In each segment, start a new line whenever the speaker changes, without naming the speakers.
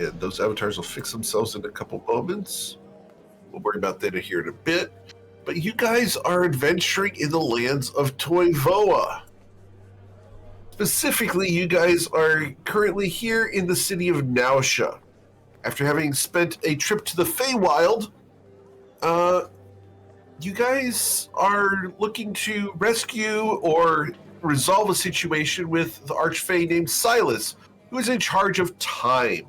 And those avatars will fix themselves in a couple moments. We'll worry about that here in a bit. But you guys are adventuring in the lands of Toivoa. Specifically, you guys are currently here in the city of Nausea. After having spent a trip to the Feywild, you guys are looking to rescue or resolve a situation with the Archfey named Silas, who is in charge of time.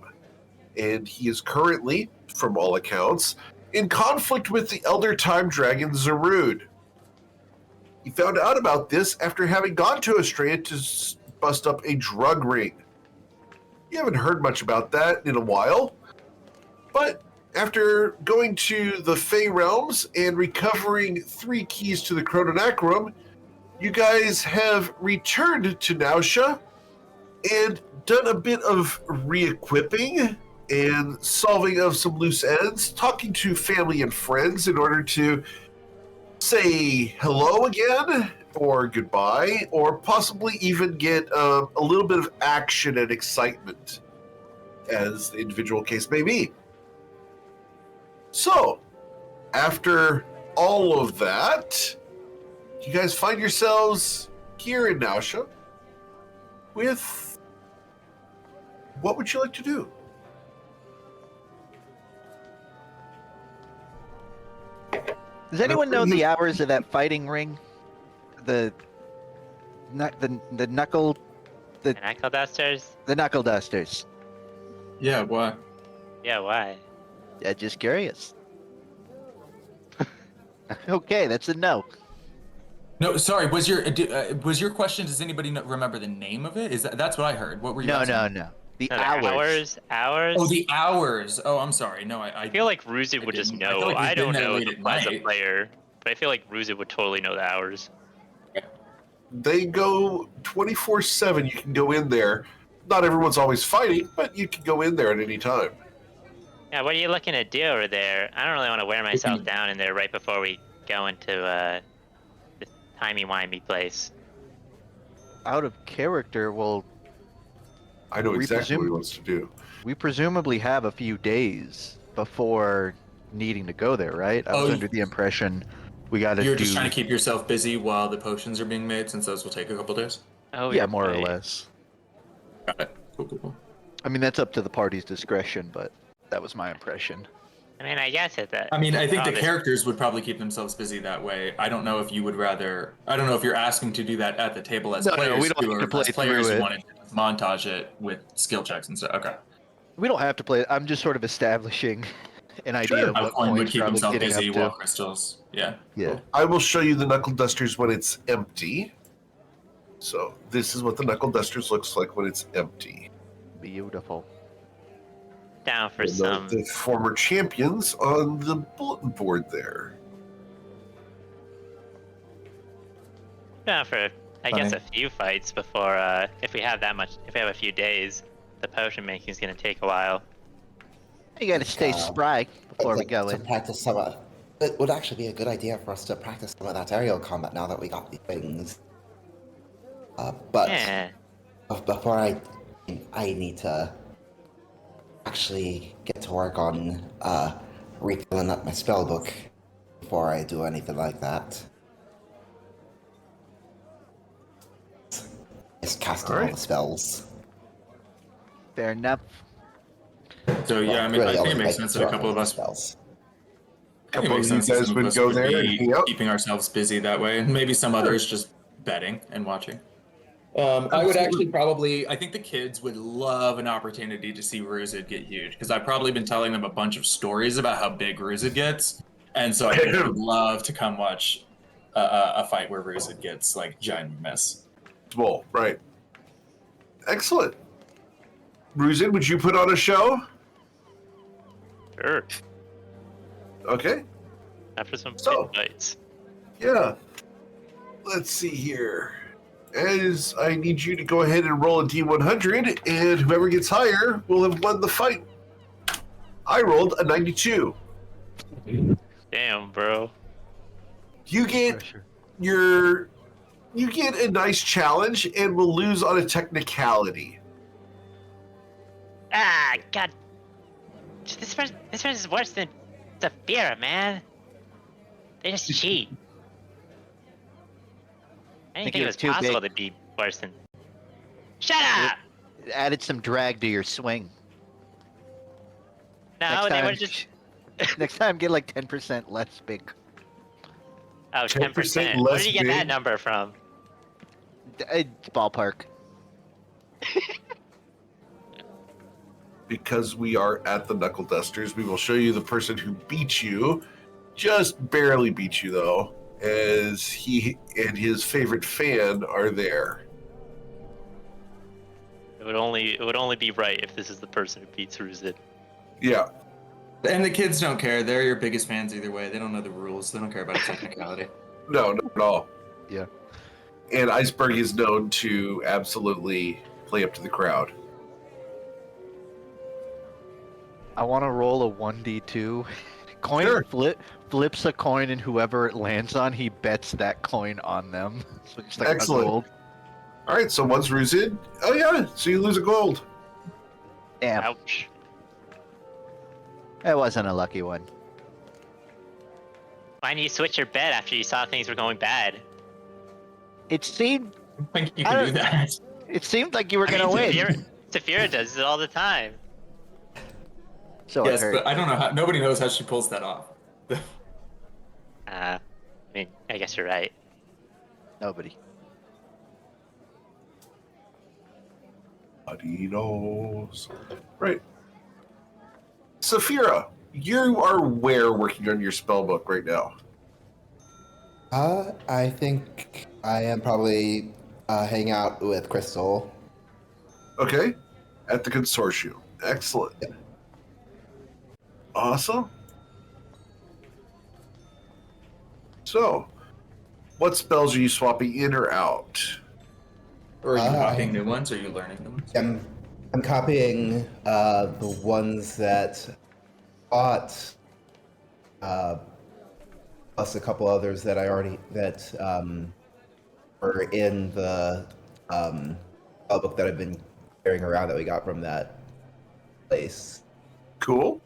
And he is currently, from all accounts, in conflict with the Elder Time Dragon Zarud. He found out about this after having gone to Australia to bust up a drug ring. You haven't heard much about that in a while, but after going to the Fey Realms and recovering 3 keys to the Chrononacrum, you guys have returned to Nausea and done a bit of re-equipping and solving of some loose ends, talking to family and friends in order to say hello again, or goodbye, or possibly even get a little bit of action and excitement, as the individual case may be. So, after all of that, you guys find yourselves here in Nausea with... What would you like to do?
Does anyone know the hours of that fighting ring? The knuckle...
The knuckle dusters?
The knuckle dusters.
Yeah, why?
Yeah, why?
Yeah, just curious. Okay, that's a no.
No, sorry. Was your question? Does anybody remember the name of it? That's what I heard? What were you?
No. The
No,
hours.
Hours?
Oh, the hours. Oh, I'm sorry. No, I
feel like Ruzid would just
didn't.
know.
Like
I don't
been there
know
late
the
at
Plaza
night.
player, but I feel like Ruzid would totally know the hours.
They go 24/7. You can go in there. Not everyone's always fighting, but you can go in there at any time.
Yeah, what are you looking to do over there? I don't really want to wear myself down in there right before we go into this timey-wimey place.
Out of character, well,
I know
We
exactly what he
presume-
wants to do.
we presumably have a few days before needing to go there, right? I was under the impression we got to do...
You're just trying to keep yourself busy while the potions are being made, since those will take a couple days.
Oh,
Yeah,
you're
more or
right.
less.
Got it. Cool.
I mean, that's up to the party's discretion, but that was my impression.
I mean, I guess it's that.
I mean, I think the
this-
characters would probably keep themselves busy that way. I don't know if you would rather. I don't know if you're asking to do that at the table as
No,
players
we don't
do,
have to
or
play
as players
through
who
it.
wanted to montage it with skill checks and stuff. Okay.
We don't have to play it. I'm just sort of establishing an idea of
How
what
Coin would
point's
keep
probably
himself
getting
busy
up
while
to.
Crystals. Yeah.
Yeah.
Cool.
I will show you the knuckle dusters when it's empty. So this is what the knuckle dusters looks like when it's empty.
Beautiful.
Down for
And
some.
the former champions on the bulletin board there.
Down for, I guess,
Funny.
a few fights before, if we have that much, if we have a few days, the potion making is going to take a while.
You gotta stay spry before we go
to
in.
practice some of, it would actually be a good idea for us to practice some of that aerial combat now that we got the things. But
Yeah.
before I need to actually get to work on refilling up my spell book before I do anything like that. Just casting all
Alright.
the spells.
Fair enough.
So yeah, I mean, I think it
only
makes sense that a couple of us.
spells.
I think it
Couple
makes
of you
sense that
guys
some of
would
us
go
would
there
be
and hang out?
keeping ourselves busy that way, and maybe some others just betting and watching. I would actually probably. I think the kids would love an opportunity to see Ruzid get huge, because I've probably been telling them a bunch of stories about how big Ruzid gets, and so I think they would love to come watch a fight where Ruzid gets like ginormous.
Well, right. Excellent. Ruzin, would you put on a show?
Sure.
Okay.
After some
So-
pit fights.
Yeah. Let's see here. As I need you to go ahead and roll a D100, and whoever gets higher will have won the fight. I rolled a 92.
Damn, bro.
You get
Pressure.
you get a nice challenge and will lose on a technicality.
Ah, god This person's worse than Saphira, man. They just cheat. I didn't think it was
too
possible
big.
to be worse than. Shut up!
Added some drag to your swing.
No, they were just.
Next time, get like 10% less big.
Oh,
10%
10%. Where
less
did you get that
big?
number from?
Ballpark.
Because we are at the Knuckle Dusters, we will show you the person who beat you. Just barely beat you, though, as he and his favorite fan are there.
It would only be right if this is the person who beats Ruzid.
Yeah.
And the kids don't care. They're your biggest fans either way. They don't know the rules. They don't care about a technicality.
No, not at all.
Yeah.
And Iceberg is known to absolutely play up to the crowd.
I want to roll a 1d2. Coin
Sure.
flips a coin, and whoever it lands on, he bets that coin on them. So it's like
Excellent.
a gold.
All right, so one's Ruzid. Oh, yeah, so you lose a gold.
Damn,
Ouch.
that wasn't a lucky one.
Why didn't you switch your bet after you saw things were going bad?
It seemed
I think you
I
can do
don't-
that.
it seemed like you were
I
gonna
mean,
win.
Saphira does it all the time.
So
Yes,
it hurt.
but I don't know how. Nobody knows how she pulls that off.
I mean, I guess you're right.
Nobody.
Nobody knows. Right. Saphira, you are where working on your spell book right now?
I think I am probably hanging out with Crystal.
Okay. At the consortium. Excellent.
Yeah.
Awesome. So, what spells are you swapping in or out?
Or are you
Uh,
copying new ones? Or are you learning new ones?
I'm copying the ones that bought, plus a couple others that I already were in the book that I've been carrying around that we got from that place.
Cool.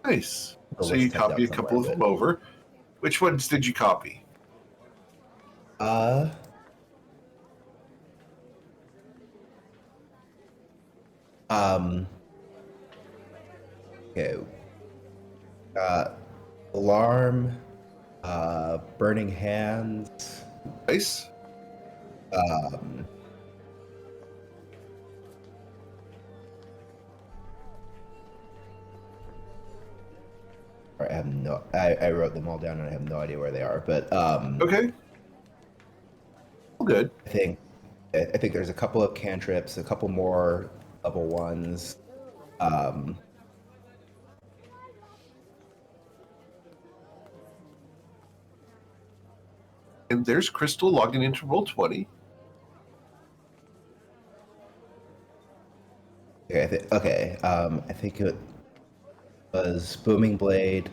Nice.
The
So
list
you
typed
copy a
out
couple of
somewhere,
them over. Which ones did you copy?
Uh, okay. Alarm, Burning Hands,
Nice.
um, I have no. I wrote them all down and I have no idea where they are. But
Okay. All good.
I think there's a couple of cantrips, a couple more level ones.
And there's Crystal logging into Roll20.
Okay. I think it was Booming Blade.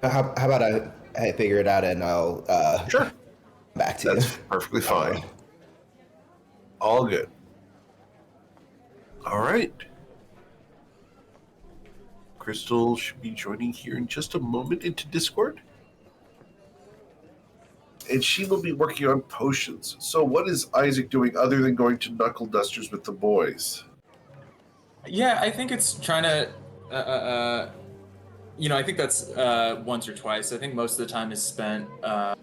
How about I figure it out and I'll
Sure.
come back to you.
That's perfectly fine. All good. All right. Crystal should be joining here in just a moment into Discord. And she will be working on potions. So what is Isaac doing other than going to Knuckle Dusters with the boys?
Yeah, I think it's trying to. I think that's once or twice. I think most of the time is spent. I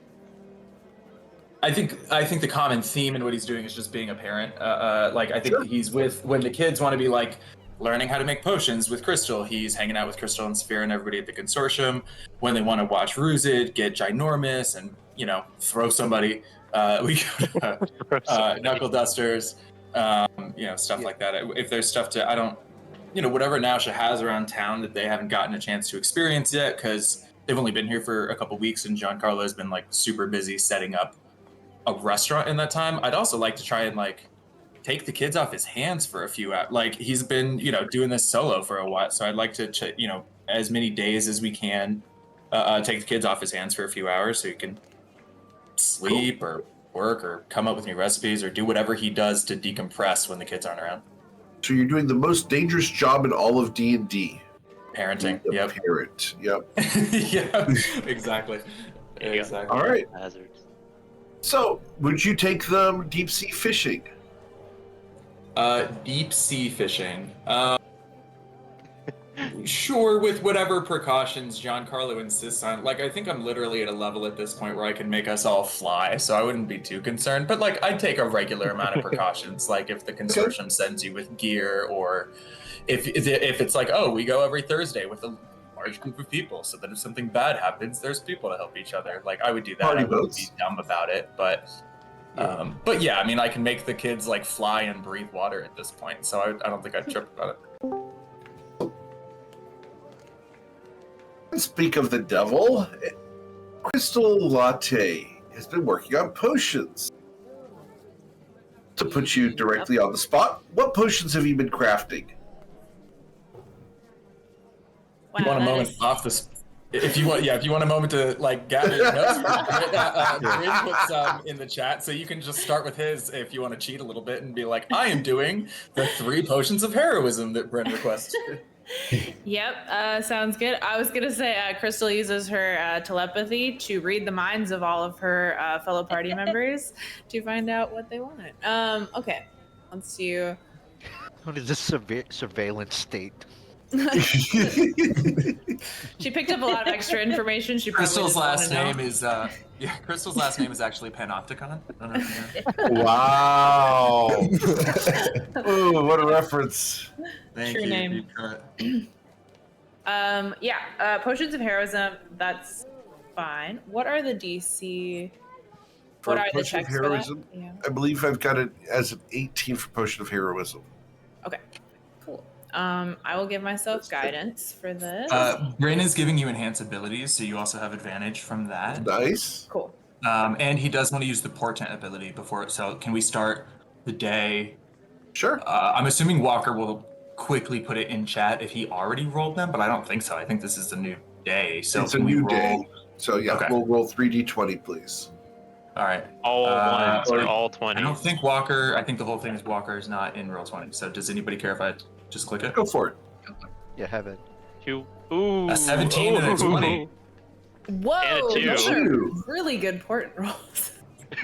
think the common theme in what he's doing is just being a parent. I think
Sure.
he's with when the kids want to be like learning how to make potions with Crystal. He's hanging out with Crystal and Sphere and everybody at the consortium. When they want to watch Ruzid get ginormous and throw somebody, we go to Knuckle Dusters. Stuff like that. If there's stuff to, I don't, whatever Nausha has around town that they haven't gotten a chance to experience yet because they've only been here for a couple weeks and Giancarlo has been like super busy setting up a restaurant in that time. I'd also like to try and like take the kids off his hands for a few hours. Like he's been, doing this solo for a while. So I'd like to, as many days as we can, take the kids off his hands for a few hours so he can sleep or work or come up with new recipes or do whatever he does to decompress when the kids aren't around.
So you're doing the most dangerous job in all of D&D.
Parenting.
Being a
Yep.
parent. Yep.
Yeah. Exactly.
There you go.
Exactly.
All right.
Hazards.
So, would you take them deep sea fishing?
Deep sea fishing. Sure, with whatever precautions Giancarlo insists on. Like, I think I'm literally at a level at this point where I can make us all fly, so I wouldn't be too concerned. But like, I'd take a regular amount of precautions. Like, if the consortium sends you with gear, or if it's like, oh, we go every Thursday with a large group of people, so that if something bad happens, there's people to help each other. Like, I would do that.
Party
I wouldn't
boats.
be dumb about it, but. But yeah, I mean, I can make the kids like fly and breathe water at this point, so I don't think I'd trip about it.
Speak of the devil, Crystal Latte has been working on potions. To put you directly on the spot, what potions have you been crafting?
Wow,
You want a
that
moment
is-
off this? If you want, if you want a moment to like gather your notes, Bryn put some in the chat, so you can just start with his if you want to cheat a little bit and be like, I am doing the 3 potions of heroism that Bryn requested.
Yep, sounds good. I was gonna say Crystal uses her telepathy to read the minds of all of her fellow party members to find out what they want. Okay, let's do.
What is this surveillance state?
She picked up a lot of extra information. She probably
Crystal's
doesn't wanna
last
know.
name is Crystal's last name is actually Panopticon. I don't know if you know.
Wow. Ooh, what a reference.
Thank
True
you.
name. Potions of heroism. That's fine. What are the DC?
For
What are the
Potion of
checks for that?
Heroism,
Yeah.
I believe I've got it as an 18 for Potion of Heroism.
Okay. Cool. I will give myself guidance for this.
Bryn is giving you enhanced abilities, so you also have advantage from that.
Nice.
Cool.
And he does want to use the portent ability before. So can we start the day?
Sure.
I'm assuming Walker will quickly put it in chat if he already rolled them, but I don't think so. I think this is a new day. So
It's a
can we
new
roll?
day. So yeah,
Okay.
we'll roll 3d20, please.
All right.
All ones or
or-
all
I
20s?
don't think Walker. I think the whole thing is Walker is not in roll 20. So does anybody care if I just click it?
Go for it.
Yeah, have it.
Two. Ooh.
A 17 and a 20.
Whoa,
And a 2.
those are
Two.
really good port rolls.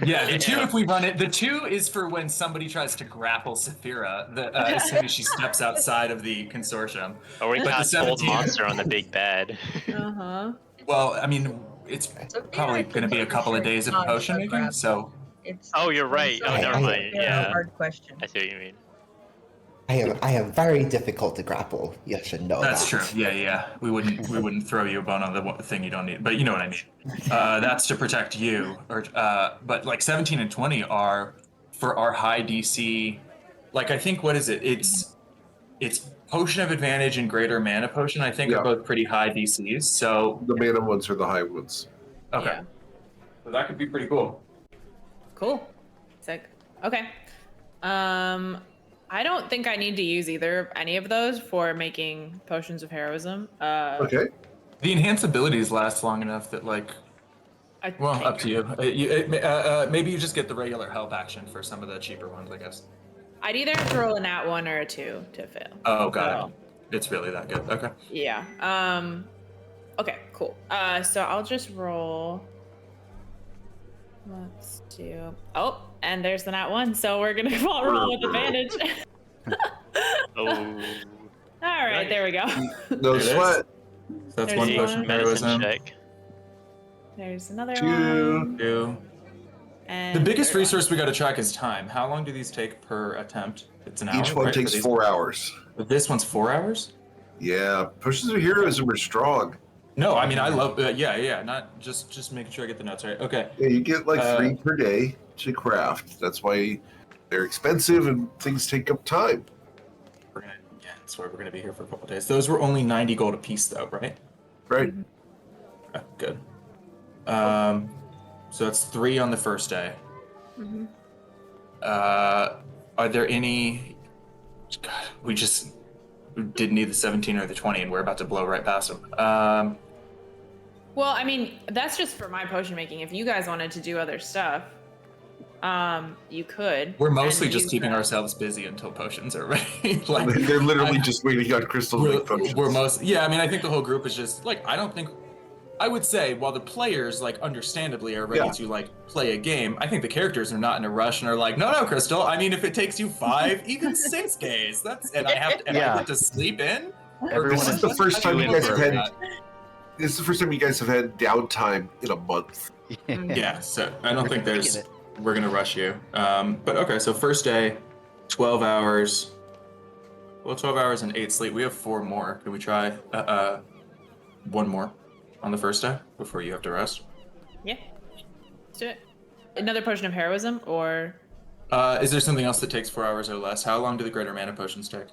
Yeah, the 2 if we run it. The 2 is for when somebody tries to grapple Saphira as soon as she steps outside of the consortium.
Or we
But the
caught old
17
monster on the big bed.
Uh huh.
Well, I mean, it's probably going to be a couple of days of potion making, so
It's,
Oh, you're right. Oh, never mind.
a
Yeah.
hard question.
I see what you mean.
I am very difficult to grapple. You should know
that's
that.
true. Yeah. We wouldn't throw you a bone on the thing you don't need, but you know what I mean. That's to protect you. But like 17 and 20 are for our high DC. Like I think what is it? It's potion of advantage and greater mana potion. I think
Yeah.
are both pretty high DCs. So
The mana ones are the high ones.
okay,
Yeah.
so that could be pretty cool.
Cool. Sick. Okay. I don't think I need to use any of those for making potions of heroism.
Okay.
The enhanced abilities last long enough that like.
I
Well,
think.
up to you. Maybe you just get the regular help action for some of the cheaper ones, I guess.
I'd either have to roll a nat 1 or a 2 to fail.
Oh, got
So,
it. It's really that good. Okay.
Yeah. Okay, cool. So I'll just roll. Let's do. Oh, and there's the nat 1. So we're gonna roll with advantage.
Oh.
All right, there we go.
No
It is.
sweat.
So that's
There's
one
the
potion of
Medicine
heroism.
check.
There's another
2.
one.
Two.
And
The biggest
third one.
resource we got to track is time. How long do these take per attempt? It's an hour.
Each one
right, for
takes
these?
4 hours.
But this one's 4 hours?
Yeah, Potions of Heroism are strong.
No, I mean I love. Yeah. Not just making sure I get the notes right. Okay.
Yeah, you get like 3 per day to craft. That's why they're expensive and things take up time.
That's why we're gonna be here for a couple days. Those were only 90 gold a piece, though, right?
Right.
Okay, good. So that's 3 on the first day.
Mhm.
Are there any? God, we didn't need the 17 or the 20, and we're about to blow right past them.
Well, Well, I mean, that's just for my potion making. If you guys wanted to do other stuff, you could.
We're mostly
and
just
use
keeping
them.
ourselves busy until potions are ready. Like
They're literally
I-
just waiting on Crystal to make potions.
we're most yeah. I mean, I think the whole group is just like I don't think. I would say while the players like understandably are ready
Yeah.
to like play a game, I think the characters are not in a rush and are like, no, Crystal. I mean, if it takes you 5, even 6 days, I get to sleep in.
Everyone
This is
is
the first time
due
you
in
guys
for
have
a
had.
break.
This is the first time you guys have had downtime in a month.
Yeah, so I don't think
Taking it.
we're gonna rush you. But okay, so first day, 12 hours. Well, 12 hours and 8 sleep. We have 4 more. Can we try 1 more on the first day before you have to rest?
Yeah. Let's do it. Another potion of heroism, or
Is there something else that takes 4 hours or less? How long do the greater mana potions take?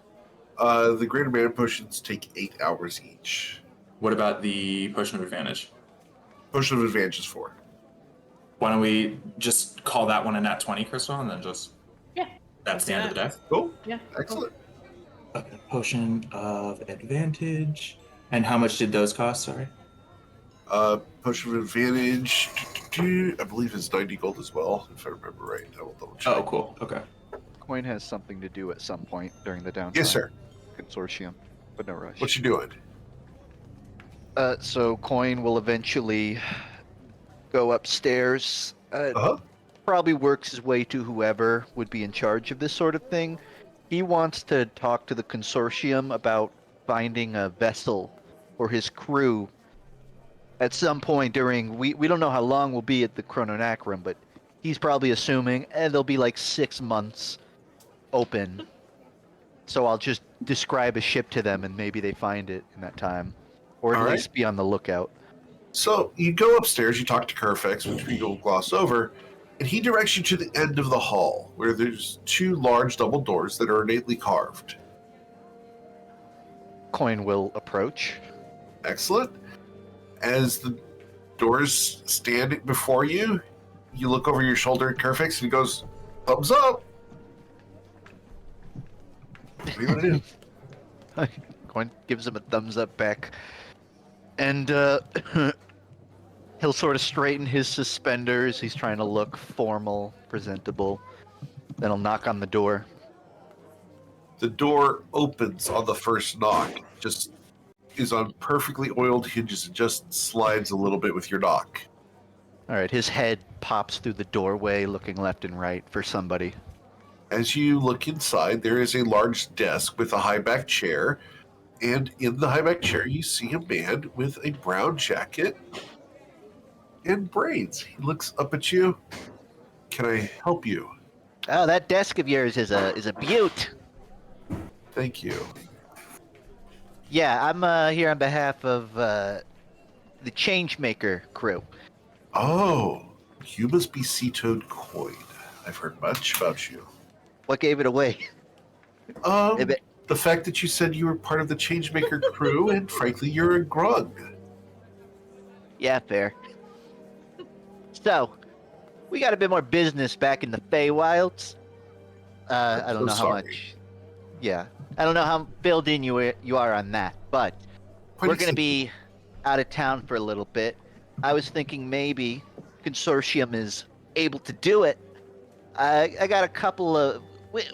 The greater mana potions take 8 hours each.
What about the potion of advantage?
Potion of advantage is 4.
Why don't we just call that one a nat 20, Crystal, and then just
yeah.
that's the end of the day?
Cool.
Yeah.
Excellent.
Okay, potion of advantage. And how much did those cost? Sorry.
Potion of advantage, I believe is 90 gold as well, if I remember right. I will double check.
Oh, cool. Okay.
Coin has something to do at some point during the downtime.
Yes, sir.
Consortium, but no rush.
What you doing?
So Coin will eventually go upstairs.
Uh-huh.
Probably works his way to whoever would be in charge of this sort of thing. He wants to talk to the consortium about finding a vessel for his crew at some point during we don't know how long we'll be at the Chrononacrum, but he's probably assuming they'll be like 6 months open. So I'll just describe a ship to them and maybe they find it in that time. Or at
All right.
least be on the lookout.
So you go upstairs, you talk to Carfax, which we will gloss over, and he directs you to the end of the hall, where there's 2 large double doors that are innately carved.
Coin will approach.
Excellent. As the doors stand before you, you look over your shoulder at Carfax and he goes, thumbs up. What are you gonna do?
Coin gives him a thumbs up back. And he'll sort of straighten his suspenders. He's trying to look formal, presentable. Then he'll knock on the door.
The door opens on the first knock. Just is on perfectly oiled hinges and just slides a little bit with your knock.
All right, his head pops through the doorway, looking left and right for somebody.
As you look inside, there is a large desk with a high-back chair, and in the high-back chair you see a man with a brown jacket and braids. He looks up at you. Can I help you?
Oh, that desk of yours is a beaut.
Thank you.
Yeah, I'm here on behalf of the Changemaker crew.
Oh, you must be Sea-Toad Coin. I've heard much about you.
What gave it away?
The fact that you said you were part of the Changemaker crew, and frankly, you're a grug.
Yeah, fair. So, we got a bit more business back in the Feywilds. I don't know how much. Yeah, I don't know how filled in you are on that, but
Quite
we're gonna
excited.
be out of town for a little bit. I was thinking maybe Consortium is able to do it. I got a couple of.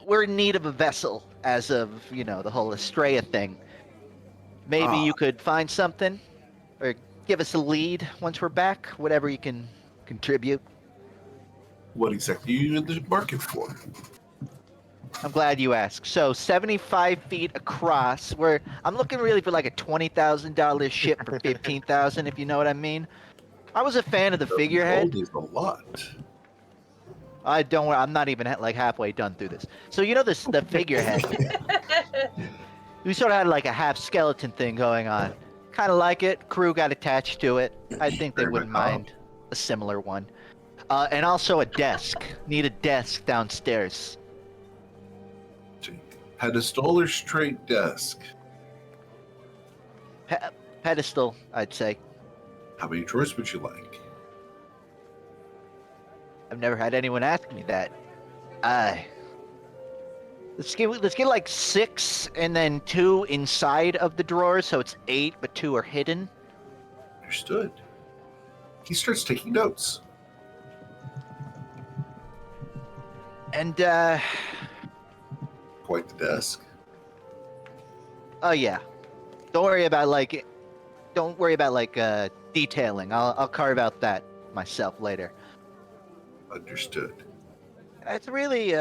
We're in need of a vessel as of the whole Estrella thing. Maybe you could find something, or give us a lead once we're back. Whatever you can contribute.
What exactly are you in the market for?
I'm glad you asked. So 75 feet across. I'm looking really for like a $20,000 ship for 15,000, if you know what I mean. I was a fan of the figurehead.
Gold is a lot.
I don't worry, I'm not even like halfway done through this. So the figurehead. We sort of had like a half skeleton thing going on. Kind of like it. Crew got attached to it. I think they wouldn't mind a similar one. And also a desk. Need a desk downstairs.
Pedestal or straight desk?
Pedestal, I'd say.
How many drawers would you like?
I've never had anyone ask me that. Let's get like 6 and then 2 inside of the drawers, so it's 8, but 2 are hidden.
Understood. he starts taking notes.
And,
Quite the desk.
oh yeah. Don't worry about, detailing. I'll carve out that myself later.
Understood.
It's really,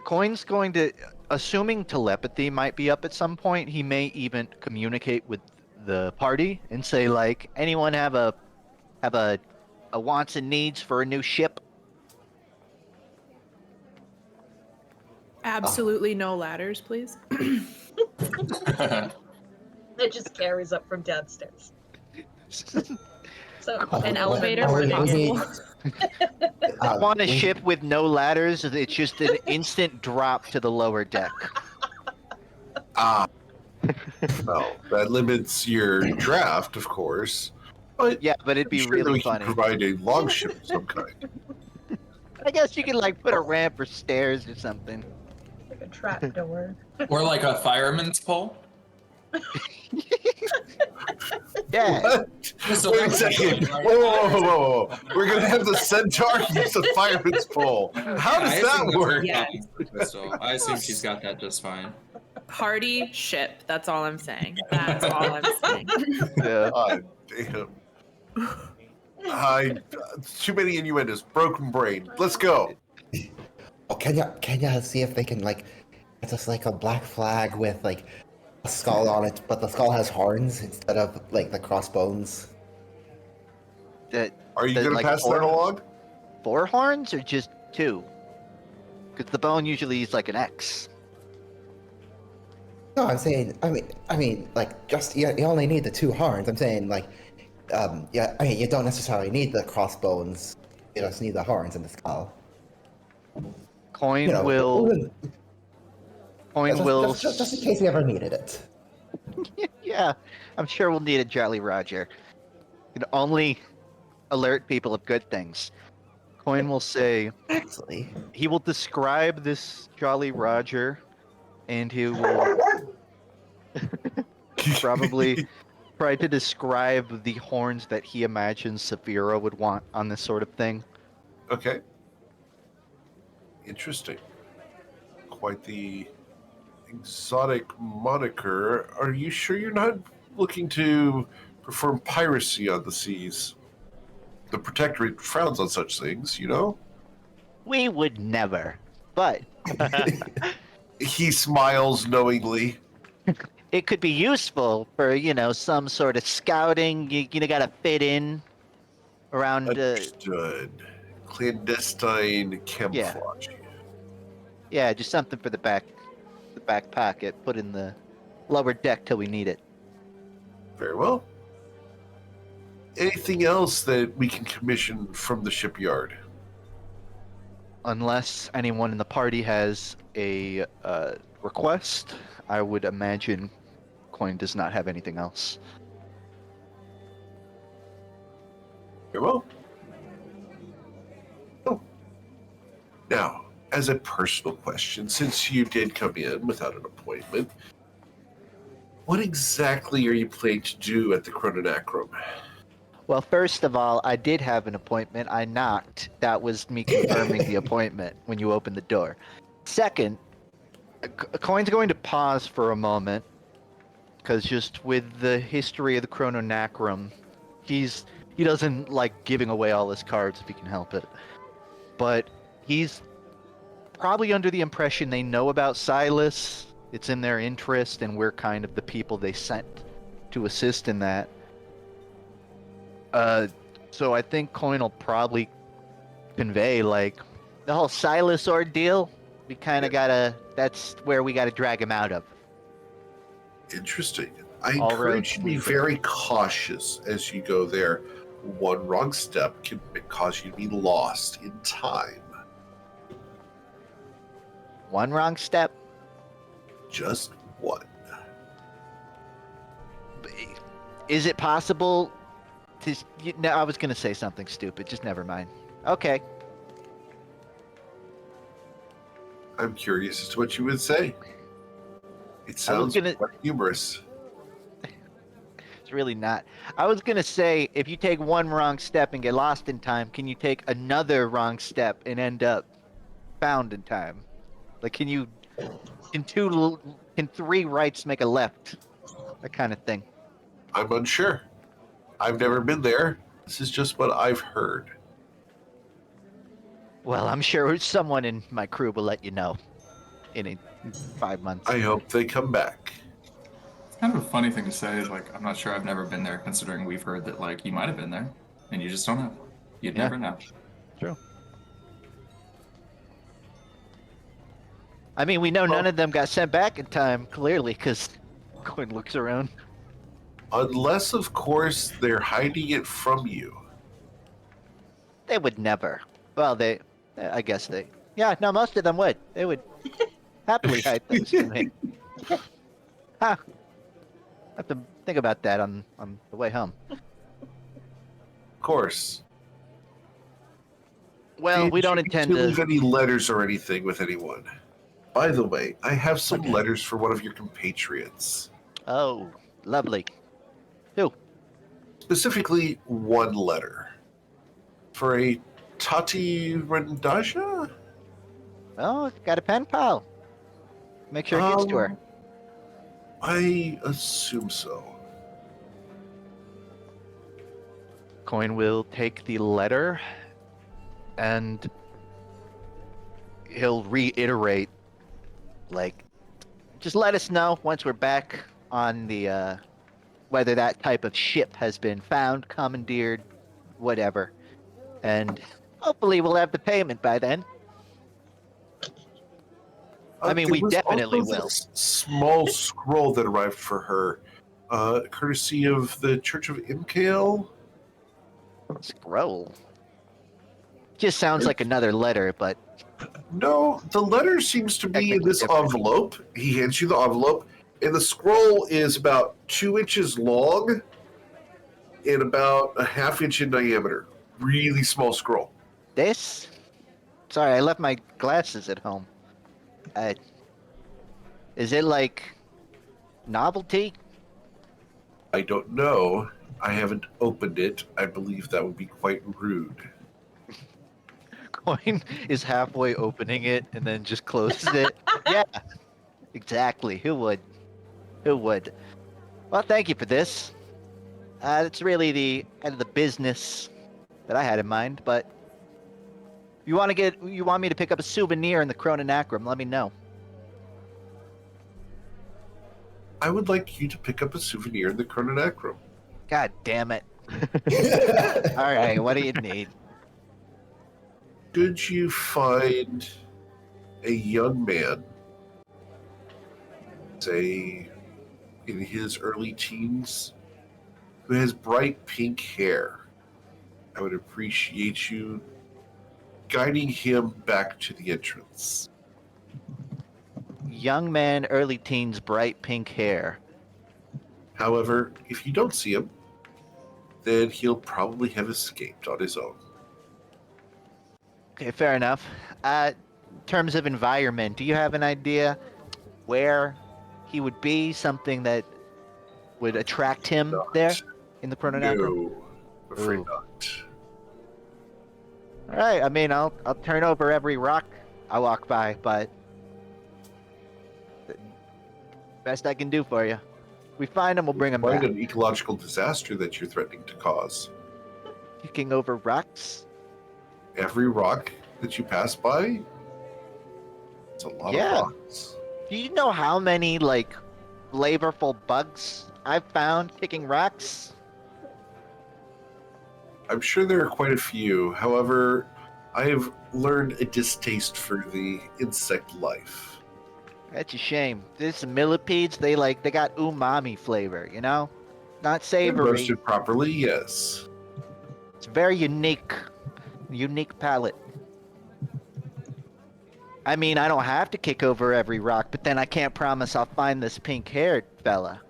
Coin's going to, assuming telepathy might be up at some point, he may even communicate with the party and say, like, anyone have a wants and needs for a new ship?
Absolutely no ladders, please.
It just carries up from downstairs. So
An
an
elevator
elevator
where
where
possible.
I want a ship with no ladders. It's just an instant drop to the lower deck.
Ah. Well, that limits your draft, of course. But
Yeah, but it'd be
I'm sure that
really
we can
funny.
provide a long ship of some kind.
I guess you could like put a ramp or stairs or something.
like a trap door.
Or like a fireman's pole.
Yeah.
What?
So
Wait a
that's
second.
right?
Whoa. We're going to have the centaur use a fireman's pole. How does
I
that
assume that's
work?
Yeah.
fine, Crystal. I assume she's got that just fine.
Party ship. That's all I'm saying. That's all I'm saying.
Yeah.
God damn. Too many innuendos. Broken brain. Let's go.
Oh, can you see if they can like get us like a black flag with like a skull on it, but the skull has horns instead of like the crossbones?
Are you going to
like
pass that along?
4 horns or just 2? Because the bone usually is like an X.
No, I'm saying, I mean, like just you only need the 2 horns. I'm saying like, yeah, I mean you don't necessarily need the crossbones. You just need the horns and the skull.
Coin
You know,
will. Coin will.
just in case we ever needed it.
Yeah, I'm sure we'll need a Jolly Roger. You can only alert people of good things. Coin will say
Actually,
he will describe this Jolly Roger, and he will probably try to describe the horns that he imagines Saphira would want on this sort of thing.
Okay. Interesting. Quite the exotic moniker. Are you sure you're not looking to perform piracy on the seas? The Protectorate frowns on such things, you know?
We would never, but
He smiles knowingly.
it could be useful for, some sort of scouting. You gotta fit in around.
Understood. Clandestine camouflage.
Yeah, just something for the back pocket. Put in the lower deck till we need it.
Very well. Anything else that we can commission from the shipyard?
Unless anyone in the party has a request, I would imagine Coin does not have anything else.
Very well. Oh. Now, as a personal question, since you did come in without an appointment, what exactly are you planning to do at the Chrononacrum?
Well, first of all, I did have an appointment. I knocked. That was me confirming the appointment when you opened the door. Second, Coin's going to pause for a moment, because just with the history of the Chrononacrum, he doesn't like giving away all his cards if he can help it. But he's probably under the impression they know about Silas. It's in their interest, and we're kind of the people they sent to assist in that. So I think Coin will probably convey, like, the whole Silas ordeal, we kind of that's where we gotta drag him out of.
Interesting. I
All
encourage you to be
roads
very cautious as you go there. One wrong step can cause you to be lost in time.
One wrong step?
Just one.
Is it possible to... No, I was gonna say something stupid, just never mind. Okay.
I'm curious as to what you would say. It sounds
gonna-
quite humorous.
It's really not. I was gonna say, if you take one wrong step and get lost in time, can you take another wrong step and end up found in time? Like, can three rights make a left? That kind of thing.
I'm unsure. I've never been there. This is just what I've heard.
Well, I'm sure someone in my crew will let you know in 5 months.
I hope they come back.
It's kind of a funny thing to say. Is like, I'm not sure. I've never been there, considering we've heard that like you might have been there, and you just don't know. You'd
Yeah.
never know.
True. I mean, we know none of them got sent back in time, clearly, because Quinn looks around.
Unless, of course, they're hiding it from you.
They would never. Well, I guess they. Yeah, no, most of them would. They would happily hide things from me. Huh. I have to think about that on the way home.
Of course.
Well, we don't intend
to leave
to.
any letters or anything with anyone. By the way, I have some letters for one of your compatriots.
Oh, lovely. Who?
Specifically, one letter. For a Tati Rendaja?
Oh, got a pen pal. Make sure it gets to her.
I assume so.
Coin will take the letter and he'll reiterate, like, just let us know once we're back on the, whether that type of ship has been found, commandeered, whatever. And hopefully we'll have the payment by then. I mean, we
there was
definitely
also
will.
this small scroll that arrived for her, courtesy of the Church of Imkale.
Scroll. Just sounds like another letter, but
No, the letter seems to be in
Technically
this
different.
envelope. He hands you the envelope, and the scroll is about 2 inches long and about a ½ inch in diameter. Really small scroll.
this? Sorry, I left my glasses at home. Is it like novelty?
I don't know. I haven't opened it. I believe that would be quite rude.
Coin is halfway opening it and then just closes it. Yeah, exactly. Who would? Who would? Well, thank you for this. That's really the end of the business that I had in mind. But you want me to pick up a souvenir in the Chrononacrum? Let me know.
I would like you to pick up a souvenir in the Chrononacrum.
God damn it! All right, what do you need?
Could you find a young man, say in his early teens, who has bright pink hair? I would appreciate you guiding him back to the entrance.
Young man, early teens, bright pink hair.
However, if you don't see him, then he'll probably have escaped on his own.
Okay, fair enough. In terms of environment, do you have an idea where he would be? Something that would attract him
Not.
there in the Chrononacrum?
No, I'm afraid
Ooh.
not.
All right. I mean, I'll turn over every rock I walk by, but the best I can do for you. We find him, we'll bring him
Quite
back.
an ecological disaster that you're threatening to cause.
Kicking over rocks.
Every rock that you pass by, it's a lot
Yeah.
of rocks.
Do you know how many like flavorful bugs I've found kicking rocks?
I'm sure there are quite a few. However, I have learned a distaste for the insect life.
That's a shame. There's millipedes. They got umami flavor. You know, not
When
savory.
roasted properly, yes.
It's very unique palate. I mean, I don't have to kick over every rock, but then I can't promise I'll find this pink-haired fella.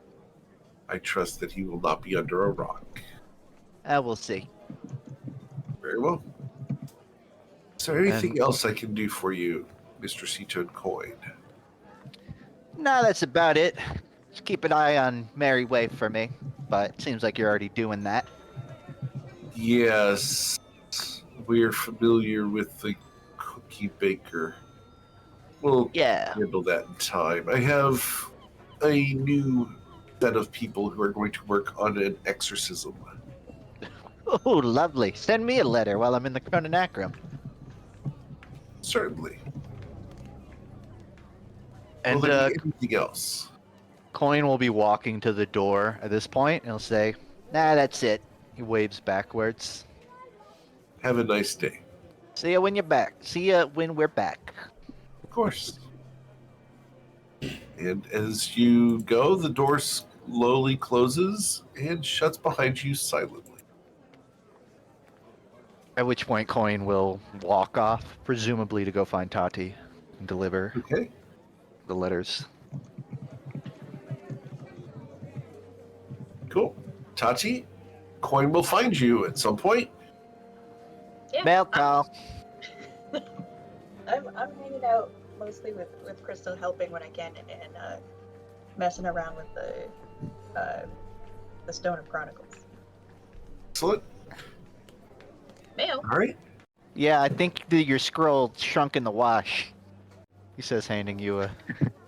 I trust that he will not be under a rock.
We'll see.
Very well. Is there anything else I can do for you, Mr. Seaton Coin?
No, that's about it. Just keep an eye on Mary Way for me. but it seems like you're already doing that.
Yes, we're familiar with the cookie baker. We'll
Yeah.
handle that in time. I have a new set of people who are going to work on an exorcism.
Oh, lovely. Send me a letter while I'm in the Chrononacrum.
Certainly.
And
Will there be anything else?
Coin will be walking to the door at this point, and he'll say, "Nah, that's it." He waves backwards.
Have a nice day.
See ya when you're back. See ya when we're back.
Of course. And as you go, the door slowly closes and shuts behind you silently.
At which point, Coin will walk off, presumably to go find Tati and deliver
Okay.
the letters.
Cool. Tati, Coin will find you at some point.
Yeah,
Mail call.
I'm hanging out mostly with Crystal, helping when I can, and messing around with the Stone of Chronicles.
Excellent.
Mail.
All right.
Yeah, I think your scroll shrunk in the wash. He says, handing you a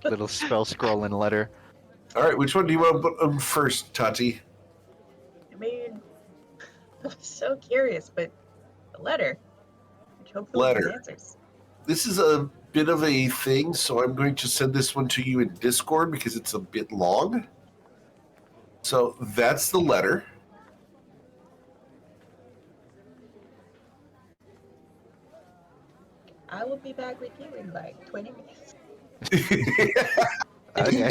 little spell scroll and letter.
All right. Which one do you want to put first, Tati?
I mean, I was so curious, but the letter, which hopefully
Letter.
has answers.
This is a bit of a thing, so I'm going to send this one to you in Discord because it's a bit long. So that's the letter.
I will be back with you in like 20 minutes.
Okay.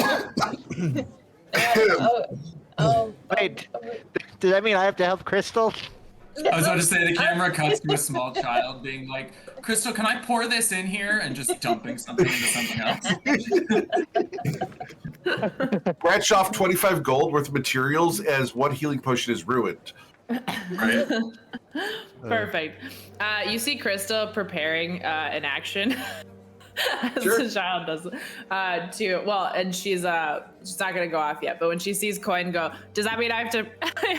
Wait. Does that mean I have to help Crystal?
I was about to say the camera cuts to a small child being like, "Crystal, can I pour this in here?" and just dumping something into something else.
Scratch off 25 gold worth of materials as one healing potion is ruined.
Right?
Perfect. You see Krista preparing an action as
Sure.
the child does and she's not gonna go off yet, but when she sees Coin go, does that mean I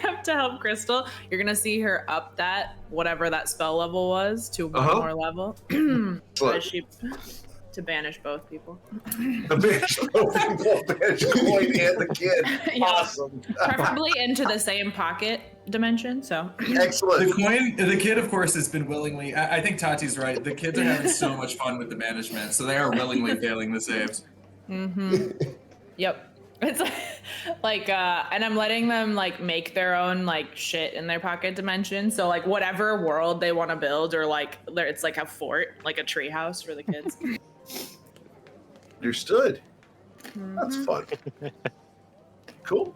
have to help Crystal? You're gonna see her up that whatever that spell level was to one more level. As she to banish both people.
The banish Coin and the kid.
Yeah.
Awesome.
Preferably into the same pocket dimension, so
Excellent.
The kid, of course, has been willingly. I think Tati's right. The kids are having so much fun with the management, so they are willingly failing the saves.
Yep. It's like and I'm letting them like make their own like shit in their pocket dimension. So like whatever world they want to build, or like it's like a fort, like a tree house for the kids.
Understood. That's fun. Cool.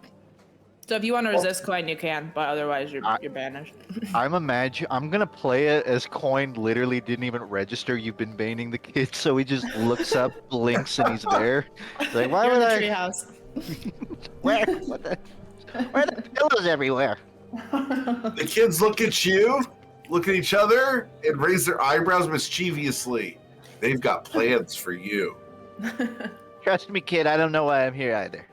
So if you want to resist Coin, you can, but otherwise you're banished.
I'm gonna play it as Coin literally didn't even register you've been baning the kids, so he just looks up, blinks, and he's there. It's like, why
You're in
would
the
I?
tree house.
Where? Where are the pillows everywhere?
The kids look at you, look at each other, and raise their eyebrows mischievously. They've got plans for you.
Trust me, kid. I don't know why I'm here either.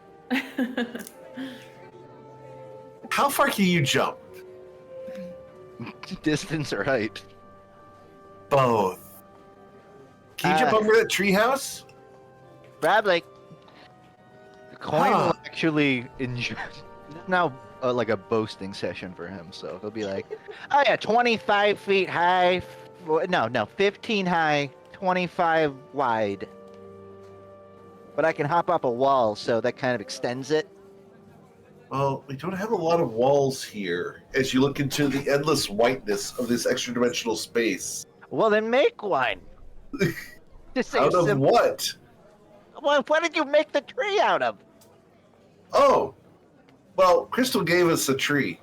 How far can you jump?
Distance or height?
Both. Can you jump over that treehouse?
Probably. Coin
Huh.
will actually enjoy. Now, like a boasting session for him, so he'll be like, "Oh yeah, 25 feet high. 15 high, 25 wide. But I can hop up a wall, so that kind of extends it."
Well, we don't have a lot of walls here as you look into the endless whiteness of this extra-dimensional space.
Well, then make one. Just say
Out of
simple.
what?
Well, what did you make the tree out of?
Oh, well, Crystal gave us a tree.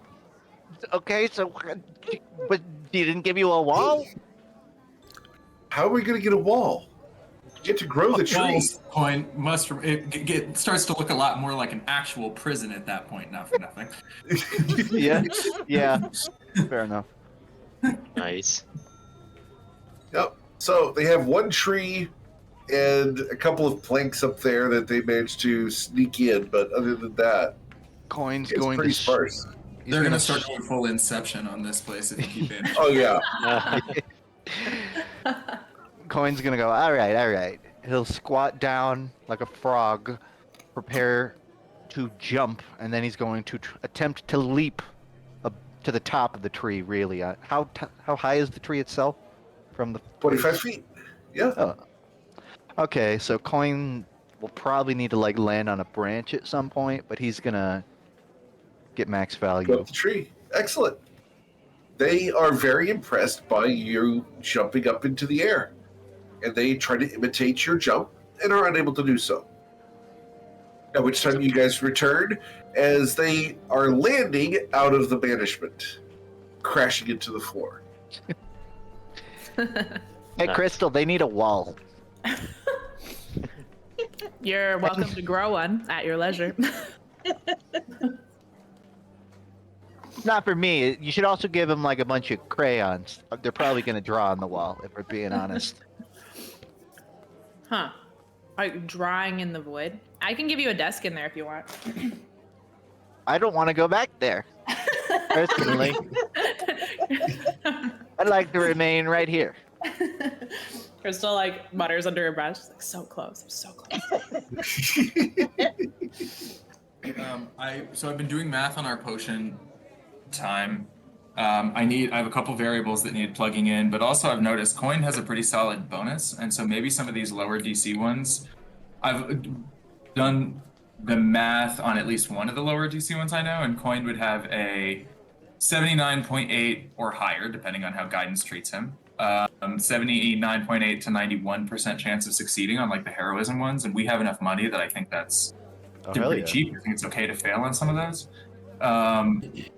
Okay, so, but he didn't give you a wall?
How are we going to get a wall? You have to grow the tree.
Walls Coin must. It starts to look a lot more like an actual prison at that point. Not for nothing.
Yeah. Fair enough.
Nice.
Yep. So they have one tree and a couple of planks up there that they managed to sneak in, but other than that,
Coin's
It's
going
pretty
to.
sparse.
They're gonna start going full Inception on this place if you keep in.
Oh yeah.
Coin's gonna go. All right. He'll squat down like a frog, prepare to jump, and then he's going to attempt to leap up to the top of the tree. Really, how high is the tree itself from the
25 feet. Yeah.
Oh. Okay, so Coin will probably need to like land on a branch at some point, but he's gonna get max
Go
value.
up the tree. Excellent. They are very impressed by you jumping up into the air, and they try to imitate your jump and are unable to do so. At which time you guys return as they are landing out of the banishment, crashing into the floor.
Hey, Crystal, they need a wall.
You're welcome to grow one at your leisure.
Not for me. You should also give them like a bunch of crayons. They're probably gonna draw on the wall, if we're being honest.
Huh. Like drawing in the void. I can give you a desk in there if you want.
I don't want to go back there. Personally, I'd like to remain right here.
Crystal like mutters under her breath. She's like, so close. I'm so close.
So I've been doing math on our potion time. I have a couple variables that need plugging in, but also I've noticed Coin has a pretty solid bonus, and so maybe some of these lower DC ones, I've done the math on at least one of the lower DC ones I know, and Coin would have a 79.8 or higher, depending on how guidance treats him. 79.8 to 91% chance of succeeding on like the heroism ones, and we have enough money that I think that's pretty cheap. I think it's okay to fail on some of those. And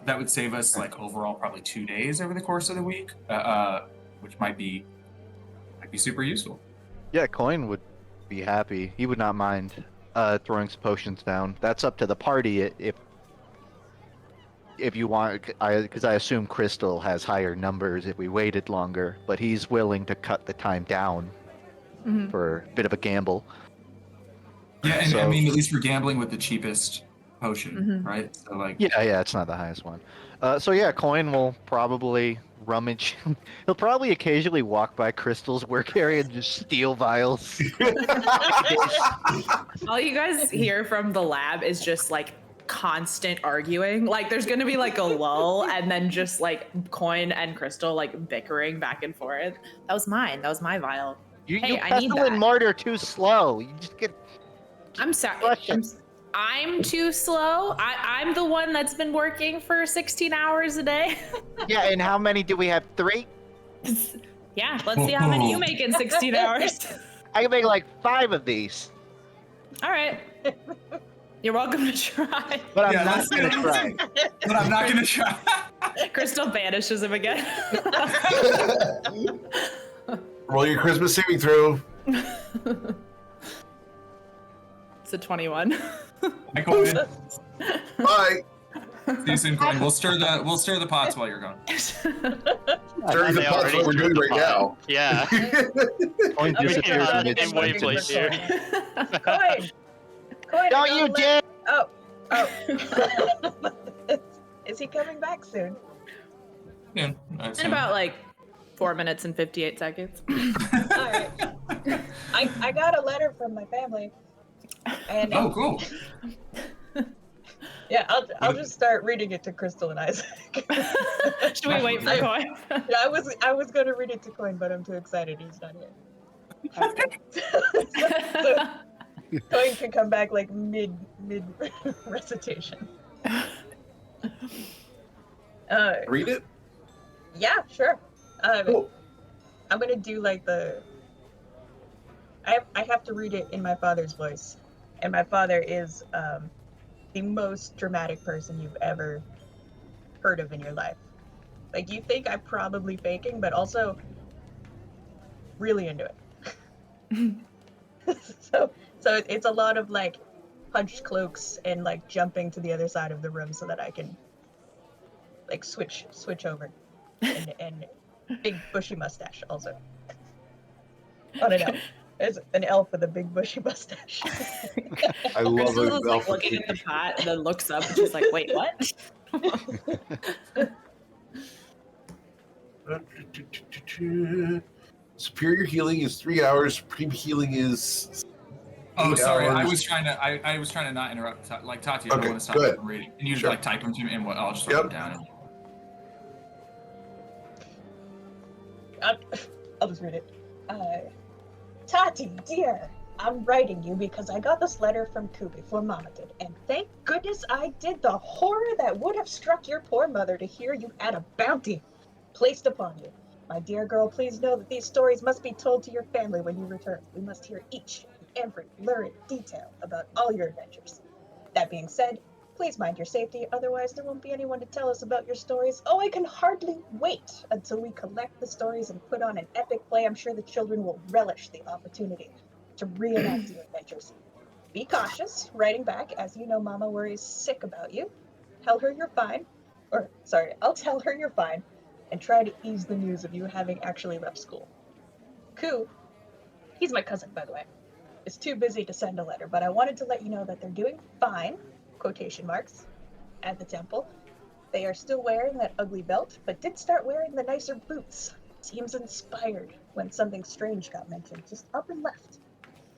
that would save us like overall probably 2 days over the course of the week, which might be super useful.
Yeah, Coin would be happy. He would not mind throwing some potions down. That's up to the party if you want, because I assume Crystal has higher numbers if we waited longer, but he's willing to cut the time down for a bit of a gamble.
Yeah, and I mean, at least we're gambling with the cheapest potion, right? So like,
yeah, it's not the highest one. So yeah, Coin will probably rummage. He'll probably occasionally walk by Crystal's work area and just steal vials.
All you guys hear from the lab is just like constant arguing. Like there's gonna be like a lull and then just like Coin and Crystal like bickering back and forth. That was mine. That was my vial.
You
I need
pestle
that.
and mortar too slow. You just get.
I'm sorry. I'm too slow. I'm the one that's been working for 16 hours a day.
Yeah, and how many do we have? 3?
Yeah, let's see how many you make in 16 hours.
I can make like 5 of these.
All right. You're welcome to try.
But I'm not going to try.
But I'm not gonna try.
Crystal banishes him again.
Roll your Christmas saving throw.
It's a 21.
Hi, Coin.
Bye.
See you soon, Coin. We'll stir the pots while you're gone.
During the
They
pot
already
what we're doing
stirred
right
the
now.
Yeah.
Coin disappears
Yeah,
mid-
in wavelength here.
Coin! Coin,
Don't you dare!
Oh. Is he coming back soon?
Yeah.
In about like 4 minutes and 58 seconds.
Alright. I got a letter from my family. And
Oh, cool.
yeah, I'll just start reading it to Crystal and Isaac.
Should we wait for Coin?
Yeah, I was gonna read it to Coin, but I'm too excited he's not here. So Coin can come back like mid recitation.
Read it?
Yeah, sure.
Cool.
I'm gonna do like I have to read it in my father's voice, and my father is the most dramatic person you've ever heard of in your life. Like you think I'm probably faking, but also really into it. so it's a lot of like punched cloaks and like jumping to the other side of the room so that I can like switch over, and big bushy mustache also. On an elf. As an elf with a big bushy mustache.
I love
Crystal
it.
is like looking at the pot and then looks up and she's like, wait, what?
Superior healing is 3 hours. Supreme healing is
Oh,
8
sorry. I
hours.
was trying to. I was trying to not interrupt. Like Tati, I
Okay,
don't want to stop
go
you
ahead.
from reading. And you
Sure.
like type them to me, and I'll just write
Yep.
them down.
I'll just read it. Tati, dear, I'm writing you because I got this letter from Ku before Mama did, and thank goodness I did. The horror that would have struck your poor mother to hear you had a bounty placed upon you. My dear girl, please know that these stories must be told to your family when you return. We must hear each and every lurid detail about all your adventures. That being said, please mind your safety, otherwise there won't be anyone to tell us about your stories. Oh, I can hardly wait until we collect the stories and put on an epic play. I'm sure the children will relish the opportunity to reenact your adventures. Be cautious, writing back, as you know Mama worries sick about you. Tell her you're fine. I'll tell her you're fine, and try to ease the news of you having actually left school. Ku, he's my cousin, by the way, is too busy to send a letter, but I wanted to let you know that they're doing fine, quotation marks, at the temple. They are still wearing that ugly belt, but did start wearing the nicer boots. Seems inspired when something strange got mentioned, just up and left.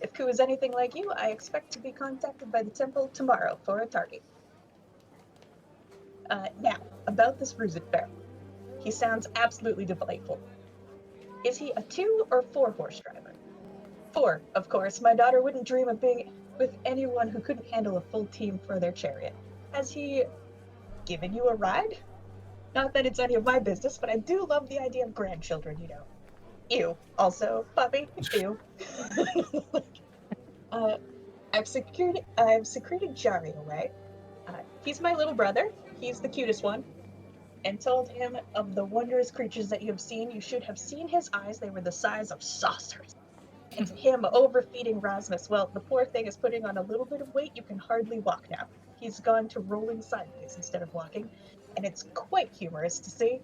If Ku is anything like you, I expect to be contacted by the temple tomorrow for a target. Now, about this Ruzit Bear. He sounds absolutely delightful. Is he a 2 or 4 horse driver? 4, of course. My daughter wouldn't dream of being with anyone who couldn't handle a full team for their chariot. Has he given you a ride? Not that it's any of my business, but I do love the idea of grandchildren, you know. Ew. Also, puppy. Ew. I've secreted Jari away. He's my little brother. He's the cutest one. And told him of the wondrous creatures that you have seen. You should have seen his eyes. They were the size of saucers. And to him, overfeeding Rasmus, well, the poor thing is putting on a little bit of weight. You can hardly walk now. He's gone to rolling sideways instead of walking, and it's quite humorous to see.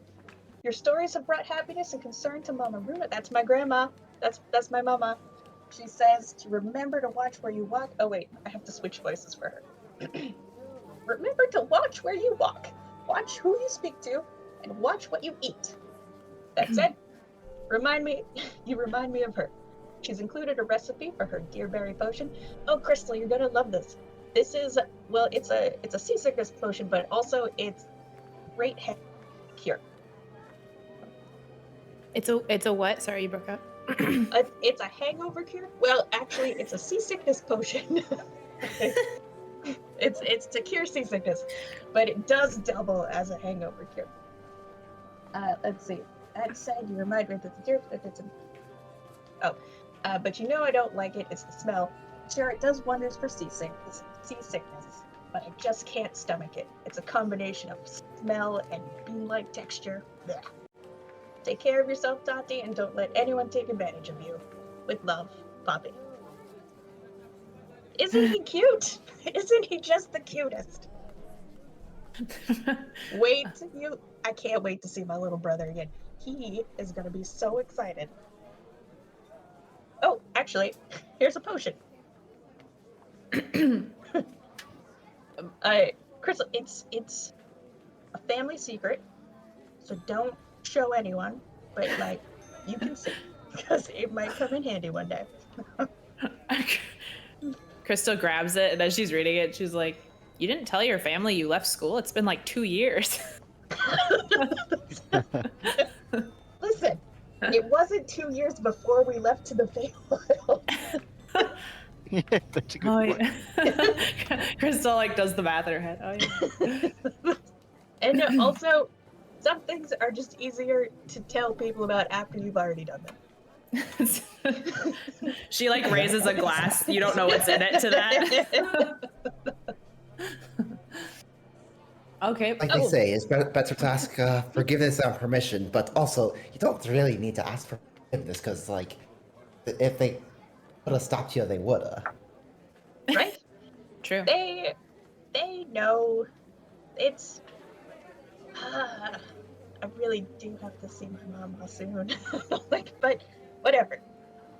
Your stories have brought happiness and concern to Mama Runa. That's my grandma. That's my mama. She says to remember to watch where you walk. Oh wait, I have to switch voices for her. Remember to watch where you walk. Watch who you speak to, and watch what you eat. That's it. You remind me of her. She's included a recipe for her deerberry potion. Oh, Crystal, you're gonna love this. This is, well, it's a seasickness potion, but also it's great head cure.
It's a what? Sorry, you broke up.
It's a hangover cure. Well, actually, it's a seasickness potion. It's to cure seasickness, but it does double as a hangover cure. Let's see. That said, you remind me that the deer if it's but you know I don't like it. It's the smell. Sure, it does wonders for seasickness, but I just can't stomach it. It's a combination of smell and bean-like texture. Blech. Take care of yourself, Tati, and don't let anyone take advantage of you. With love, Poppy. Isn't he cute? Isn't he just the cutest? I can't wait to see my little brother again. He is gonna be so excited. Oh, actually, here's a potion. Crystal, it's a family secret, so don't show anyone, but like, you can see, because it might come in handy one day.
Crystal grabs it, and as she's reading it, she's like, you didn't tell your family you left school? It's been like 2 years.
Listen, it wasn't 2 years before we left to the Feywild.
Yeah, that's a good point.
Yeah. Crystal like does the math in her head. Oh yeah.
And also, some things are just easier to tell people about after you've already done them.
She like raises a glass. You don't know what's in it to that. Okay.
Like they say, it's better to ask forgiveness and permission, but also you don't really need to ask for forgiveness because, like, if they would have stopped you, they would have.
Right?
True.
They know. It's. I really do have to see my mama soon. Like, but whatever.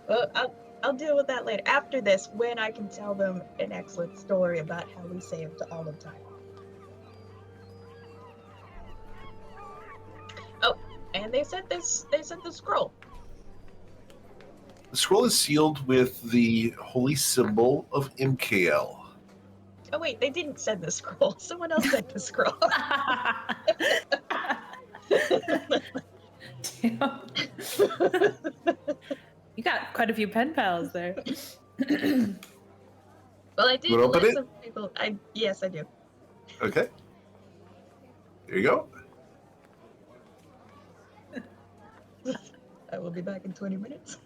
Well, I'll deal with that later. After this, when I can tell them an excellent story about how we saved all of time. Oh, and they said this. They said the scroll.
The scroll is sealed with the holy symbol of MKL.
Oh wait, they didn't send the scroll. Someone else sent the scroll.
You got quite a few pen pals there.
Well, I did
You wanna open
let
it?
some people. Yes, I do.
Okay. There you go.
I will be back in 20 minutes.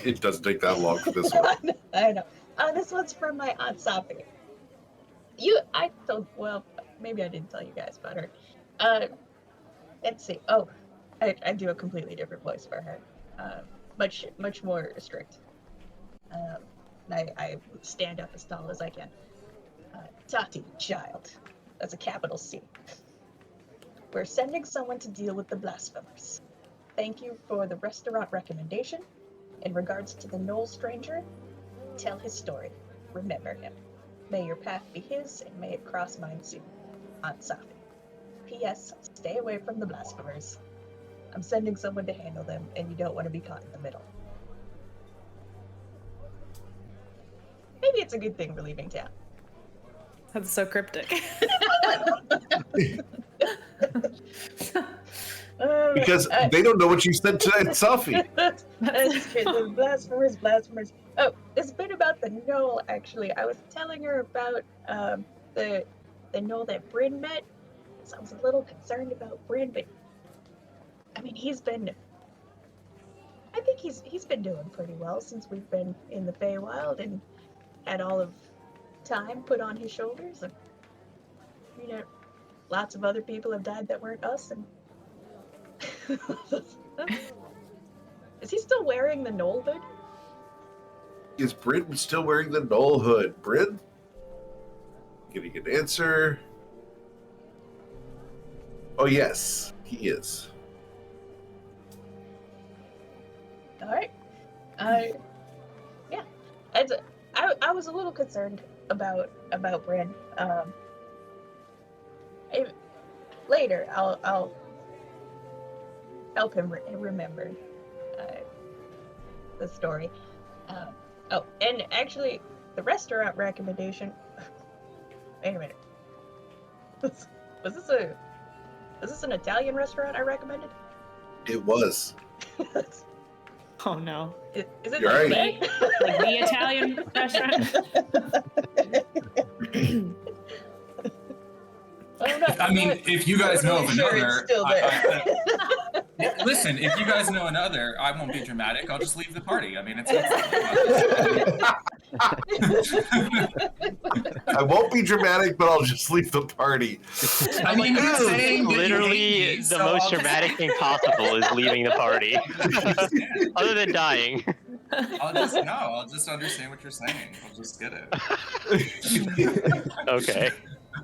It doesn't take that long for this one.
I know. This one's from my Aunt Sophie. I told, well, maybe I didn't tell you guys about her. Let's see. Oh, I do a completely different voice for her. Much more strict. I stand up as tall as I can. Tati, child. That's a capital C. We're sending someone to deal with the blasphemers. Thank you for the restaurant recommendation. In regards to the Knoll stranger, tell his story. Remember him. May your path be his, and may it cross mine soon. Aunt Sophie. P.S. Stay away from the blasphemers. I'm sending someone to handle them, and you don't want to be caught in the middle. Maybe it's a good thing we're leaving town.
That's so cryptic.
Because they don't know what you said to Aunt Sophie.
That's true. Blasphemers. Oh, this bit about the Knoll, actually. I was telling her about the Knoll that Bryn met. So I was a little concerned about Bryn, but I mean, I think he's been doing pretty well since we've been in the Feywild and had all of time put on his shoulders. And, you know, lots of other people have died that weren't us, and is he still wearing the Knoll hood?
Is Bryn still wearing the Knoll hood? Bryn? Getting an answer. Oh, yes, he is.
All right. Yeah. I was a little concerned about Bryn. Later, I'll help him remember the story. Oh, and actually, the restaurant recommendation. Wait a minute. Was this an Italian restaurant I recommended?
It was.
Oh no.
Is it
You're
like
right.
Like the Italian restaurant?
I mean, if you guys know of another,
still there.
listen. If you guys know another, I won't be dramatic. I'll just leave the party. I mean, it's.
I won't be dramatic, but I'll just leave the party.
I mean, you're saying that you
Literally,
hate me,
the
so
most
I'll just-
dramatic thing possible is leaving the party. Other than dying.
I'll just understand what you're saying. I'll just get it.
Okay.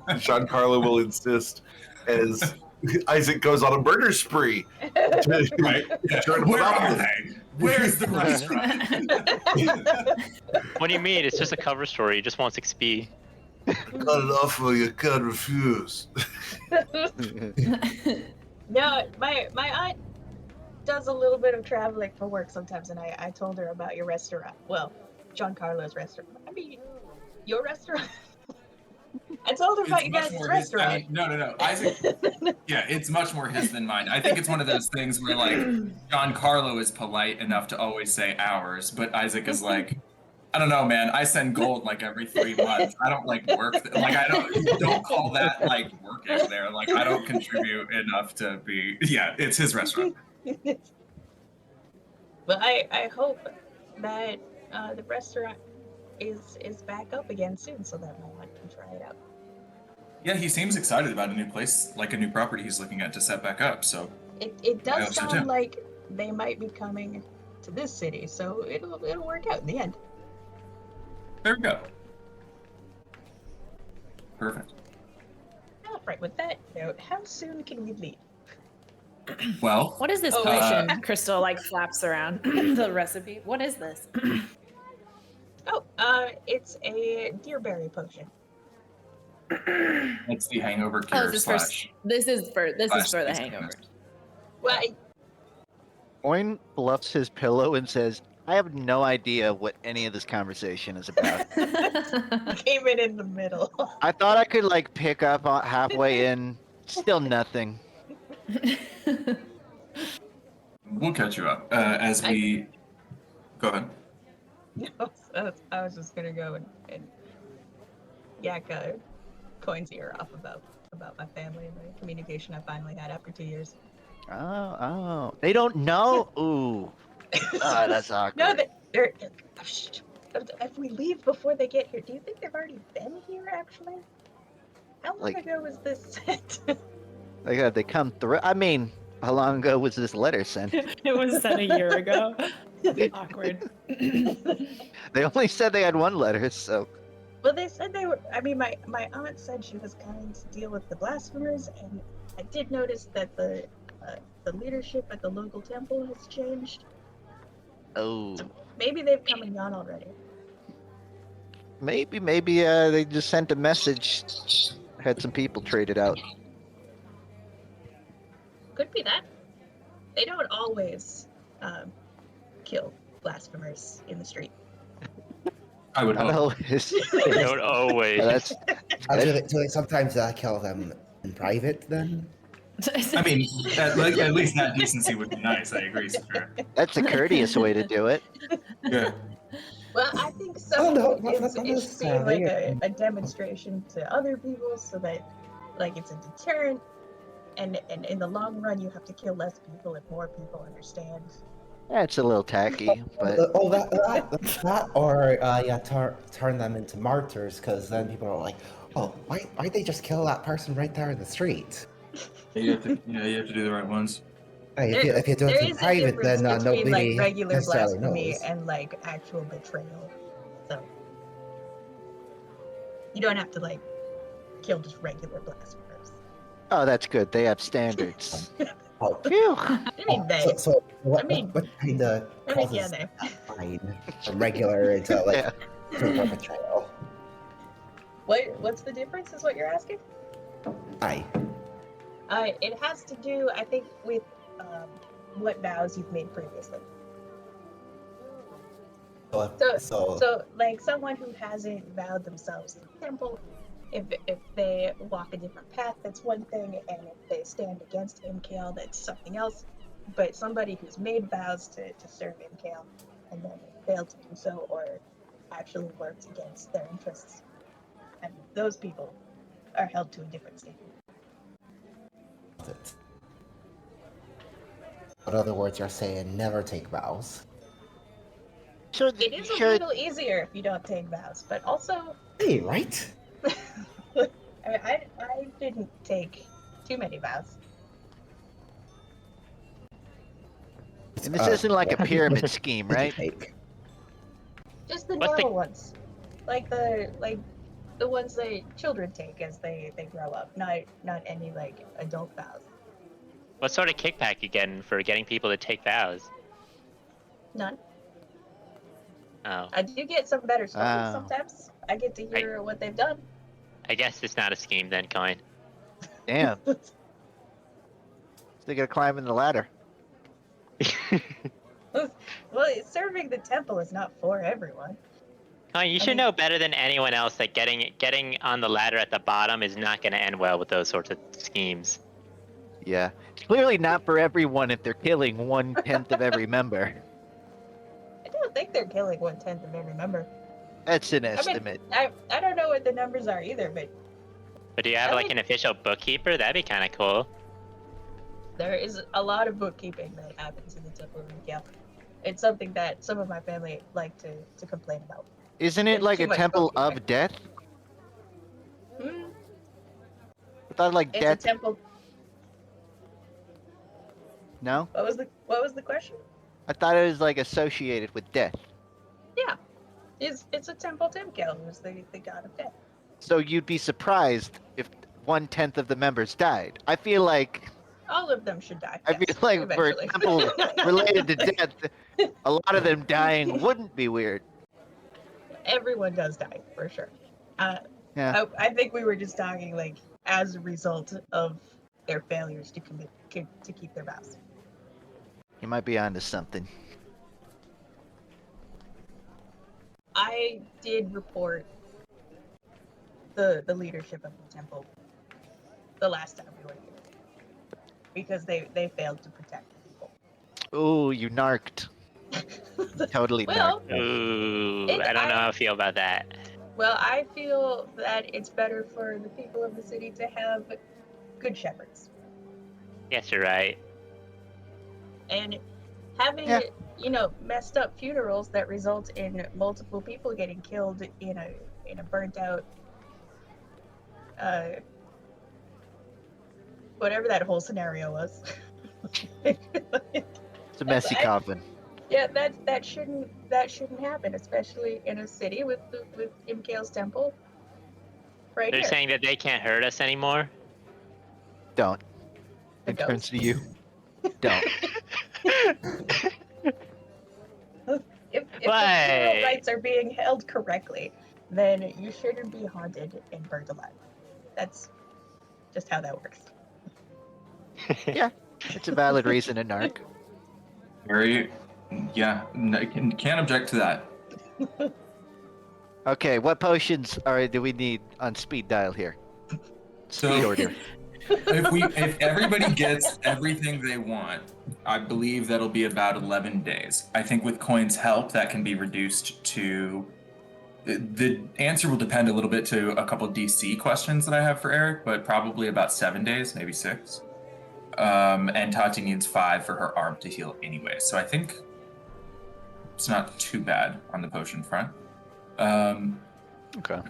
Giancarlo will insist as Isaac goes on a murder spree.
Right? Yeah.
Turn
Where
them
are
out.
they? Where's the restaurant?
What do you mean? It's just a cover story. He just wants XP.
Got an offer you can't refuse.
No, my aunt does a little bit of traveling for work sometimes, and I told her about your restaurant. Well, Giancarlo's restaurant. I mean, your restaurant. I told her about you guys' restaurant.
I mean, no. Isaac, yeah, it's much more his than mine. I think it's one of those things where, like, Giancarlo is polite enough to always say ours, but Isaac is like, I don't know, man. I send gold like every 3 months. I don't like work. Like, don't call that like working there. Like, I don't contribute enough to be. Yeah, it's his restaurant.
Well, I hope that the restaurant is back up again soon, so that my aunt can try it out.
Yeah, he seems excited about a new place, like a new property he's looking at to set back up. So
It
I
does
hope so,
sound
too.
like they might be coming to this city, so it'll work out in the end.
there we go. Perfect.
All right. With that note, how soon can we leave?
Well,
What is this
Oh,
potion? Crystal like flaps around the recipe. What is this?
It's a deerberry potion.
it's the hangover
Oh,
cure
this is for
slash.
this is for the
slash
hangover.
Well,
Oin bluffs his pillow and says, I have no idea what any of this conversation is about.
I came in the middle.
I thought I could like pick up halfway in, still nothing.
We'll catch you up as we. Go ahead.
I was just gonna go and yak Coin's ear off about my family and the communication I finally had after 2 years.
Oh, they don't know. Ooh, that's awkward.
No, they're. If we leave before they get here, do you think they've already been here? Actually, how long
Like-
ago was this sent?
They come through. I mean, how long ago was this letter sent?
It was sent a year ago. Awkward.
They only said they had one letter, so.
Well, they said they were. I mean, my aunt said she was coming to deal with the blasphemers, and I did notice that the leadership at the local temple has changed.
Oh.
Maybe they've come and gone already.
Maybe they just sent a message. Had some people traded out.
Could be that. They don't always kill blasphemers in the street.
I would
Not
hope.
always.
Don't always.
That's
Do they sometimes kill them in private then?
I mean, at least that decency would be nice. I agree, Safir.
that's a courteous way to do it.
Yeah.
Well, I think
Oh, no,
some
not
it should be
necessarily.
like a demonstration to other people so that like it's a deterrent, and in the long run you have to kill less people if more people understand.
That's a little tacky, but
Oh, that or turn them into martyrs, because then people are like, oh, why'd they just kill that person right there in the street?
You have to do the right ones.
Hey, if you do
There
it in
is a
private,
difference
then
between
nobody
like regular
necessarily
blasphemy
knows.
and like actual betrayal. So you don't have to like kill just regular blasphemers.
oh, that's good. They have standards.
Oh,
Phew.
I mean, they.
so what,
I mean-
what kind of
I mean,
causes
yeah, they.
that line from regular into like
Yeah.
to betrayal?
What's the difference? Is what you're asking?
Aye.
It has to do, I think, with what vows you've made previously. So, like someone who hasn't vowed themselves to the temple, if they walk a different path, that's one thing, and if they stand against Imkale, that's something else. But somebody who's made vows to serve Imkale and then failed to do so, or actually worked against their interests, and those people are held to a different standard.
In other words, you're saying never take vows.
So
It is a little easier if you don't take vows, but also,
Hey, right?
I mean, I didn't take too many vows.
And this isn't like a
what
pyramid scheme,
did you
right?
take?
Just the
What's the-
normal ones, like the ones that children take as they grow up. Not any like adult vows.
What sort of kickback you getting for getting people to take vows?
None.
Oh,
I do get some better stories
Wow.
sometimes. I get to hear what they've done.
I guess it's not a scheme then, Coin.
Damn. They gotta climb in the ladder.
Well, serving the temple is not for everyone.
Coin, you should know better than anyone else that getting on the ladder at the bottom is not going to end well with those sorts of schemes.
Yeah. It's clearly not for everyone if they're killing 1/10 of every member.
I don't think they're killing 1/10 of every member.
That's an
I mean,
estimate.
I don't know what the numbers are either, but
But do you have
I
like
would-
an official bookkeeper? That'd be kind of cool.
there is a lot of bookkeeping that happens in the Temple of Miguel. It's something that some of my family like to complain about.
Isn't it
it's
like
too
a
much
temple
bookkeeping.
of death?
Hmm,
I thought like
it's
death.
a temple.
No?
What was the question?
I thought it was like associated with death.
It's a temple Timkel, who's the god of death.
So you'd be surprised if 1/10 of the members died. I feel like
All of them should die.
I
yes,
feel like, for
eventually.
example, related to death, a lot of them dying wouldn't be weird.
Everyone does die for sure.
Yeah.
I think we were just talking like as a result of their failures to keep their vows.
You might be onto something.
I did report the leadership of the temple the last time we were here because they failed to protect the people.
Ooh, you narked. Totally
Well,
narked.
Ooh,
It-
I don't know
I-
how I feel about that.
Well, I feel that it's better for the people of the city to have good shepherds.
Yes, you're right.
And having
Yeah.
messed up funerals that result in multiple people getting killed in a burnt out whatever that whole scenario was.
It's a messy coffin.
Yeah, that shouldn't happen, especially in a city with Imkale's temple right
They're
here.
saying that they can't hurt us anymore.
Don't.
The
It turns
ghost.
to you. Don't.
If the
Why?
funeral rites are being held correctly, then you shouldn't be haunted and burned alive. That's just how that works.
It's a valid reason to narc.
Very, yeah, can't object to that.
Okay, what potions do we need on speed dial here?
So-
Speed order.
If everybody gets everything they want, I believe that'll be about 11 days. I think with Coin's help, that can be reduced to. The answer will depend a little bit to a couple DC questions that I have for Eric, but probably about 7 days, maybe 6. And Tati needs 5 for her arm to heal anyway, so I think it's not too bad on the potion front.
Okay.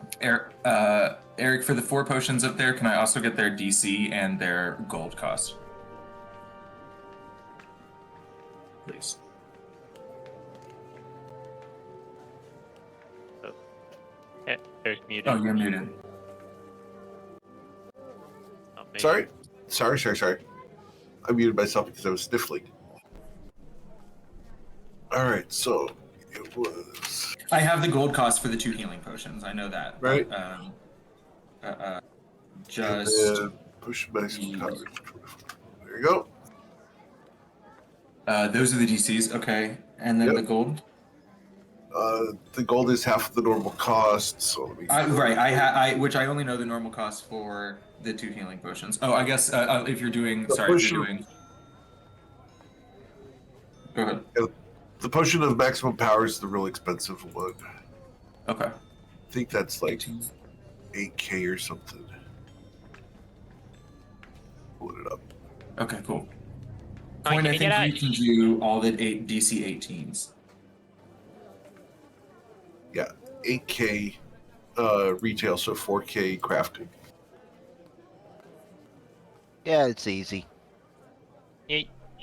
Eric, for the 4 potions up there, can I also get their DC and their gold cost? Please.
There's muted.
Oh, you're muted.
Oh, maybe.
Sorry. I muted myself because I was sniffling. All right, so it was
I have the gold cost for the 2 healing potions. I know that.
Right.
Just
push maximum power. There you go.
those are the DCs. Okay, and then
Yep.
the gold.
The gold is half the normal cost, so let me.
Right. I which I only know the normal cost for the 2 healing potions. Oh, I guess if you're doing.
The
Sorry, if
potion-
you're doing. Go ahead.
The potion of maximum power is the real expensive one.
Okay.
I think that's like
18.
8K or something. Pulling it up.
Okay, cool.
Oh,
Coin,
can
I
you get
think
out?
you can do all the DC 18s.
8K retail, so 4K crafting.
Yeah, it's easy.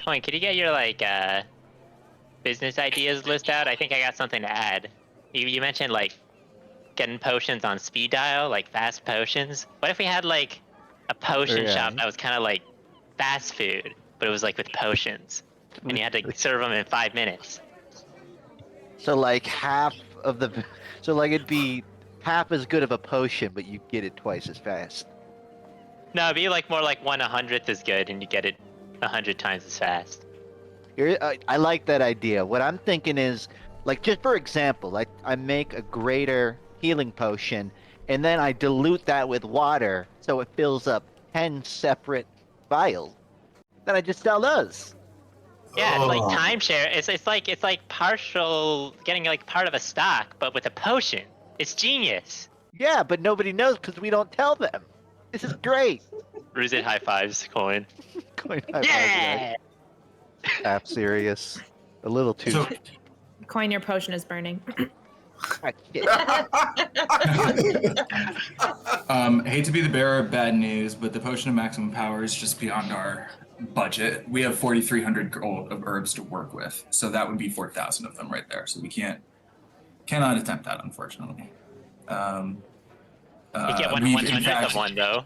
Coin, could you get your business ideas list out? I think I got something to add. You mentioned getting potions on speed dial, like fast potions. What if we had a potion shop
Right.
that was kind of like fast food, but it was with potions, and you had to serve them in 5 minutes?
So half of the, so it'd be half as good of a potion, but you get it twice as fast.
No, it'd be more like 1/100th as good, and you get it 100 times as fast.
I like that idea. What I'm thinking is, just for example, I make a greater healing potion, and then I dilute that with water, so it fills up 10 separate vials. Then I just sell those.
Yeah, it's like
Oh.
timeshare. It's like partial getting part of a stock, but with a potion. It's genius.
Yeah, but nobody knows because we don't tell them. This is great.
Ruzit high fives, Coin.
Yeah. Half serious. A little too.
So,
Coin, your potion is burning.
Shit.
hate to be the bearer of bad news, but the potion of maximum power is just beyond our budget. We have 4,300 gold of herbs to work with, so that would be 4,000 of them right there. So we cannot attempt that, unfortunately.
You get
we've, in
1/100th
fact-
of one though.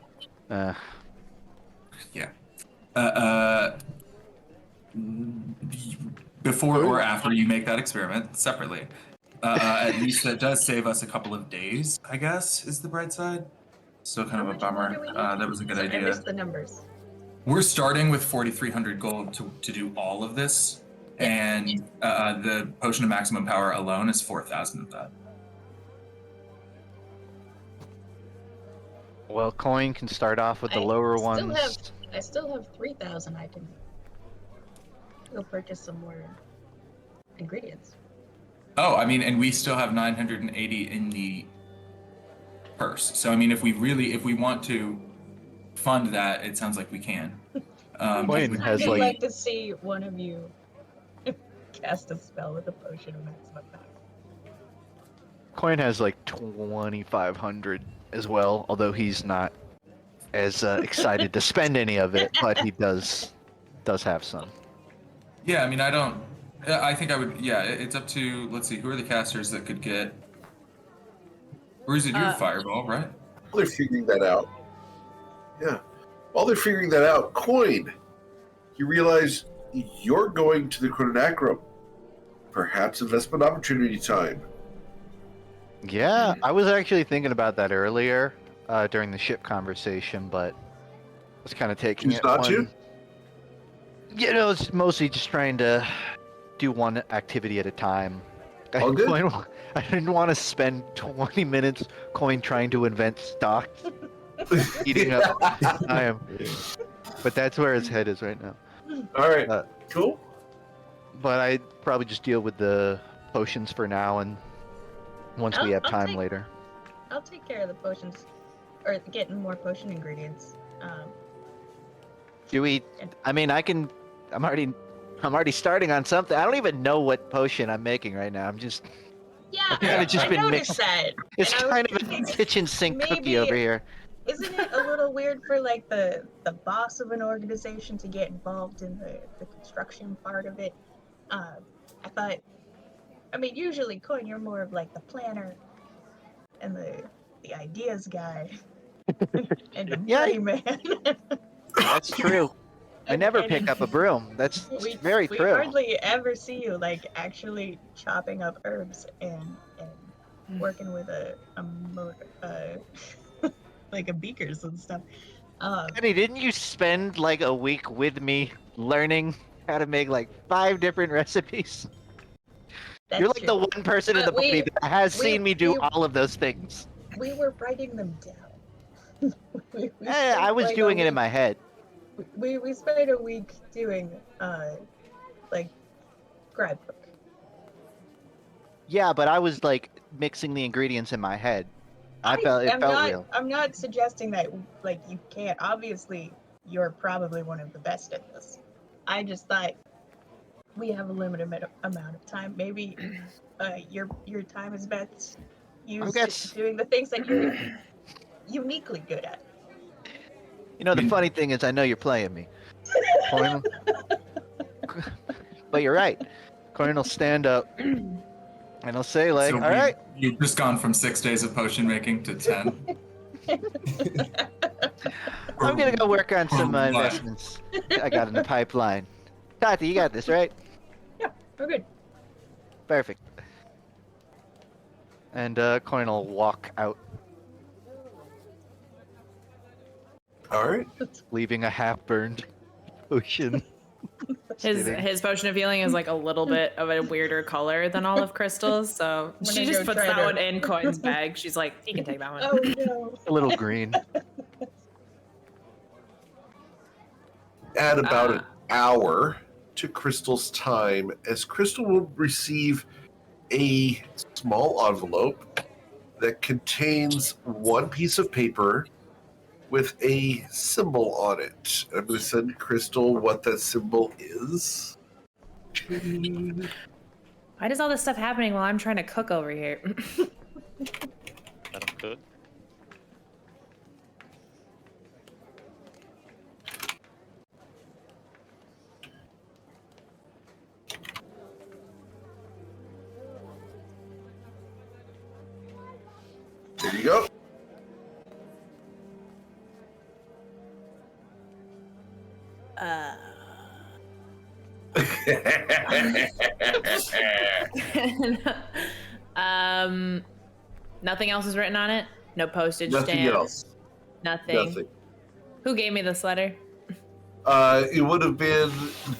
Yeah. Before or after you make that experiment separately. At least that does save us a couple of days, I guess, is the bright side. Still kind
How
of a
much more
bummer.
do we need?
That was a good
Sorry, I
idea.
missed the numbers.
We're starting with 4,300 gold to do all of this,
Yeah.
and the potion of maximum power alone is 4,000 of that.
Well, coin can start off with the
I
lower
still
ones.
I still have 3,000. I can go purchase some more ingredients.
Oh, I mean, and we still have 980 in the purse. So, I mean, if we want to fund that, it sounds like we can.
Coin has
I'd
like
like to see one of you cast a spell with a potion of maximum power.
Coin has like 2,500 as well, although he's not as excited to spend any of it, but he does have some.
Yeah, I mean, I think I would. Yeah, it's up to. Let's see, who are the casters that could get? Or is it your fireball, right?
While they're figuring that out. Yeah. While they're figuring that out, Coin, you realize you're going to the Chronacrum. Perhaps investment opportunity time.
Yeah, I was actually thinking about that earlier during the ship conversation, but I was kind of taking
Choose
it
not to?
one. You know, it's mostly just trying to do one activity at a time.
All good.
I didn't want to spend 20 minutes Coin trying to invent stocks, eating up time. But that's where his head is right now.
All right.
Uh,
Cool.
But I'd probably just deal with the potions for now, and once we have time later.
I'll take care of the potions, or getting more potion ingredients.
Do we? I mean, I'm already starting on something. I don't even know what potion I'm making right now. I'm just.
Yeah,
I've kinda just
I
been
noticed that.
It's
and I was
kind of a
thinking,
kitchen sink cookie
maybe-
over here.
Isn't it a little weird for like the boss of an organization to get involved in the construction part of it? I thought, I mean, usually, Coin, you're more of like the planner and the ideas guy and the
Yeah.
money man.
That's true. I never
And-
pick up a broom. That's very
we
true.
hardly ever see you like actually chopping up herbs and working with a like a beakers and stuff.
Kenny, didn't you spend like a week with me learning how to make like 5 different recipes?
That's
You're like
true.
the one person in the
But
party that has
we-
seen me do
we-
all of those things.
We were writing them down. we
I
spent,
was
like, a
doing it in
week-
my head.
We spent a week doing like grab book.
Yeah, but I was like mixing the ingredients in my head. It felt real.
I'm not suggesting that like you can't. Obviously, you're probably one of the best at this. I just thought we have a limited amount of time. Maybe your time is best used
guess-
doing the things that you're uniquely good at.
You know, the funny thing is, I know you're playing me. Coin. But you're right. Coin will stand up and he'll say, like,
So
all right.
You've just gone from 6 days of potion making to 10.
I'm gonna go work on some
What?
investments I got in the pipeline. Tati, you got this, right?
Yeah, we're good.
Perfect. And Coin will walk out,
All right.
leaving a half-burned potion.
His potion of healing is like a little bit of a weirder color than all of Crystal's, so
I'm
she
gonna
just
go
puts
try
that
to-
one in Coin's bag. She's like, he can take that one.
Oh no.
A little green.
Add about an hour to Crystal's time, as Crystal will receive a small envelope that contains one piece of paper with a symbol on it. I'm going to send Crystal what that symbol is.
Why does all this stuff happening while I'm trying to cook over here?
That'll cook.
There you go.
Nothing else is written on it. No postage
Nothing
stamp.
else.
Nothing.
Nothing.
Who gave me this letter?
It would have been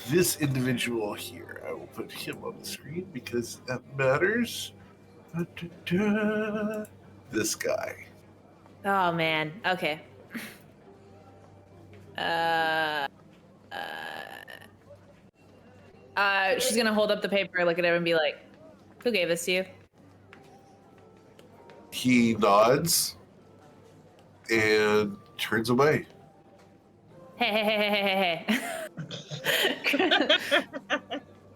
this individual here. I will put him on the screen because that matters. Da-da-da. This guy.
Oh man. Okay. She's gonna hold up the paper, look at it, and be like, "Who gave this to you?"
He nods and turns away.
Hey.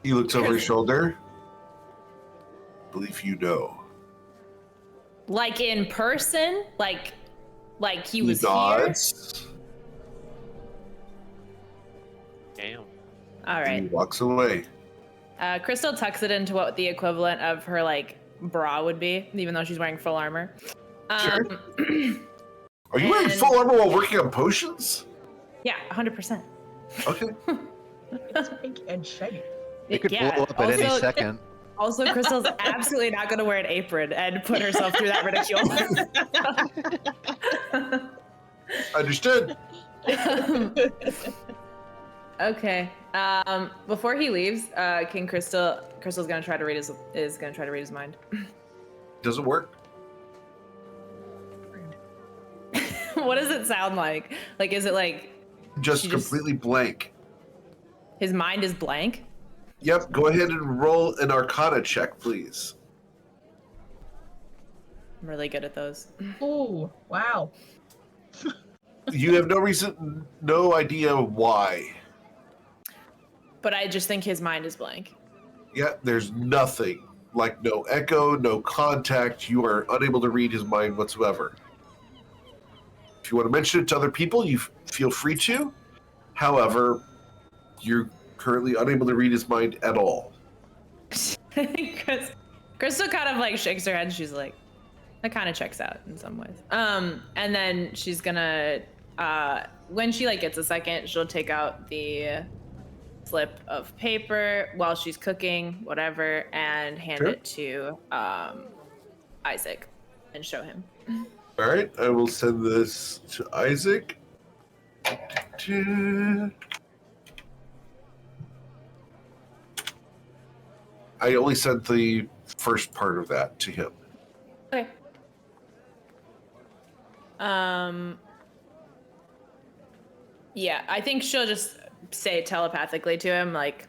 He looks over his shoulder. Believe you know.
Like in person? Like he was
he
here?
nods.
Damn.
All
And he
right.
walks away.
Crystal tucks it into what the equivalent of her like bra would be, even though she's wearing full armor.
Sure. Are you wearing
and-
full armor while working on potions?
Yeah, 100%.
Okay.
It's pink and shiny.
It could
Yeah,
blow up at any
also-
second.
Also, Crystal's absolutely not going to wear an apron and put herself through that ridicule.
Understood.
Okay. Before he leaves, King Crystal's gonna try to read his mind.
Doesn't work.
What does it sound like? Like, is it like
Just
She just-
completely blank.
his mind is blank?
Yep. Go ahead and roll an Arcana check, please.
I'm really good at those.
Ooh, wow.
You have no idea why.
But I just think his mind is blank.
Yeah, there's nothing. Like no echo, no contact. You are unable to read his mind whatsoever. If you want to mention it to other people, you feel free to. However, you're currently unable to read his mind at all.
Crystal kind of like shakes her head and she's like, that kind of checks out in some ways. And then she's gonna, when she like gets a second, she'll take out the slip of paper while she's cooking, whatever, and hand
Sure.
it to Isaac and show him.
All right, I will send this to Isaac. I only sent the first part of that to him.
Okay. Yeah, I think she'll just say telepathically to him, like,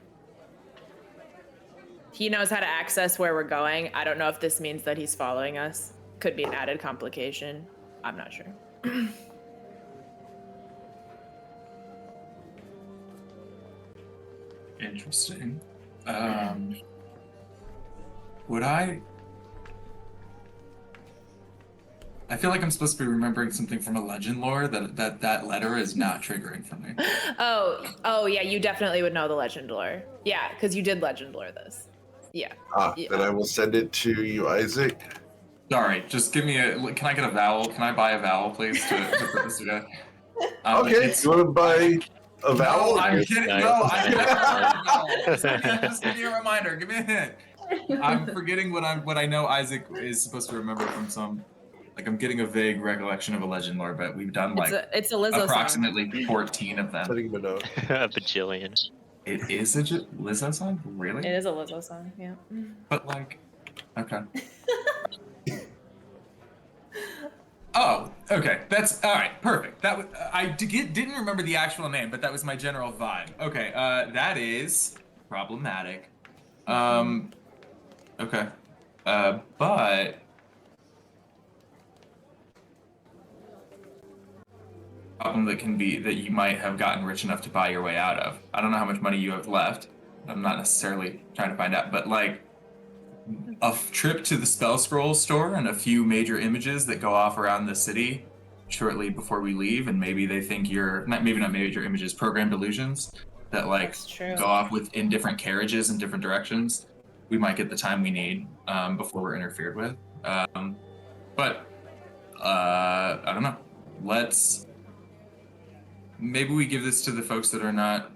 he knows how to access where we're going. I don't know if this means that he's following us. Could be an added complication. I'm not sure.
Interesting. Would I feel like I'm supposed to be remembering something from a legend lore that letter is not triggering for me.
Oh yeah, you definitely would know the legend lore. Yeah, because you did legend lore this. Yeah. Yeah.
Then I will send it to you, Isaac.
Sorry, just give me can I get a vowel? Can I buy a vowle, please, to put this together?
Okay,
it's-
you want to buy a vowel?
No, I'm
Nice,
kidding.
nice,
No,
nice.
just give me a reminder. Give me a hint. I'm forgetting what I know Isaac is supposed to remember from some. Like I'm getting a vague recollection of a legend lore, but we've done like
It's a Lizzo song.
approximately 14 of them.
Sending him a note.
A bajillion.
It is a Lizzo song, really?
It is a Lizzo song, yeah.
But like, okay. Oh, okay. That's all right. Perfect. That was didn't remember the actual name, but that was my general vibe. Okay. That is problematic. Okay. But problem that you might have gotten rich enough to buy your way out of. I don't know how much money you have left. I'm not necessarily trying to find out, but like a trip to the spell scroll store and a few major images that go off around the city shortly before we leave, and maybe they think you're not major images, programmed illusions that like
That's true.
go off in different carriages in different directions. We might get the time we need before we're interfered with. But I don't know. Maybe we give this to the folks that are not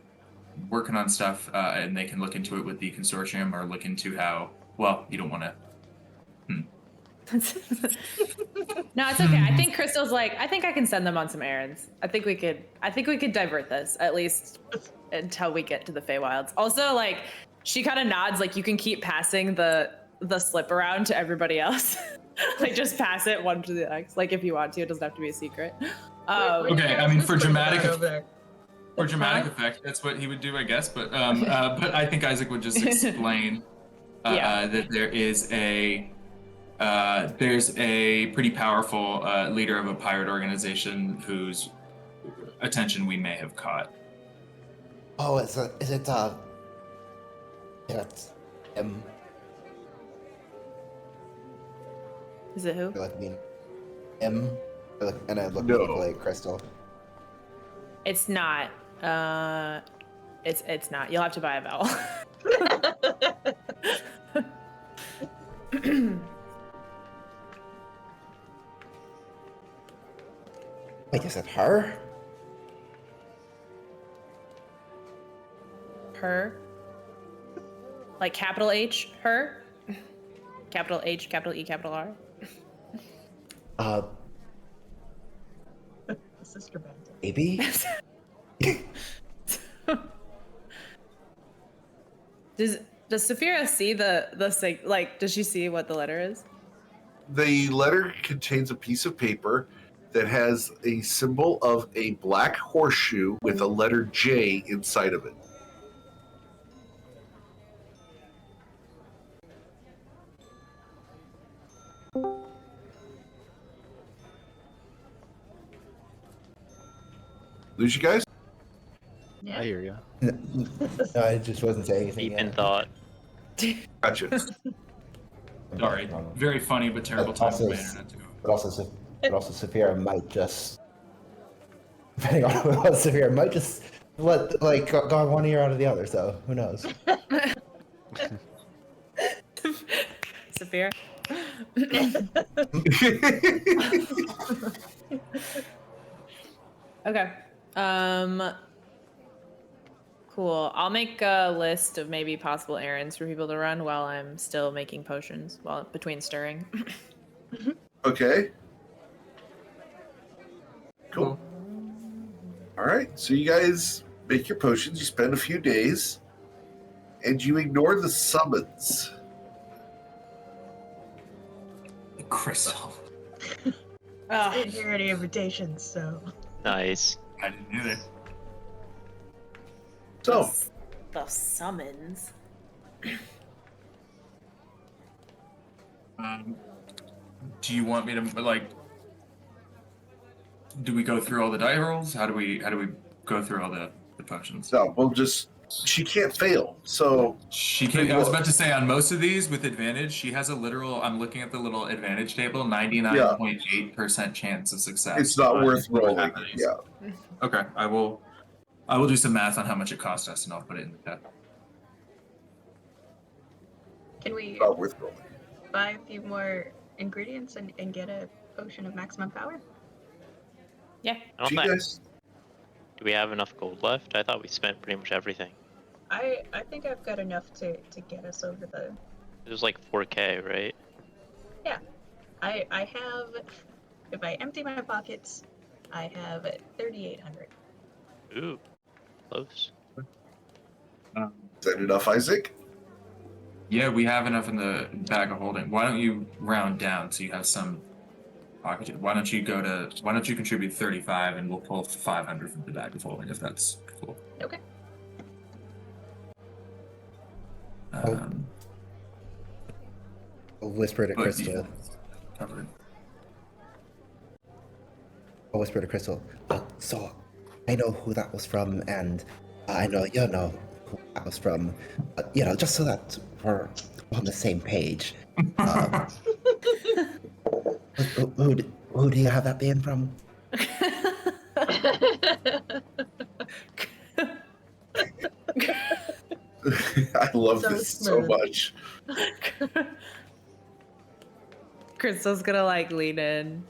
working on stuff, and they can look into it with the consortium or look into how. Well, you don't want to.
No, it's okay. I think Crystal's like, I think I can send them on some errands. I think we could divert this at least until we get to the Feywilds. Also, like, she kind of nods, like you can keep passing the slip around to everybody else. Like just pass it one to the next. Like if you want to, it doesn't have to be a secret.
Okay, I mean for dramatic
over
effect, that's what he would do, I guess. But I think Isaac would just explain that there's a pretty powerful leader of a pirate organization whose attention we may have caught.
Oh, is it yeah, it's him.
Is it who?
Like me, him, and I look
No.
like Crystal.
It's not. It's not. You'll have to buy a vowel.
Wait, is it her?
Her. Like capital H, her. Capital H, capital E, capital R.
Sister band.
Maybe.
Does Saphira see the like? Does she see what the letter is?
The letter contains a piece of paper that has a symbol of a black horseshoe with a letter J inside of it. Lose you guys?
Yeah.
I hear you.
No, I just wasn't saying anything.
Deep in
yet.
thought.
Gotcha.
Sorry, very funny but terrible time for my internet to go.
But also Saphira might just, depending on what Saphira might just let go on one ear out of the other. So who knows?
Saphira. Okay. Cool. I'll make a list of maybe possible errands for people to run while I'm still making potions between stirring.
Okay. Cool. All right. So you guys make your potions. You spend a few days, and you ignore the summons.
Crystal.
I didn't hear any invitations, so.
Nice.
I didn't either.
So
The summons.
Do you want me to like? Do we go through all the die rolls? How do we go through all the potions?
no, we'll just. She can't fail. So
She can. I was about to say on most of these with advantage, she has a literal. I'm looking at the little advantage table. 99.8% chance of success.
it's not worth
with
rolling.
half of these.
Yeah.
Okay. I will do some math on how much it cost us, and I'll put it in the chat.
Can we
Not worth rolling.
buy a few more ingredients and get a potion of maximum power?
I
Do
don't
you
think,
guys?
do we have enough gold left? I thought we spent pretty much everything.
I think I've got enough to get us over the.
It was like 4K, right?
I have, if I empty my pockets, I have 3,800.
Ooh, close.
Is that enough, Isaac?
Yeah, we have enough in the bag of holding. Why don't you round down so you have some pocket? Why don't you contribute 35 and we'll pull 500 from the bag of holding if that's cool.
Okay.
I'll whisper to
But,
Crystal.
yeah, covered.
I'll whisper to Crystal. So, I know who that was from, and I know you know who that was from. Just so that we're on the same page. Who do you have that being from?
I love
So
this so
smooth.
much.
Crystal's gonna like lean in.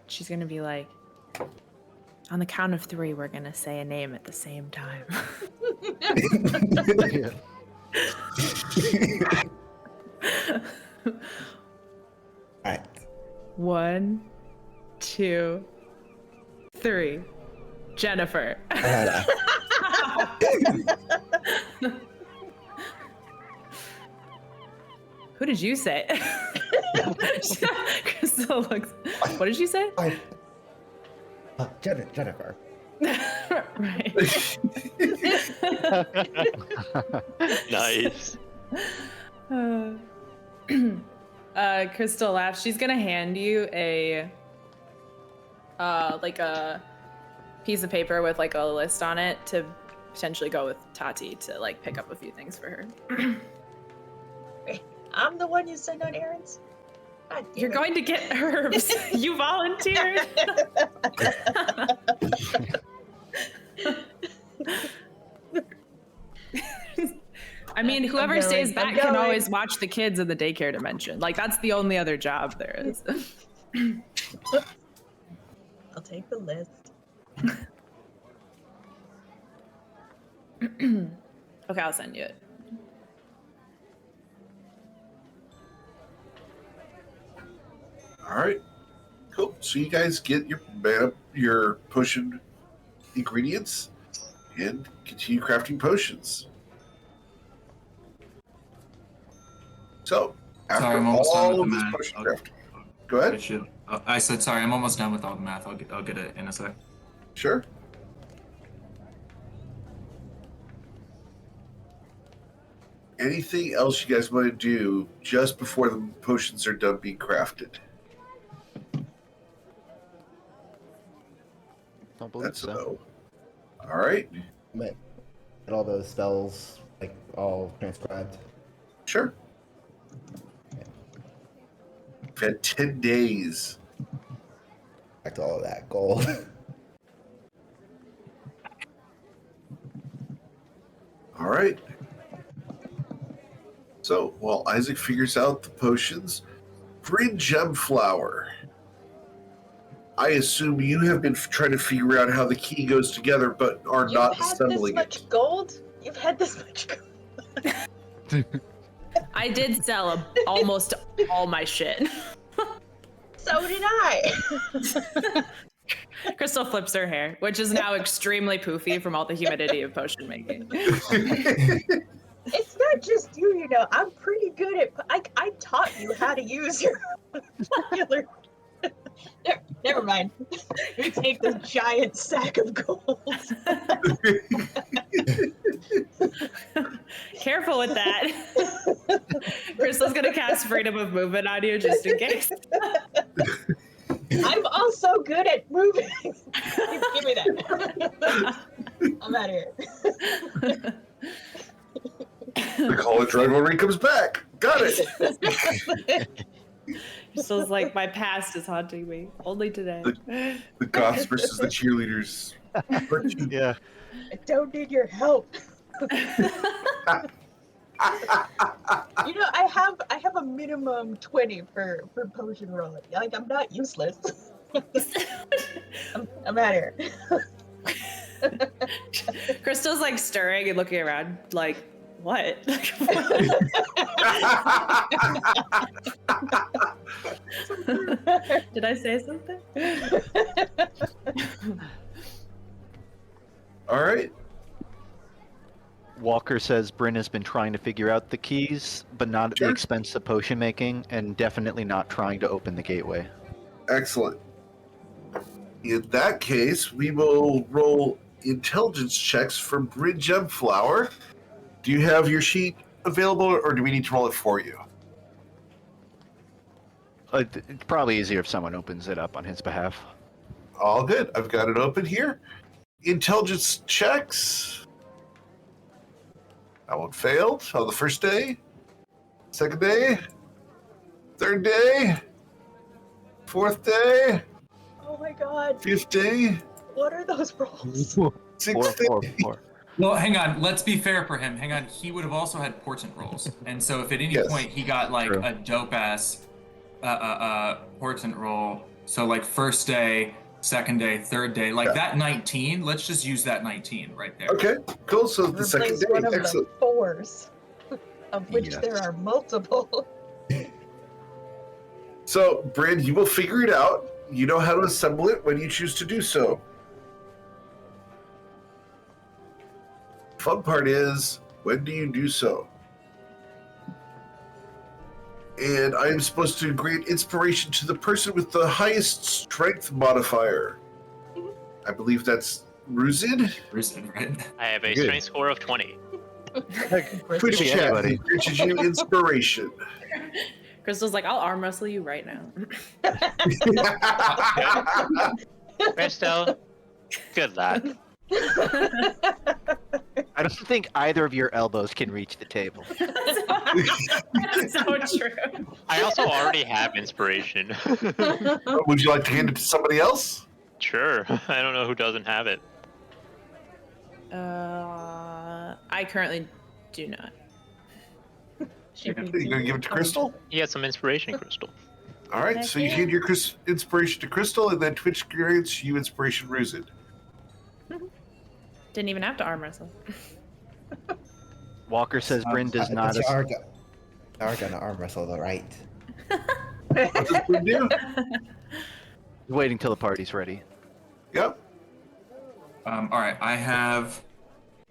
She's gonna be like, on the count of 3, we're gonna say a name at the same time.
Yeah.
Alright.
1, 2, 3. Jennifer. Who did you say? Crystal looks. What did you say?
Jennifer.
Right.
Nice.
Crystal laughs. She's gonna hand you a like a piece of paper with like a list on it to potentially go with Tati to like pick up a few things for her.
I'm the one you send on errands? God damn
You're
it.
going to get herbs. You volunteered. I mean, whoever
going,
stays
I'm
back can
going.
always watch the kids in the daycare dimension. Like, that's the only other job there is.
I'll take the list.
Okay, I'll send you it.
All right, cool. So you guys get your potion ingredients and continue crafting potions. So after
Sorry, I'm almost done
all
with
of
the
this
math.
potion
I'll-
crafting, go
I
ahead.
should. I said sorry. I'm almost done with all the math. I'll get it in a sec.
Sure. Anything else you guys want to do just before the potions are done being crafted?
Don't believe
That's a
so.
no. All right.
Get all those spells like all transcribed.
Sure. You've had 10 days.
Back to all of that gold.
All right. So, while Isaac figures out the potions, Bryn Gemflower, I assume you have been trying to figure out how the key goes together, but are
You've
not
had this
assembling
much
it.
gold? You've had this much gold?
I did sell almost all my shit.
So did I.
Crystal flips her hair, which is now extremely poofy from all the humidity of potion making.
It's not just you, you know. I'm pretty good at. I taught you how to use your popular. Never mind. You take this giant sack of gold.
Careful with that. Crystal's gonna cast freedom of movement on you just in case.
I'm also good at moving. Give me that. I'm out of here.
The college rivalry comes back. Got it.
Crystal's like, my past is haunting me. Only today.
The goths versus the cheerleaders.
Yeah.
I don't need your help. You know, I have a minimum 20 for potion rolling. Like, I'm not useless. I'm out of here.
Crystal's like stirring and looking around, like, what? Did I say something?
All right.
Walker says Bryn has been trying to figure out the keys, but not at
Sure.
the expense of potion making, and definitely not trying to open the gateway.
Excellent. In that case, we will roll intelligence checks for Bryn Gemflower. Do you have your sheet available, or do we need to roll it for you?
It's probably easier if someone opens it up on his behalf.
All good. I've got it open here. Intelligence checks. That one failed on the first day. Second day. Third day. Fourth day.
Oh my god.
Fifth day.
What are those rolls?
Sixth day.
Four.
Well, hang on. Let's be fair for him. Hang on. He would have also had portent rolls, and so if at any
Yes.
point he got like
True.
a dope ass portent roll, so like first day, second day, third day, like that 19. Let's just use that 19 right there.
Okay, cool. So the second
Replace
day,
one of
excellent.
the 4s, of which
Yes.
there are multiple.
So, Brand, you will figure it out. You know how to assemble it when you choose to do so. Fun part is, when do you do so? And I am supposed to grant inspiration to the person with the highest strength modifier. I believe that's Ruzid.
Risen, right?
I have a
Good.
strength score of 20.
Twitch
be
chat
anybody.
granted you inspiration.
Crystal's like, I'll arm wrestle you right now.
Crystal, good luck.
I don't think either of your elbows can reach the table.
That's so true.
I also already have inspiration.
Would you like to hand it to somebody else?
Sure. I don't know who doesn't have it.
I currently do not.
You're going to give it to Crystal?
You got some inspiration, Crystal.
All right, so you hand your inspiration to Crystal, and then Twitch grants you inspiration, Ruzid.
Didn't even have to arm wrestle.
Walker says Bryn does not.
You are gonna arm wrestle, though, right?
What does Bryn do?
Waiting till the party's ready.
Yep.
All right, I have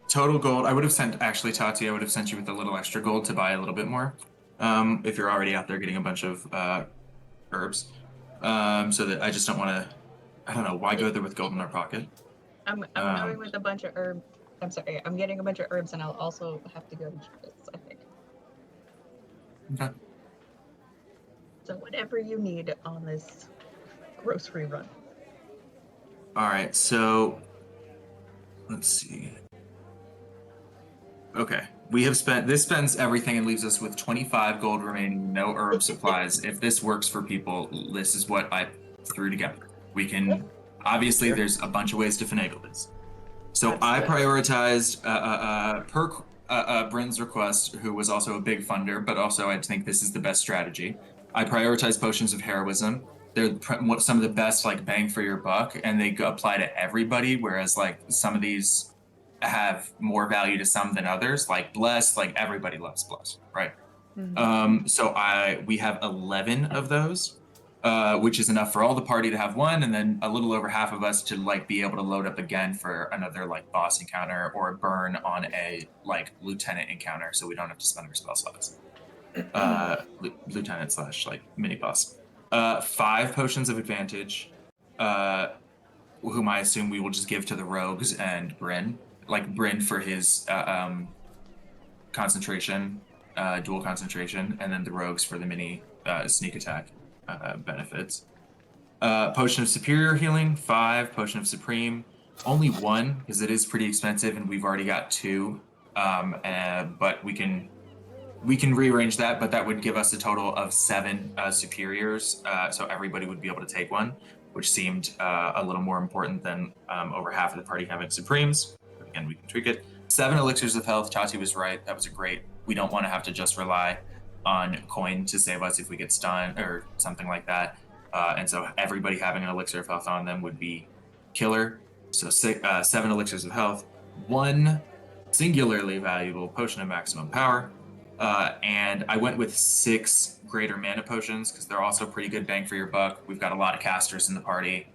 total gold. I would have sent, actually, Tati, I would have sent you with a little extra gold to buy a little bit more. If you're already out there getting a bunch of herbs. So that I just don't want to, I don't know, why go there with gold in our pocket?
I'm going with a bunch of herbs. I'm sorry, I'm getting a bunch of herbs, and I'll also have to go to Judith's, I think.
Okay.
So whatever you need on this grocery run.
All right, so let's see. Okay, we have spent, this spends everything and leaves us with 25 gold remaining, no herb supplies. If this works for people, this is what I threw together. We can, obviously there's a bunch of ways to finagle this. So I prioritized, per Bryn's request, who was also a big funder, but also I think this is the best strategy. I prioritized potions of heroism. They're some of the best, like, bang for your buck, and they apply to everybody, whereas, like, some of these have more value to some than others. Like Bless, like, everybody loves Bless, right?
Mm-hmm.
So we have 11 of those, which is enough for all the party to have one, and then a little over half of us to, like, be able to load up again for another, like, boss encounter or burn on a, like, lieutenant encounter, so we don't have to spend our spell slots. Lieutenant / like mini boss. 5 potions of advantage, whom I assume we will just give to the rogues and Bryn. Like Bryn for his concentration, dual concentration, and then the rogues for the mini sneak attack benefits. Potion of superior healing, 5. Potion of supreme, only 1 because it is pretty expensive, and we've already got 2. But we can rearrange that, but that would give us a total of 7 superiors, so everybody would be able to take one, which seemed a little more important than over half of the party having supremes. But again, we can tweak it. 7 elixirs of health. Tati was right. That was a great. We don't want to have to just rely on coin to save us if we get stunned or something like that. And so everybody having an elixir of health on them would be killer. So 7 elixirs of health, 1 singularly valuable potion of maximum power. And I went with 6 greater mana potions because they're also pretty good bang for your buck. We've got a lot of casters in the party.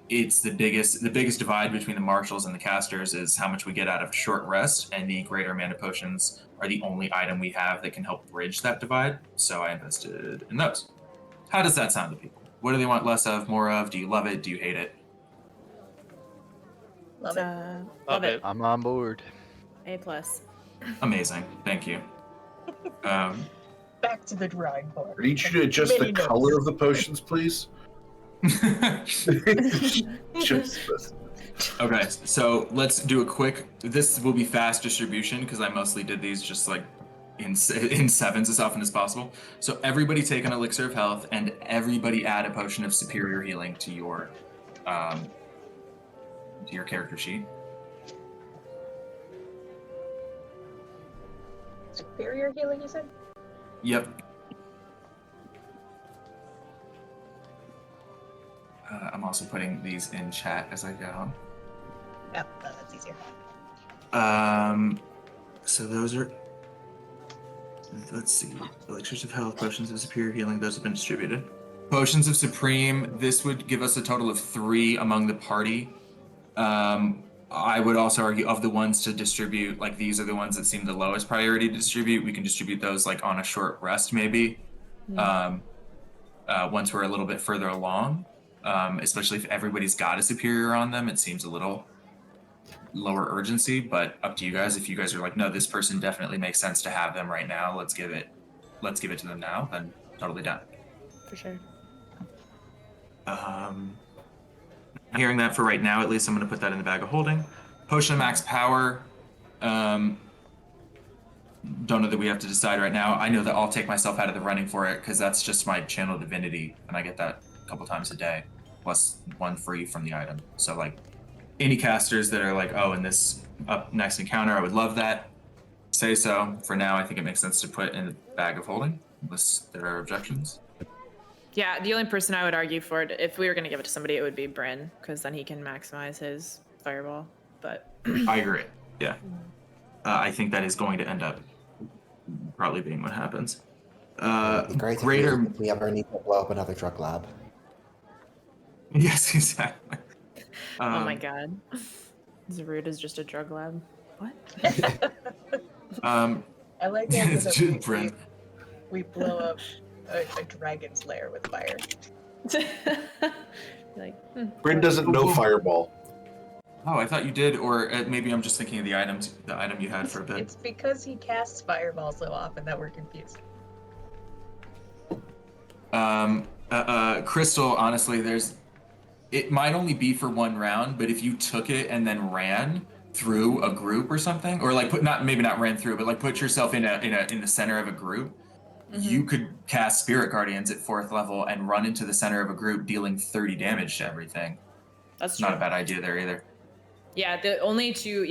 It's the biggest divide between the marshals and the casters is how much we get out of short rest, and the greater mana potions are the only item we have that can help bridge that divide. So I invested in those. How does that sound to people? What do they want less of, more of? Do you love it? Do you hate it?
Love it.
Love it.
I'm on board.
A+.
Amazing. Thank you.
Back to the drawing board.
I need you to adjust the
Many notes.
color of the potions, please. Just
Okay, so let's do a quick. This will be fast distribution because I mostly did these just like in sevens as often as possible. So everybody take an elixir of health, and everybody add a potion of superior healing to your character sheet.
Superior healing, you said?
Yep. I'm also putting these in chat as I go.
Yeah, that's easier.
So those are. Let's see. Elixirs of health, potions of superior healing. Those have been distributed. Potions of supreme. This would give us a total of 3 among the party. I would also argue of the ones to distribute, like these are the ones that seem the lowest priority to distribute. We can distribute those like on a short rest, maybe. Once we're a little bit further along, especially if everybody's got a superior on them, it seems a little lower urgency, but up to you guys. If you guys are like, no, this person definitely makes sense to have them right now, let's give it to them now, then totally down.
For sure.
Hearing that for right now, at least I'm going to put that in the bag of holding. Potion of max power. Don't know that we have to decide right now. I know that I'll take myself out of the running for it because that's just my channel divinity, and I get that a couple times a day, plus 1 free from the item. So like any casters that are like, oh, in this up next encounter, I would love that. Say so. For now, I think it makes sense to put in the bag of holding, unless there are objections.
Yeah, the only person I would argue for it, if we were going to give it to somebody, it would be Bryn, because then he can maximize his fireball. But
I agree. Yeah. I think that is going to end up probably being what happens.
It'd be great
Greater.
if we ever need to blow up another drug lab.
Yes, exactly.
oh my god, Zarud is just a drug lab. What?
I like the idea
it's
that
Bryn.
we blow up a dragon's lair with fire.
like,
Bryn doesn't know Fireball.
Oh, I thought you did, or maybe I'm just thinking of the item you had for a bit.
It's because he casts fireball so often that we're confused.
Crystal, honestly, it might only be for 1 round, but if you took it and then ran through a group or something, or like maybe not ran through, but like put yourself in the center of a group, you could cast Spirit Guardians at 4th level and run into the center of a group, dealing 30 damage to everything.
That's
not a bad idea there either.
Yeah, the only two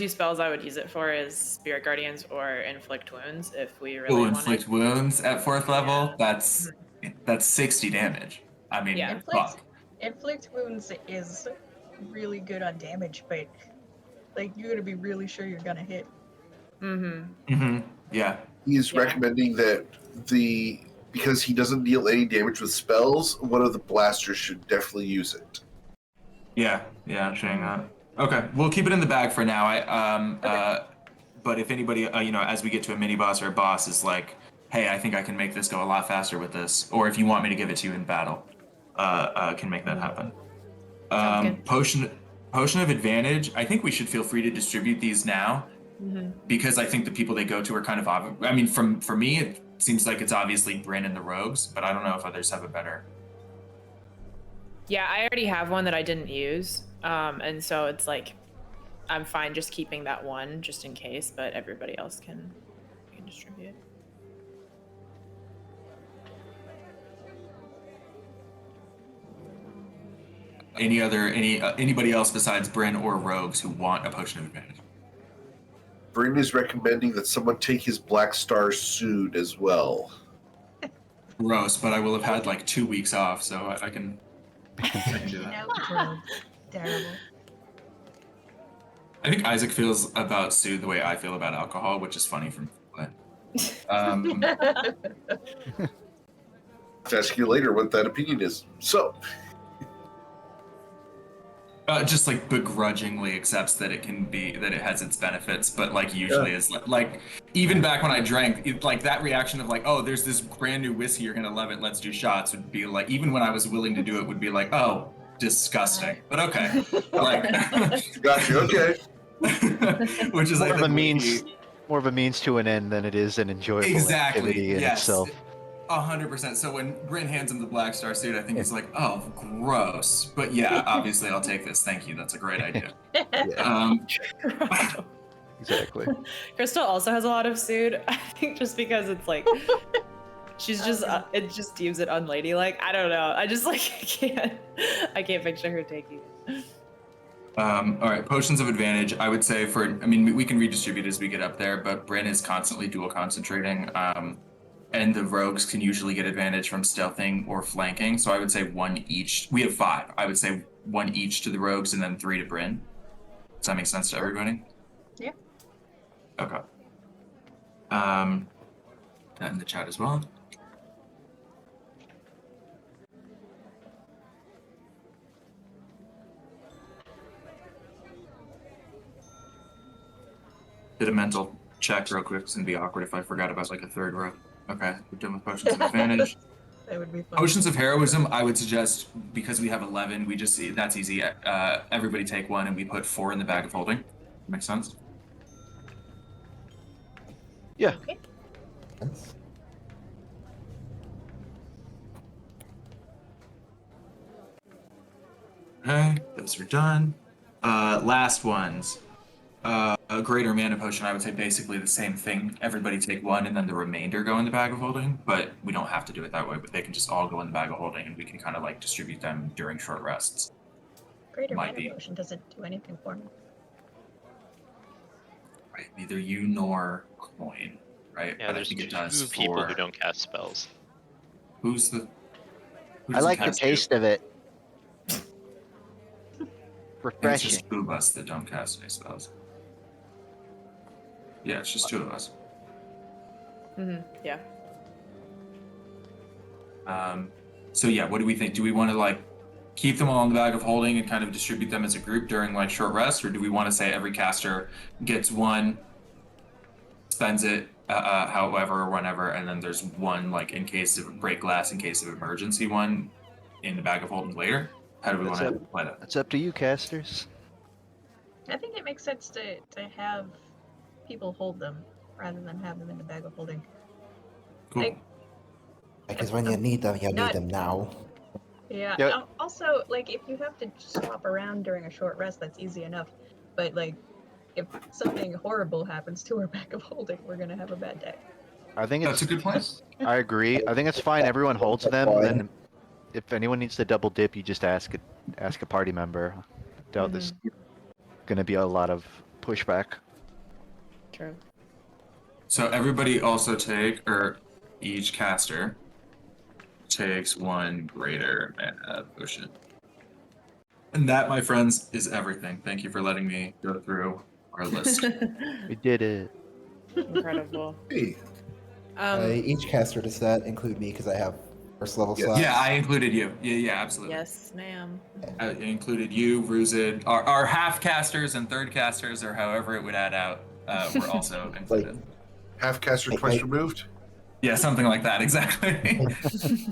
spells I would use it for is Spirit Guardians or Inflict Wounds if we really want
Inflict Wounds at 4th level, that's 60 damage. I mean,
Yeah.
fuck.
Inflict wounds is really good on damage, but like you gotta be really sure you're gonna hit.
Yeah.
He's recommending that because he doesn't deal any damage with spells, one of the blasters should definitely use it.
Yeah, I'm saying that. Okay, we'll keep it in the bag for now. But if anybody, as we get to a mini boss or a boss is like, hey, I think I can make this go a lot faster with this, or if you want me to give it to you in battle, can make that happen. Potion of advantage. I think we should feel free to distribute these now, because I think the people they go to are kind of obvious. I mean, for me, it seems like it's obviously Bryn and the rogues, but I don't know if others have a better.
Yeah, I already have one that I didn't use, and so it's like I'm fine just keeping that one just in case, but everybody else can distribute.
Anybody else besides Bryn or rogues who want a potion of advantage?
Bryn is recommending that someone take his Black Star Sood as well.
Gross, but I will have had like 2 weeks off, so I can do that.
Terrible.
I think Isaac feels about Sood the way I feel about alcohol, which is funny for me.
I'll ask you later what that opinion is. So,
just like begrudgingly accepts that it has its benefits, but like usually is like even back when I drank, like that reaction of like, oh, there's this brand new whiskey, you're gonna love it, let's do shots, would be like, even when I was willing to do it, would be like, oh, disgusting, but okay, like,
got you. Okay.
Which is
more
like
of a means to an end than it is an enjoyable activity in itself.
100%. So when Bryn hands him the Black Star suit, I think he's like, oh, gross. But yeah, obviously I'll take this. Thank you. That's a great idea.
Exactly.
Crystal also has a lot of Sood, I think just because it's like, she's just, it just deems it unladylike. I don't know. I just like, I can't picture her taking it.
All right, potions of advantage. I would say we can redistribute as we get up there, but Bryn is constantly dual concentrating. and the rogues can usually get advantage from stealthing or flanking. So I would say 1 each. We have 5. I would say 1 each to the rogues and then 3 to Bryn. Does that make sense to everybody?
Yeah.
Okay. That in the chat as well. Did a mental check real quick. It's gonna be awkward if I forgot about like a third row. Okay, we're done with potions of advantage.
That would be fun.
Potions of heroism, I would suggest, because we have 11, we just see that's easy. Everybody take 1 and we put 4 in the bag of holding. Makes sense?
Yeah.
Okay.
Okay, those are done. Last ones. A greater mana potion, I would say basically the same thing. Everybody take 1 and then the remainder go in the bag of holding, but we don't have to do it that way, but they can just all go in the bag of holding and we can kind of like distribute them during short rests.
Greater
Might
mana
be.
potion doesn't do anything for me.
Right, neither you nor Coin, right?
Yeah,
But I
there's
think it
2
does
people
for...
who don't cast spells.
Who's the... Who
I
doesn't
like the
cast
taste of it.
It's
Refreshing.
just 2 of us that don't cast any spells. Yeah, it's just 2 of us.
Yeah.
So yeah, what do we think? Do we want to like keep them all in the bag of holding and kind of distribute them as a group during like short rest, or do we want to say every caster gets 1, spends it however or whenever, and then there's 1 like in case of break glass, in case of emergency 1 in the bag of holding later? How do we want to play that?
It's up to you, casters.
I think it makes sense to have people hold them rather than have them in the bag of holding.
Cool.
Like,
Because when you need them, you
Not-
need them now.
yeah.
Yeah.
Also, like, if you have to swap around during a short rest, that's easy enough. But like, if something horrible happens to our bag of holding, we're gonna have a bad day.
I think
That's
it's.
a good plan.
I agree. I think it's fine. Everyone holds them. Then, if anyone needs to double dip, you just ask a party member. Doubt there's gonna be a lot of pushback.
True.
So everybody also take, or each caster takes 1 greater mana potion. And that, my friends, is everything. Thank you for letting me go through our list.
We did it.
Incredible.
Hey,
Each caster does that include me because I have first level
Yes.
slots.
Yeah, I included you. Yeah, absolutely.
Yes, ma'am.
I included you, Ruzid, our half casters and third casters, or however it would add out, were also included.
half caster twice removed.
Yeah, something like that, exactly.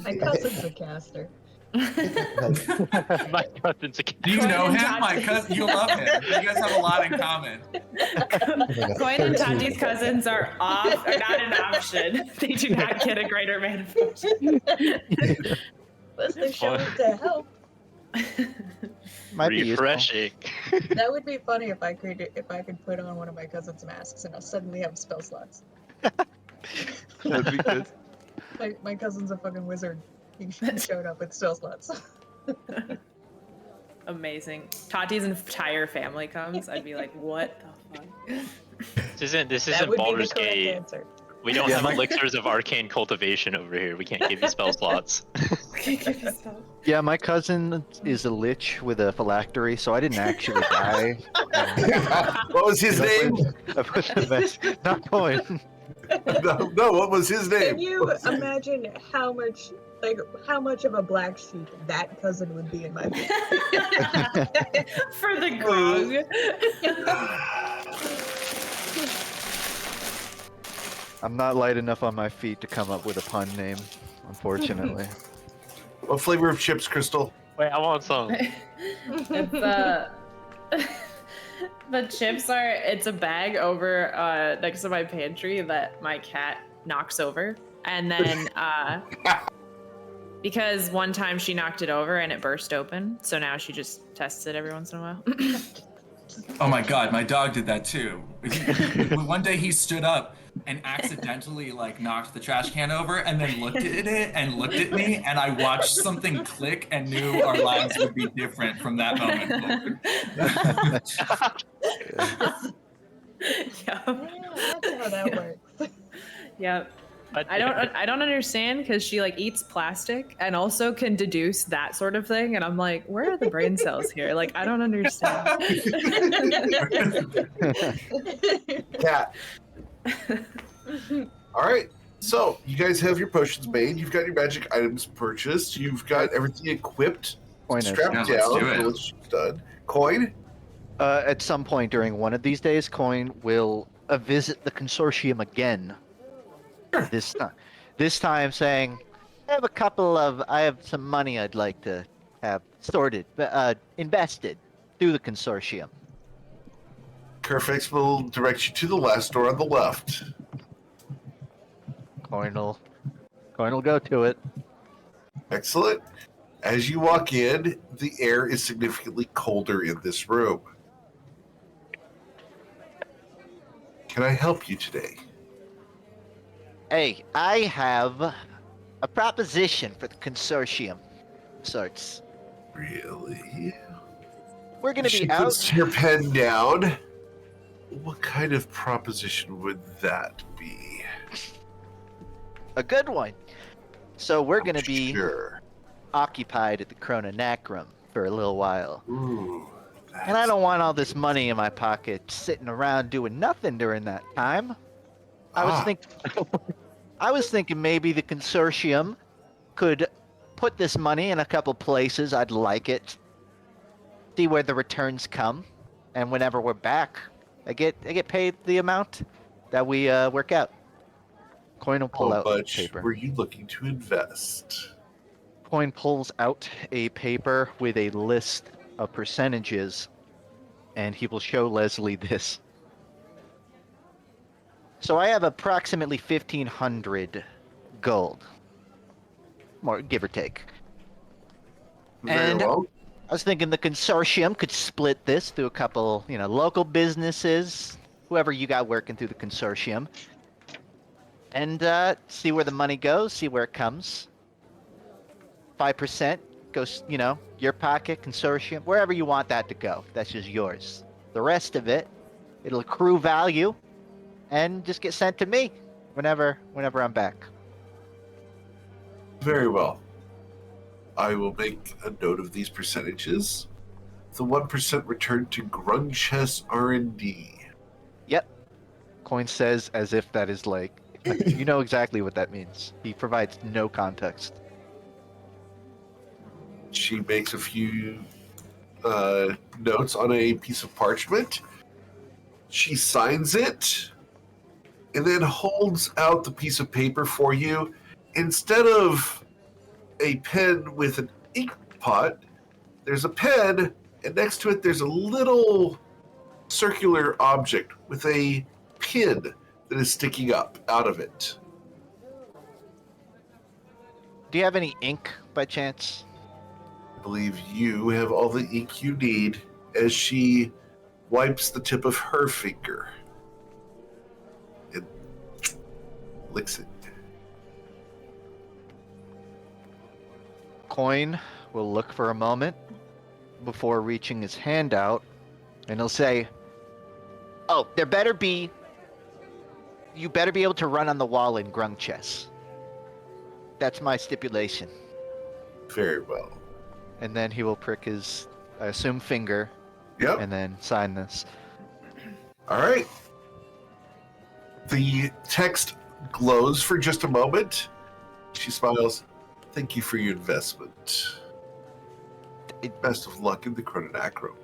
My cousin's a caster.
My cousin's a
Do you know
Coin and
him? My
Tati.
cousin, you love him. You guys have a lot in common.
Coin and Tati's cousins are not an option. They do not get a greater mana potion.
Unless they show up to help.
Might be useful.
refreshing.
That would be funny if I could put on one of my cousin's masks and I'll suddenly have spell slots.
That'd be good.
My cousin's a fucking wizard. He showed up with spell slots.
Amazing. Tati's entire family comes. I'd be like, what the fuck?
This isn't
That would be the
Baldur's
correct
Gate.
answer.
We don't
Yeah,
have
my-
elixirs of arcane cultivation over here. We can't give you spell slots.
Yeah, my cousin is a lich with a phylactery, so I didn't actually die.
What was his name?
I put the best. Not point.
No, what was his
Can
name?
you imagine how much of a black sheep that cousin would be in my book?
For the grog.
I'm not light enough on my feet to come up with a pun name, unfortunately.
What flavor of chips, Crystal?
Wait, I want some.
It's the chips are, it's a bag over next to my pantry that my cat knocks over. And then because one time she knocked it over and it burst open, so now she just tests it every once in a while.
Oh my god, my dog did that too. One day he stood up and accidentally like knocked the trash can over and then looked at it and looked at me, and I watched something click and knew our lives would be different from that moment forward.
Yep.
Yeah, that's how that works.
Yep. I don't understand because she like eats plastic and also can deduce that sort of thing, and I'm like, where are the brain cells here? Like, I don't understand.
Cat. All right. So you guys have your potions made. You've got your magic items purchased. You've got everything equipped,
Coin is.
strapped
Yeah, let's
down.
do it.
What she's done. Coin.
At some point during one of these days, Coin will visit the consortium again.
Sure.
This time saying, I have some money I'd like to have invested through the consortium.
Carfax will direct you to the last door on the left.
Coin will go to it.
Excellent. As you walk in, the air is significantly colder in this room. Can I help you today?
Hey, I have a proposition for the consortium. Sorts.
Really?
We're gonna
She
be out.
puts your pen down. What kind of proposition would that be?
A good one. So we're gonna be
Sure.
occupied at the Chrononacrum for a little while.
Ooh,
And I don't want all this money in my pocket sitting around doing nothing during that time. I was thinking maybe the consortium could put this money in a couple places. I'd like it. See where the returns come, and whenever we're back, I get paid the amount that we work out. Coin will pull
How
out
much
paper.
were you looking to invest?
Coin pulls out a paper with a list of percentages, and he will show Leslie this. So I have approximately 1,500 gold, more give or take.
Very
And
well.
I was thinking the consortium could split this through a couple, local businesses, whoever you got working through the consortium, and see where the money goes, see where it comes. 5% goes, your pocket, consortium, wherever you want that to go. That's just yours. The rest of it, it'll accrue value and just get sent to me whenever I'm back.
Very well. I will make a note of these percentages. The 1% return to Grungchess R&D.
Yep. Coin says as if that is like, you know exactly what that means. He provides no context.
She makes a few notes on a piece of parchment. She signs it and then holds out the piece of paper for you. Instead of a pen with an ink pot, there's a pen, and next to it there's a little circular object with a pin that is sticking up out of it.
Do you have any ink by chance?
I believe you have all the ink you need as she wipes the tip of her finger and licks it.
Coin will look for a moment before reaching his hand out, and he'll say, "Oh, you better be able to run on the wall in Grungchess. That's my stipulation."
Very well.
And then he will prick his, I assume, finger,
Yep.
and then sign this.
All right. The text glows for just a moment. She smiles. Thank you for your investment. Best of luck in the Chrononacrum.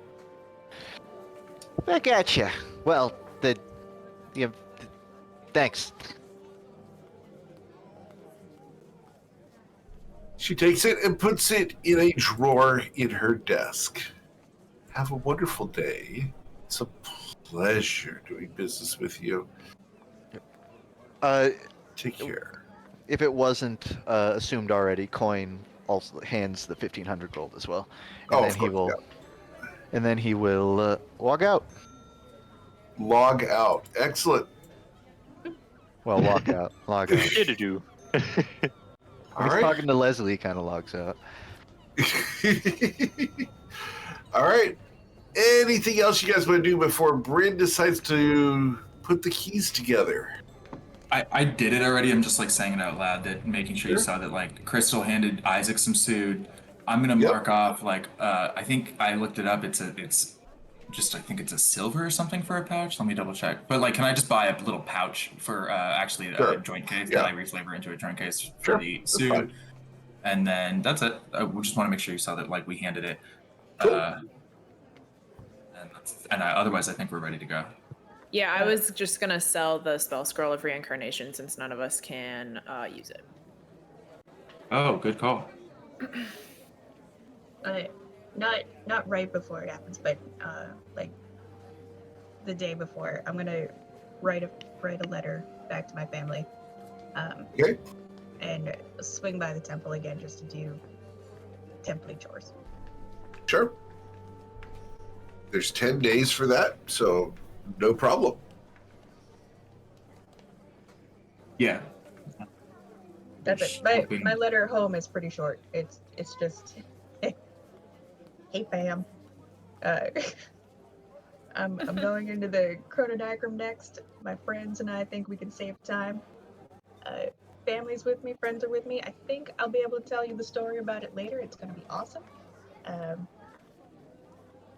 Back at you. Well, thanks.
She takes it and puts it in a drawer in her desk. Have a wonderful day. It's a pleasure doing business with you. Take care.
If it wasn't assumed already, Coin also hands the 1,500 gold as well, and then he will, and then he will log out.
Log out. Excellent.
Well, log out. Log out.
Do.
All
He's
right.
talking to Leslie, he kind of logs out.
All right. Anything else you guys want to do before Bryn decides to put the keys together?
I did it already. I'm just like saying it out loud, that making sure you
Sure.
saw that like Crystal handed Isaac some food. I'm gonna
Yep.
mark off like I think I looked it up. It's just I think it's a silver or something for a pouch. Let me double check. But like, can I just buy a little pouch for actually a
Sure.
joint case
Yeah.
that I reflavor into a joint case for
Sure,
the
that's
suit?
fine.
And then that's it. We just want to make sure you saw that like we handed it.
Cool.
Otherwise, I think we're ready to go.
Yeah, I was just gonna sell the spell scroll of reincarnation since none of us can use it.
Oh, good call.
Not right before it happens, but like the day before, I'm gonna write a letter back to my family.
Okay.
And swing by the temple again just to do temple chores.
Sure. There's 10 days for that, so no problem.
Yeah. That's it. My letter home is pretty short. It's just, hey fam, I'm going into the chronodiagram next. My friends and I think we can save time. Family's with me, friends are with me. I think I'll be able to tell you the story about it later. It's going to be awesome.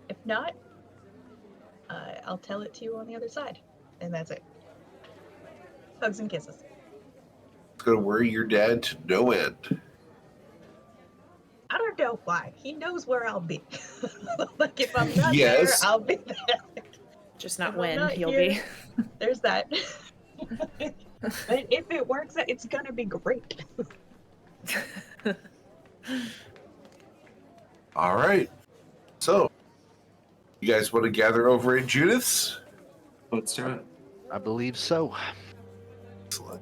If not, I'll tell it to you on the other side. And that's it. Hugs and kisses.
It's going to worry your dad to no end.
I don't know why. He knows where I'll be. Like, if I'm not
Yes.
there, I'll be there.
Just not
If I'm
when
not
he'll
here,
be.
There's that. But if it works, it's going to be great.
All right. So, you guys want to gather over at Judith's?
Let's do it.
I believe so.
Excellent.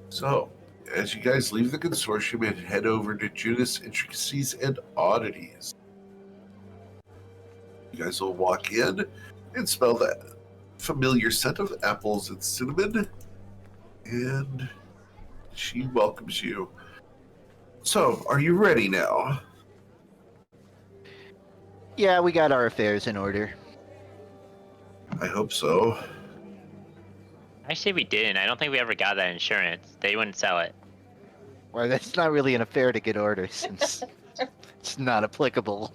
So, as you guys leave the consortium and head over to Judith's Intricacies and Oddities, you guys will walk in and smell that familiar scent of apples and cinnamon, and she welcomes you. So, are you ready now?
Yeah, we got our affairs in order.
I hope so.
Actually, we didn't. I don't think we ever got that insurance. They wouldn't sell it.
Well, that's not really an affair to get orders since it's not applicable.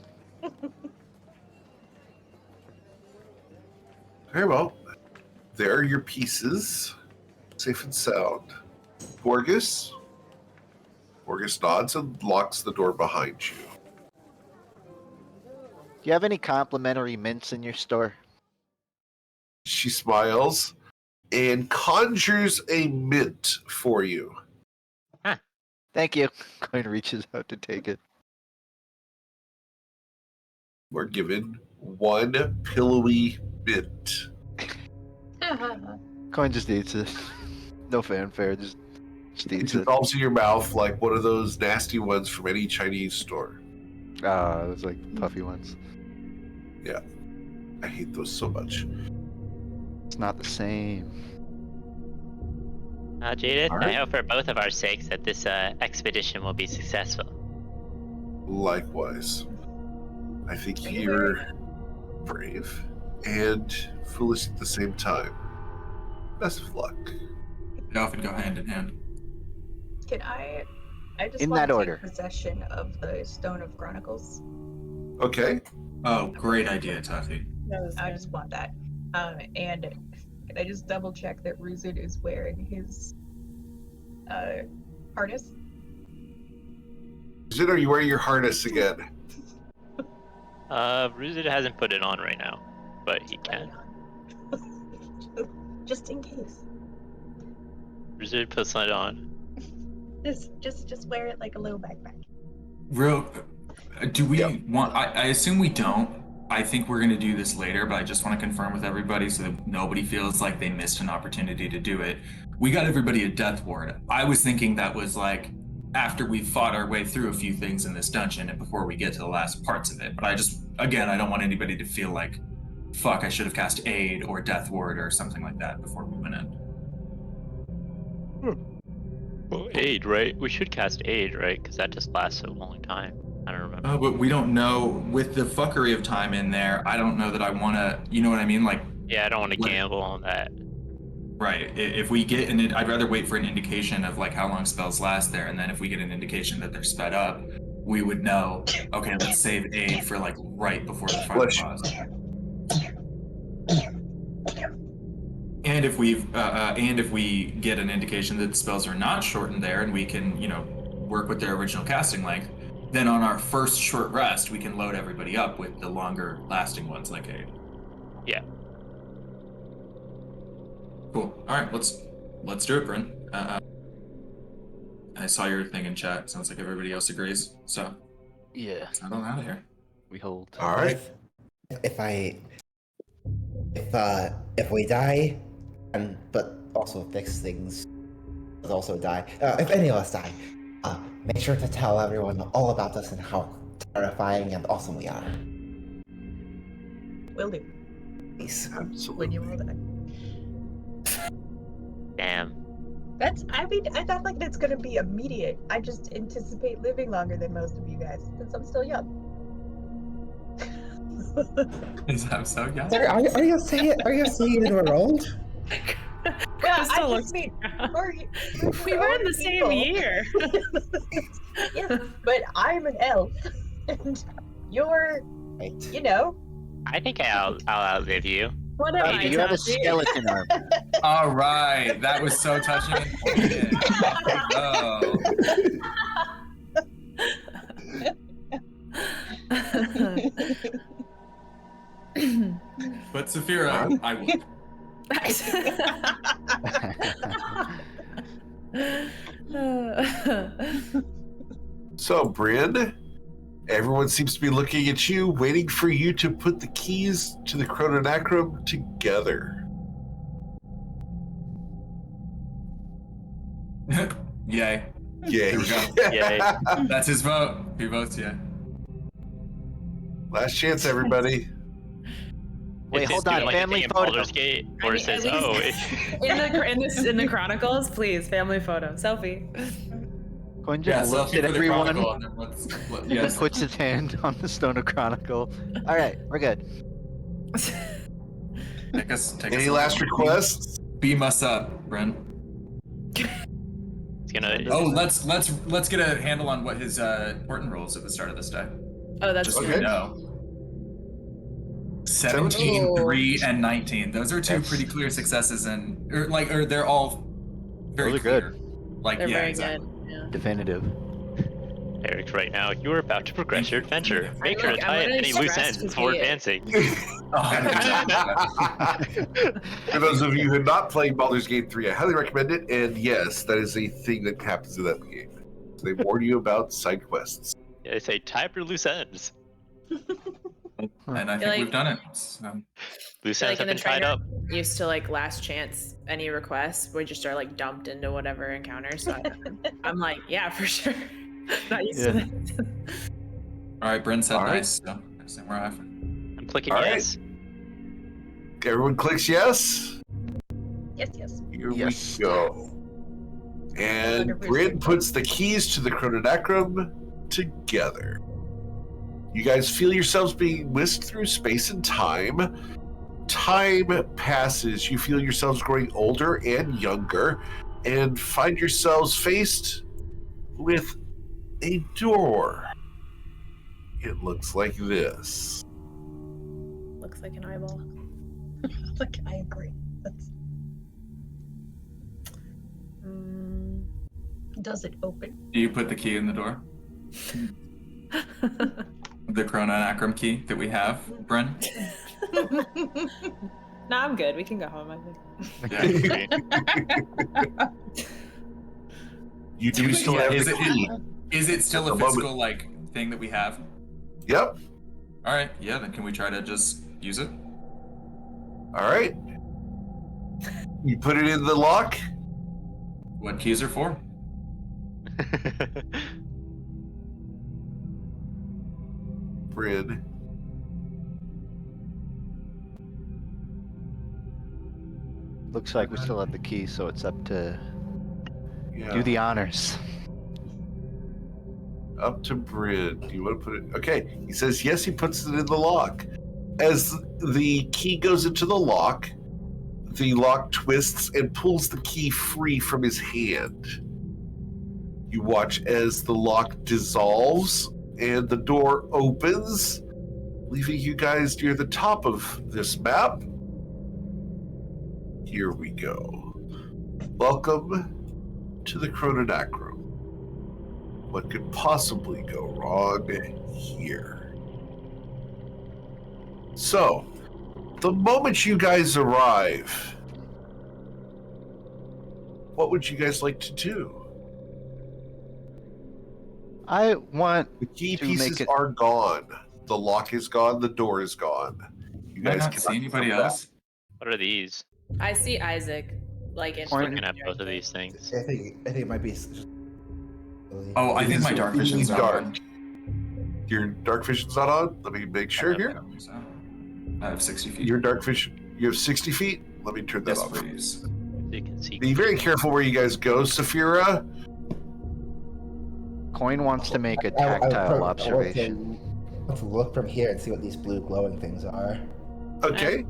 Very well. There are your pieces, safe and sound. Borgus nods and locks the door behind you.
Do you have any complimentary mints in your store?
She smiles and conjures a mint for you.
Thank you. Coin reaches out to take it.
We're given one pillowy mint.
Coin just eats it. No fanfare, just
It
eats it.
dissolves in your mouth like one of those nasty ones from any Chinese store.
It was like puffy ones.
Yeah, I hate those so much.
It's not the same.
Judith,
All right.
I hope for both of our sakes that this expedition will be successful.
Likewise. I think you're brave and foolish at the same time. Best of luck.
They often go hand in hand.
Can I just
In
want
that
to
order.
take possession of the Stone of Chronicles.
Okay.
Oh, great idea, Tati.
I just want that. And can I just double check that Ruzid is wearing his harness?
Zin, are you wearing your harness again?
Ruzid hasn't put it on right now, but he can.
Just in case.
Ruzid puts it on.
Just wear it like a little backpack.
Do we
Yeah.
want? I assume we don't. I think we're gonna do this later, but I just want to confirm with everybody so that nobody feels like they missed an opportunity to do it. We got everybody a death ward. I was thinking that was like after we fought our way through a few things in this dungeon and before we get to the last parts of it. But I don't want anybody to feel like, fuck, I should have cast aid or death ward or something like that before we went in.
Well, aid, right? We should cast aid, right? Because that just lasts a long time. I don't remember.
Oh, but we don't know with the fuckery of time in there. I don't know that I want to. You know what I mean? Like,
Yeah, I don't want to
What?
gamble on that.
Right. If we get I'd rather wait for an indication of like how long spells last there, and then if we get an indication that they're sped up, we would know. Okay, let's save A for like right before the final
Bless you.
boss. And if we get an indication that the spells are not shortened there, and we can work with their original casting length, then on our first short rest we can load everybody up with the longer lasting ones like A.
Yeah.
Cool. All right, let's do it, Bryn. I saw your thing in chat. Sounds like everybody else agrees. So
Yeah,
let's head on out of here.
we hold.
All right.
If we die, but also fix things, but also die. If any of us die, make sure to tell everyone all about us and how terrifying and awesome we are.
Will do.
Please.
When you all die.
Damn.
I thought like that's gonna be immediate. I just anticipate living longer than most of you guys, since I'm still young.
I'm so young.
Sorry, are you saying that we're old?
Crystal
I
looks
just mean,
we were in the same year.
Yeah, but I'm an elf, and you're,
Right.
I think I'll outlive you.
What am I,
Hey, you have a
Tati?
skeleton arm.
All right, that was so touching and poignant. Oh. But Saphira, I would.
So, Bryn, everyone seems to be looking at you, waiting for you to put the keys to the chrononacrum together.
Yay.
Yay.
Here we go.
Yay.
That's his vote. He votes yay.
Last chance, everybody.
Wait,
Is it
hold
doing,
on.
like, a
Family
thing in
photo.
Baldur's Gate,
I
or
mean,
it says,
at least-
oh,
in the Chronicles, please, family photo, selfie.
Quinn
Yeah,
just
so
looks
for
at
the
everyone
Chronicle, and then yes.
puts his hand on the Stone of Chronicle. All right, we're good.
Take us.
Any last requests?
Beam us up, Bryn.
it's gonna.
Oh, let's get a handle on what his important rolls at the start of this day.
Oh, that's
Just so
Okay.
you know. 17, 3, and 19. Those are two
That's-
pretty clear successes, and or they're all very
Those are
clear.
good.
Like
They're
yeah,
very
exactly.
good. Yeah.
Definitive.
Eric, right now, you are about to progress your adventure. Make sure to
I'm
tie up
really
any loose
stressed
ends
to
before
see it.
advancing.
For those of you who are not playing Baldur's Gate 3, I highly recommend it. And yes, that is a thing that happens in that game. So they warn you about side quests.
Yeah, they say tie up your loose ends.
And I think
Like-
we've done it. So,
Loose
Like
ends
in
have
the
been tied
trainer
up.
used to like last chance any requests we just are like dumped into whatever encounter. So I'm like, yeah, for sure. Not used to that.
all right, Bryn said
All right.
nice. So next time we're after.
I'm clicking
All right.
yes.
Everyone clicks yes.
Yes.
Here
Yes.
we go. And
100%.
Bryn puts the keys to the chrononacrum together. You guys feel yourselves being whisked through space and time. Time passes. You feel yourselves growing older and younger, and find yourselves faced with a door. It looks like this.
Looks like an eyeball.
Like I agree. That's... Does it open?
Do you put the key in the door? The chrononacrum key that we have, Bryn?
No, I'm good. We can go home, I think.
Yeah.
You do still have
is
the
it-
key.
Is it still
At
a
the
physical like thing that we have?
Yep.
All right, yeah. Then can we try to just use it?
All right. You put it in the lock.
What keys are for?
Bryn.
Looks like we still have the key, so it's up to
Yeah.
do the honors.
Up to Bryn. Do you want to put it? Okay. He says yes. He puts it in the lock. As the key goes into the lock, The lock twists and pulls the key free from his hand. You watch as the lock dissolves and the door opens, leaving you guys near the top of this map. Here we go. Welcome to the Chrononacrum. What could possibly go wrong here? So, the moment you guys arrive, what would you guys like to do?
I want
The key
to
pieces
make it-
are gone. The lock is gone. The door is gone. You
Can I
guys
not
cannot
see anybody
come back.
else?
What are these?
I see Isaac, like in
Point-
Looking at both of these things.
I think it might be. Just...
Oh, I think my dark vision's not
dark.
on.
Your dark vision's not on? Let me make sure
I
here.
don't think so. I have 60 feet.
Your dark vision, you have 60 feet? Let me turn that
Yes,
off.
please.
So you can see.
Be very careful where you guys go, Saphira.
Coin wants to make a
I would
tactile
want
observation.
to look from here and see what these blue glowing things are.
Okay.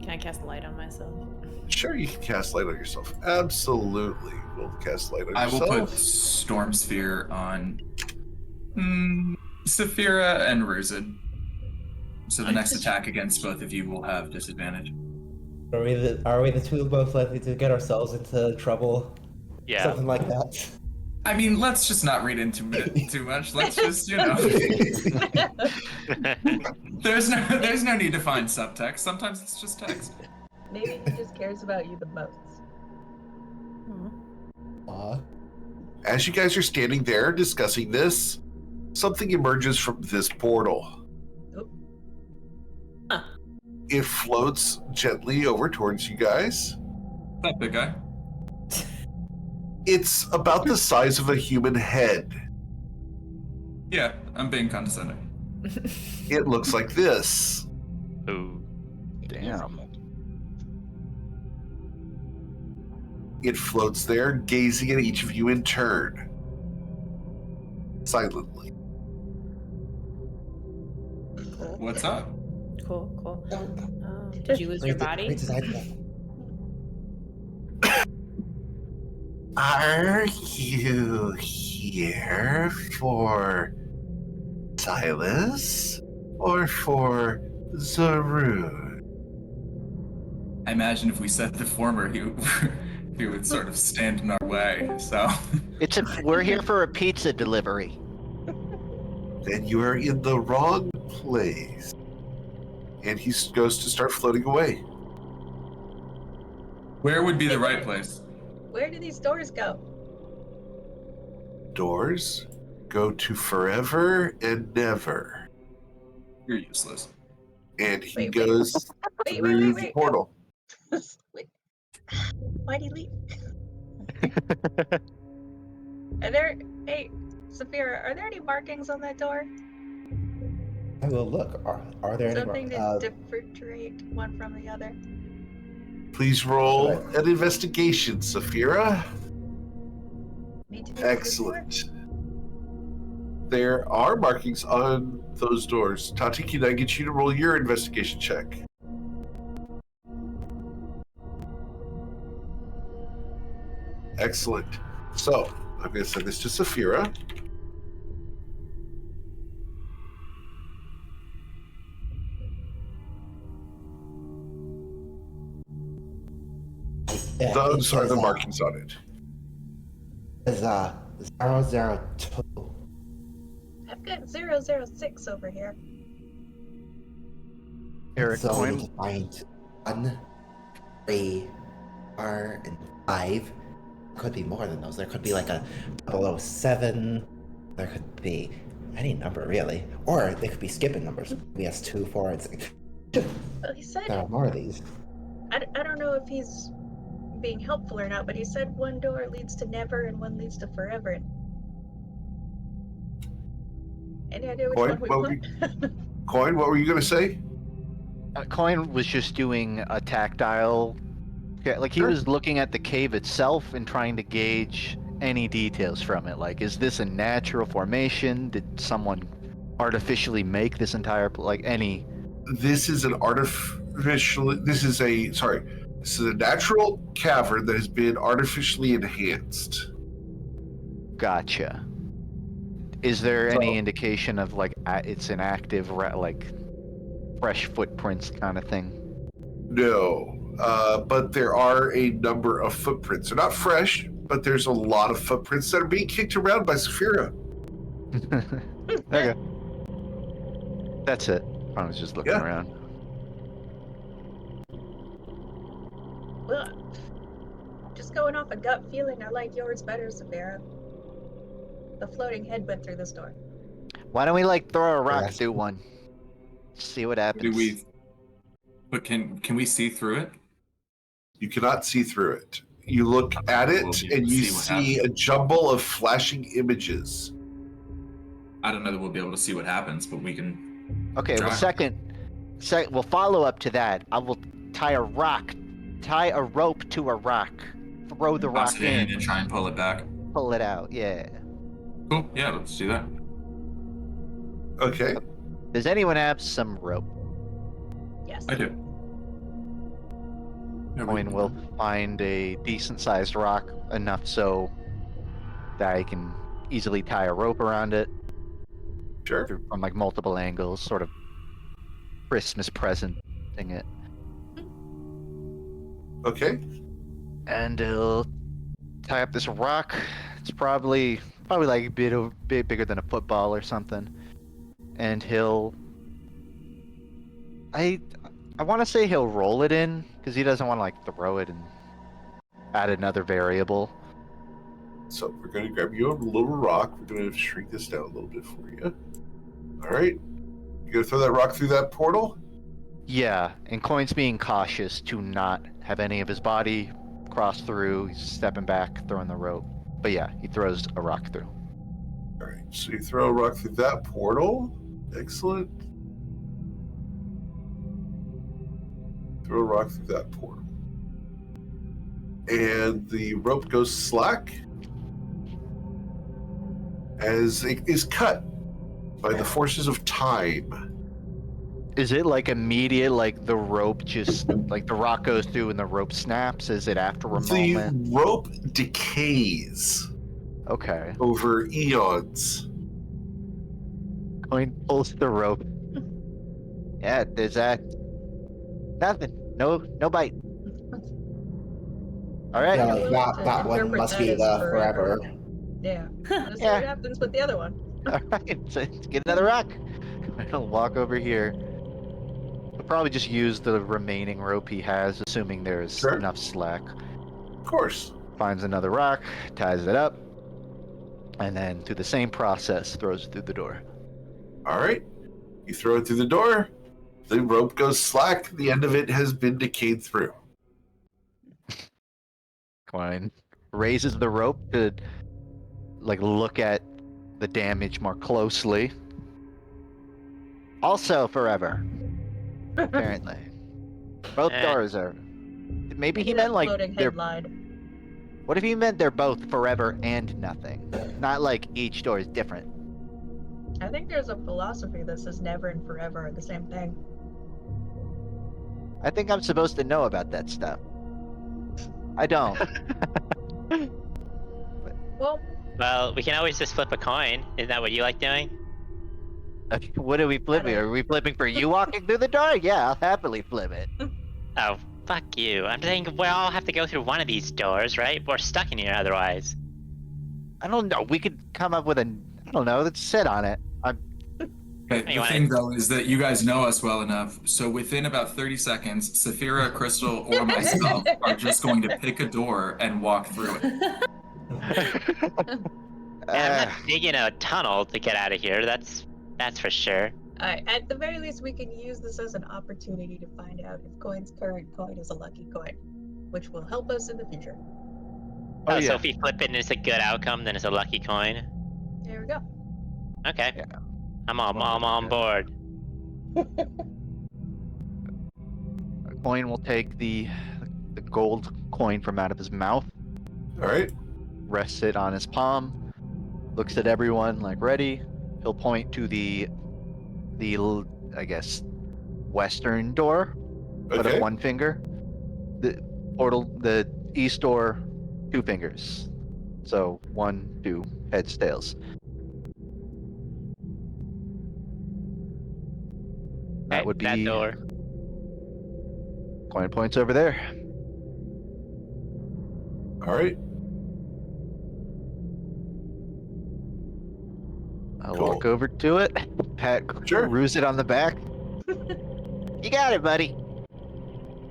Can I cast light on myself?
Sure, you can cast light on yourself. Absolutely. We'll cast light on
I
yourself.
will put Storm Sphere on Saphira and Ruzid. So the next attack against both of you will have disadvantage.
Are we the two most likely to get ourselves into trouble?
Yeah.
Something like that.
I mean, let's just not read into it too much. Let's just, there's no need to find subtext. Sometimes it's just text.
Maybe he just cares about you the most.
Aw.
As you guys are standing there discussing this, something emerges from this portal.
Oh.
Huh.
It floats gently over towards you guys.
That big guy.
It's about the size of a human head.
Yeah, I'm being condescending.
It looks like this.
Ooh.
Damn.
It floats there, gazing at each of you in turn. Silently.
What's up?
Cool, cool.
Oh,
Did you lose your body?
Wait,
Are you here for Silas or for Zarud?
I imagine if we said the former, he would sort of stand in our way. So
We're here for a pizza delivery.
Then you are in the wrong place. And he goes to start floating away.
where would be the right place?
Where do these doors go?
Doors go to forever and never.
You're useless.
And he
Wait,
goes
Wait,
through the portal.
Wait. Why'd he leave? Hey, Saphira, are there any markings on that door?
I will look. Are there any
Something
more?
to differentiate one from the other?
Please roll an investigation, Saphira.
Need to be a good
Excellent. There are markings on those doors. Tati, can I get you to roll your investigation check? Excellent. So, I'm going to send this to Saphira. Those are the markings on it.
Is 002.
I've got 006 over here.
Eric,
So we
coin.
need to find 1, 3, 4, and 5. Could be more than those. There could be like a 007. There could be any number really, or they could be skipping numbers. We has 2, 4, and 6.
Well, he said,
There are more of these.
I don't know if he's being helpful or not, but he said one door leads to never and one leads to forever. Any idea which
Coin,
one we
what
want?
Coin, what were you going to say?
Coin was just doing a tactile. Yeah, like he
Sure.
was looking at the cave itself and trying to gauge any details from it. Like, is this a natural formation? Did someone artificially make this entire any?
This is an artificial. This This is a natural cavern that has been artificially enhanced.
Gotcha. Is there
So-
any indication of like it's an active like fresh footprints kind of thing?
No, but there are a number of footprints. They're not fresh, but there's a lot of footprints that are being kicked around by Saphira.
Okay. That's it. I was just looking
Yeah.
around.
Well, just going off a gut feeling, I like yours better, Saphira. The floating head went through this door.
Why don't we like throw a rock
Yes.
through one? See what happens.
Do we? But can we see through it?
You cannot see through it. You look at
We'll
it
be able
and
to
you
see what
see a jumble of flashing images.
I don't know that we'll be able to see what happens, but we can.
Okay, well,
Try.
we'll follow up to that. I will tie a rope to a rock, throw the
Toss
rock
it in
in,
and try and pull it back.
pull it out. Yeah.
Cool. Yeah, let's do that.
Okay.
Does anyone have some rope?
Yes.
I do. Yeah,
Coin will find a decent-sized rock, enough so that I can easily tie a rope around it
Sure.
from like multiple angles, sort of Christmas presenting it.
Okay.
And he'll tie up this rock. It's probably like a bit bigger than a football or something. And I want to say he'll roll it in because he doesn't want to like throw it and add another variable.
So we're going to grab you a little rock. We're going to shrink this down a little bit for you. All right. You going to throw that rock through that portal?
Yeah, and Coin's being cautious to not have any of his body cross through. He's stepping back, throwing the rope. But yeah, he throws a rock through.
All right. So you throw a rock through that portal. Excellent. Throw a rock through that portal. And the rope goes slack as it is cut by the forces of time.
Is it like immediate, like the rope just, like the rock goes through and the rope snaps? Is it after a
The
moment?
rope decays
Okay.
over eons.
Coin pulls the rope. Yeah, there's that. Nothing. No bite. All right.
No,
Willing
that,
to
that one
interpret
must
that
be
as
the forever.
Yeah. Let's see
Yeah.
what happens with the other one.
All right. So get another rock. I'll walk over here. He'll probably just use the remaining rope he has, assuming there's
Sure.
enough slack.
Of course.
Finds another rock, ties it up, and then through the same process, throws it through the door.
All right. You throw it through the door. The rope goes slack. The end of it has been decayed through.
Coin raises the rope to like look at the damage more closely. Also forever, apparently. Both doors are. Maybe he meant like
floating
they're.
head lied.
What if he meant they're both forever and nothing? Not like each door is different.
I think there's a philosophy that says never and forever are the same thing.
I think I'm supposed to know about that stuff. I don't.
Well,
Well, we can always just flip a coin. Isn't that what you like doing?
What are we flipping? Are we flipping for you walking through the door? Yeah, I'll happily flip it.
Oh, fuck you. I'm saying we all have to go through one of these doors, right? We're stuck in here otherwise.
I don't know. We could come up with a. I don't know. Let's sit on it.
Okay,
You
the
wanna-
thing though is that you guys know us well enough, so within about 30 seconds, Saphira, Crystal, or myself are just going to pick a door and walk through it.
And I'm not digging a tunnel to get out of here. That's for sure.
at the very least, we can use this as an opportunity to find out if Coin's current coin is a lucky coin, which will help us in the future.
Oh,
So
yeah.
if we flip it and it's a good outcome, then it's a lucky coin.
There we go.
Okay.
Yeah.
I'm on board.
Coin will take the gold coin from out of his mouth,
All right.
rests it on his palm, looks at everyone like ready. He'll point to the I guess western door. Put
Okay.
up one finger. portal, the east door, 2 fingers. So 1, 2, heads, tails. That
Okay,
would
that
be
door.
coin points over there.
All right.
I'll
Cool.
walk over to it, pat
Sure.
Ruse it on the back. You got it, buddy.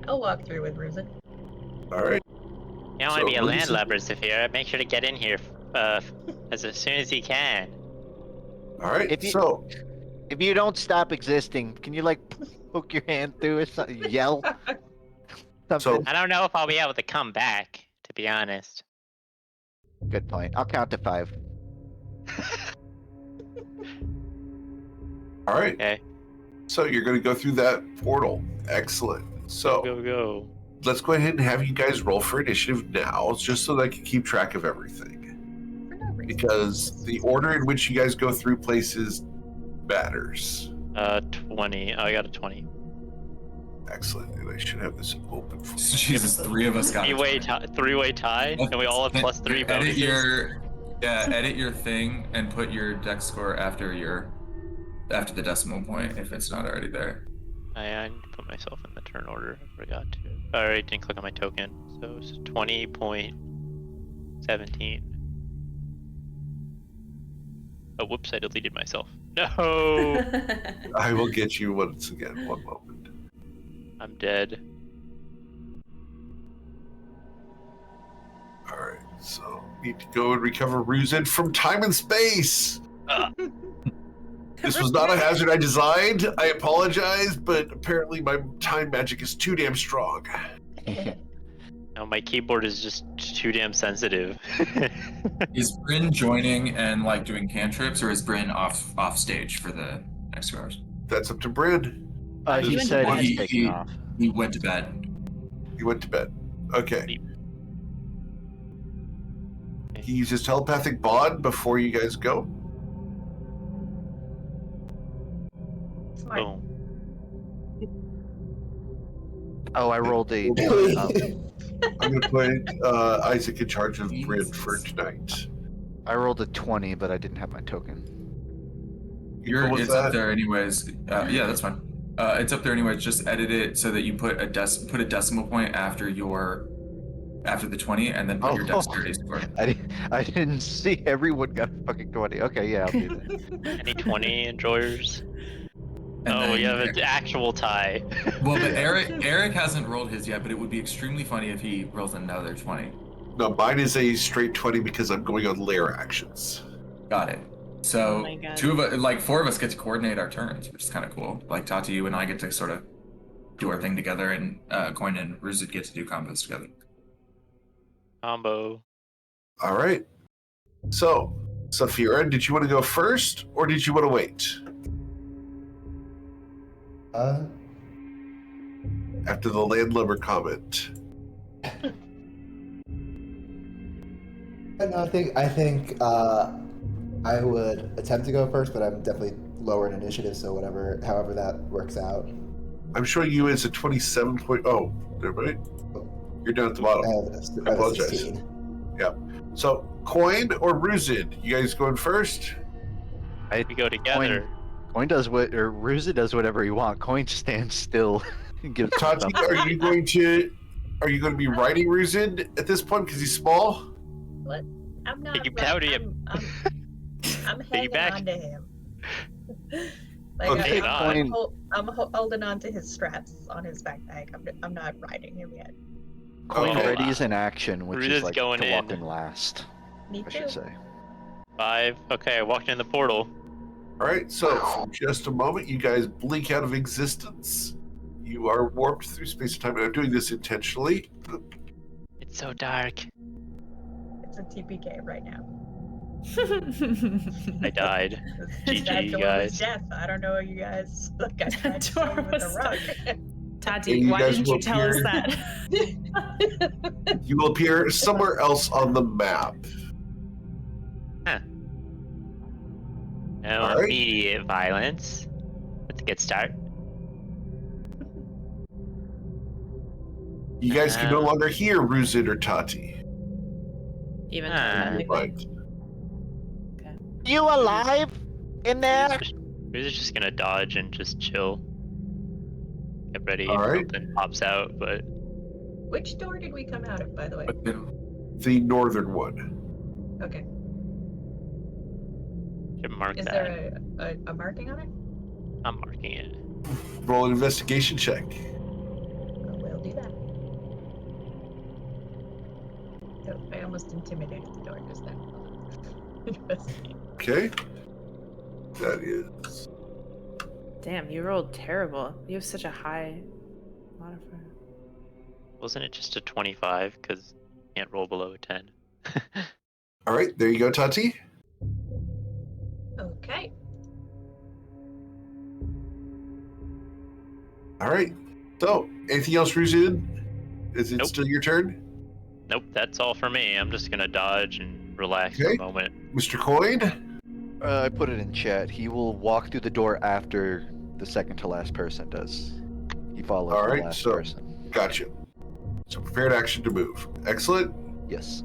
I'll walk through with Ruzin.
All right.
You don't want
So
to be a
Ruse-
landlubber, Saphira. Make sure to get in here as soon as you can.
All right.
If you-
So
If you don't stop existing, can you like poke your hand through it, yell? Something.
I don't know if I'll be able to come back, to be honest.
Good point. I'll count to 5.
all right.
Okay,
So you're going to go through that portal. Excellent. So
go.
let's go ahead and have you guys roll for initiative now, just so that I can keep track of everything.
For no reason.
Because the order in which you guys go through places matters.
20. Oh, I got a 20.
Excellent. And I should have this open for
Jesus, 3 of us got it.
Three-way tie, and we all have +3 bonuses.
Edit your thing and put your dex score after the decimal point if it's not already there.
I need to put myself in the turn order. I forgot to. I didn't click on my token. So it's 20.17. Oh, whoops! I deleted myself. No,
I will get you once again. One moment.
I'm dead.
All right. So need to go and recover Ruzin from time and space. This was not a hazard I designed. I apologize, but apparently my time magic is too damn strong.
No, my keyboard is just too damn sensitive.
Is Bryn joining and like doing cantrips, or is Bryn off stage for the next 2 hours?
That's up to Bryn.
He
went to
said
bed.
he's taking off.
He went to bed.
He went to bed. Okay.
Sleep.
He uses telepathic bond before you guys go.
Smart.
Boom.
Oh, I rolled a.
I'm going to put Isaac in charge of Bryn for tonight.
I rolled a 20, but I didn't have my token.
You cool with
It's
that?
up there anyways. Yeah, that's fine. It's up there anyways. Just edit it so that you put a decimal point after the 20, and then put your dexterity score.
I didn't see everyone got a fucking 20. Okay, yeah, I'll do that.
Any 20 enjoyers?
And
Oh,
then-
you have an actual tie.
Well, but Eric hasn't rolled his yet, but it would be extremely funny if he rolls another 20.
No, mine is a straight 20 because I'm going on lair actions.
Got it. So
Oh my God.
4 of us get to coordinate our turns, which is kind of cool. Like Tati, you and I get to sort of do our thing together, and Coin and Ruzid get to do combos together.
Combo.
All right. So, Saphira, did you want to go first or did you want to wait? After the landlubber comment.
No, I think I would attempt to go first, but I'm definitely lower in initiative, so however that works out.
I'm showing you as a 27 point. Oh, never mind. You're down at the
I
bottom.
have
I apologize.
16.
So, Coin or Ruzid? You guys going first?
We go together.
Coin does Ruza does whatever he wants. Coin stands still and gives
Tati,
thumbs.
are you going to be riding Ruzid at this point because he's small?
I'm not.
Piggyback him.
I'm hanging
Piggyback.
on to him. Like
Okay.
I'm holding on to his straps on his backpack. I'm not riding him yet.
Coin
Okay.
ready is an action, which
Ruza's
is like
going
to walk
in.
in last,
Me
I
too.
should say.
5. Okay, I walked in the portal.
All right, so for just a moment, you guys blink out of existence. You are warped through space and time, and I'm doing this intentionally.
It's so dark.
It's a TPK right now.
I died. GG,
That
you
door
guys.
was death. I don't know you guys. Like I tried to
Door
say with
was
the rock.
And
Tati,
you
why
guys
didn't you
will
tell us
appear-
that?
You will appear somewhere else on the map.
No
All right.
immediate violence. That's a good start.
You guys can no longer hear Ruzid or Tati.
Even
Ah.
technically.
You alive in there?
We're just gonna dodge and just chill. Get ready
All
if
right.
something pops out, but
Which door did we come out of, by the way?
The northern one.
Okay.
should mark
Is
that.
there a marking on it?
I'm marking it.
Roll an investigation check.
We'll do that. So I almost intimidated the door just then.
Okay. That is.
Damn, you rolled terrible. You have such a high modifier.
Wasn't it just a 25? Because you can't roll below a 10.
All right, there you go, Tati.
Okay.
All right. So, anything else, Ruzid? Is it
Nope.
still your turn?
Nope, that's all for me. I'm just gonna dodge and relax for
Okay.
a moment.
Mr. Coin?
I put it in chat. He will walk through the door after the second to last person does. He follows
All
the
right,
last
so-
person.
Gotcha. So, prepared action to move. Excellent.
Yes.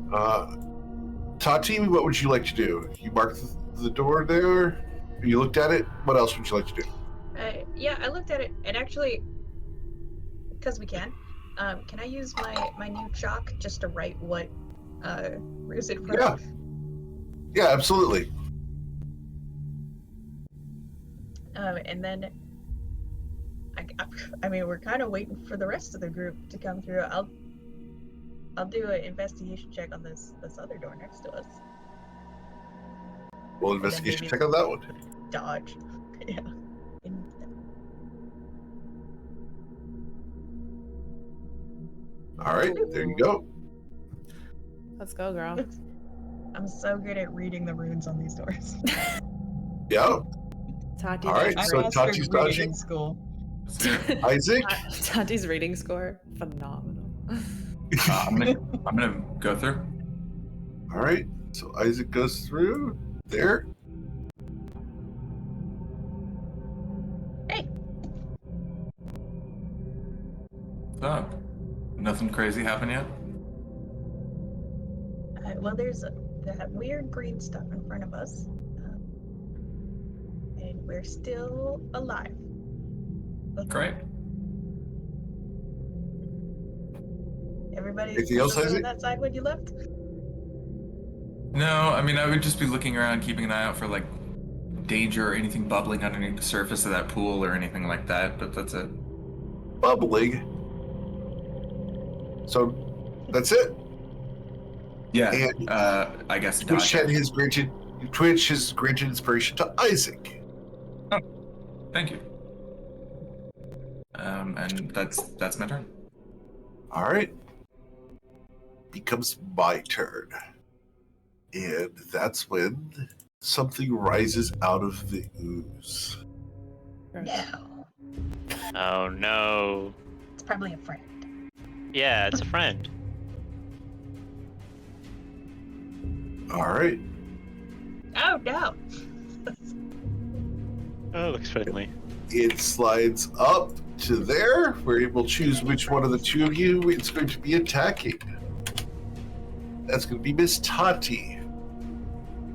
Tati, what would you like to do? You marked the door there? You looked at it? What else would you like to do?
Yeah, I looked at it, and actually, because we can I use my new chalk just to write what Ruzid wrote?
Yeah. Yeah, absolutely.
And then, I mean, we're kind of waiting for the rest of the group to come through. I'll do an investigation check on this other door next to us.
Roll
And then
investigation
maybe
check on that one.
Dodge. Yeah.
All right, there you go.
Let's go, girl.
I'm so good at reading the runes on these doors.
Yeah.
Tati.
All right,
I
so
mastered
Tati's
reading
dodging.
in school.
Isaac?
Tati's reading score, phenomenal.
I'm gonna go through.
All right, so Isaac goes through there.
Hey.
So, nothing crazy happened yet?
Well, there's that weird green stuff in front of us. And we're still alive.
Great.
Everybody
Anything else,
was on
Isaac?
that side when you left?
No, I mean, I would just be looking around, keeping an eye out for, like, danger or anything bubbling underneath the surface of that pool or anything like that, but that's it.
Bubbling. So that's it.
Yeah,
And
I guess
Twitch
dodge.
has granted inspiration to Isaac.
Thank you. And that's my turn.
All right. Becomes my turn. And that's when something rises out of the ooze.
No.
Oh no.
It's probably a friend.
Yeah, it's a friend.
All right.
Oh no.
Oh, it looks friendly.
It slides up to there, where it will choose which one of the two of you it's going to be attacking. That's going to be Miss Tati.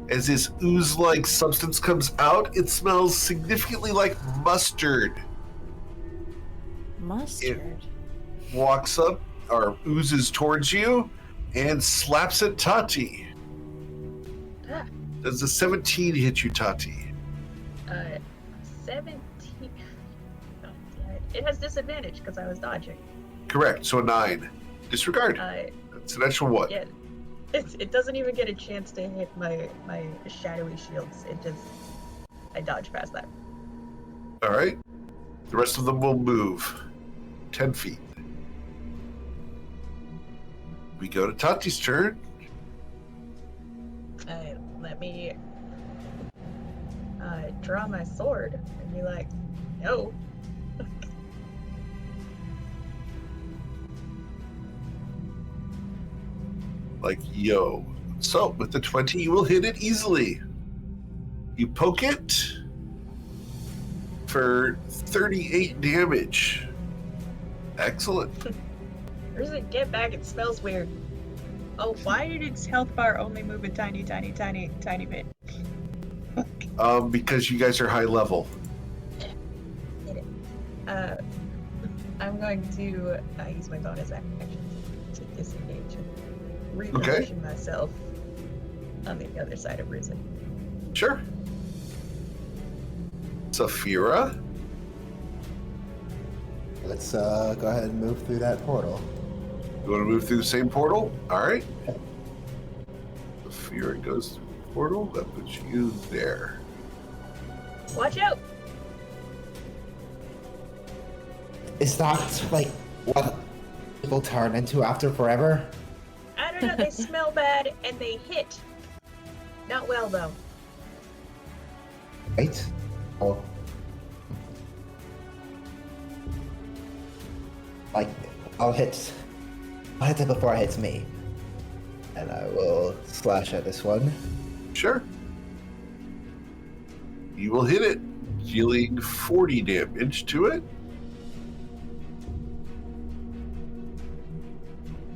As this ooze-like substance comes out, it smells significantly like mustard.
Mustard.
Walks up, or oozes towards you, and slaps at Tati.
Ah.
Does a 17 hit you, Tati?
17. Oh, damn it. It has disadvantage because I was dodging.
Correct, so a 9. Disregard. It's an extra 1.
Yeah. It doesn't even get a chance to hit my shadowy shields. I dodge past that.
All right. The rest of them will move 10 feet. We go to Tati's turn.
Let me draw my sword and be like, no.
Like, yo. So, with the 20, you will hit it easily. You poke it for 38 damage. Excellent.
Ruzit, get back. It smells weird. Oh, why did its health bar only move a tiny bit?
Because you guys are high level.
Get it. I'm going to use my bonus action to disengage and reposition myself on the other side of Ruzit.
Sure. Saphira?
Let's go ahead and move through that portal.
You want to move through the same portal? All right. Saphira goes through the portal. That puts you there.
Watch out!
Is that like what people turn into after forever?
I don't know. They smell bad and they hit. Not well though.
Right? Oh. Like, I'll hit it before it hits me. And I will slash at this one.
Sure. You will hit it, dealing 40 damage to it.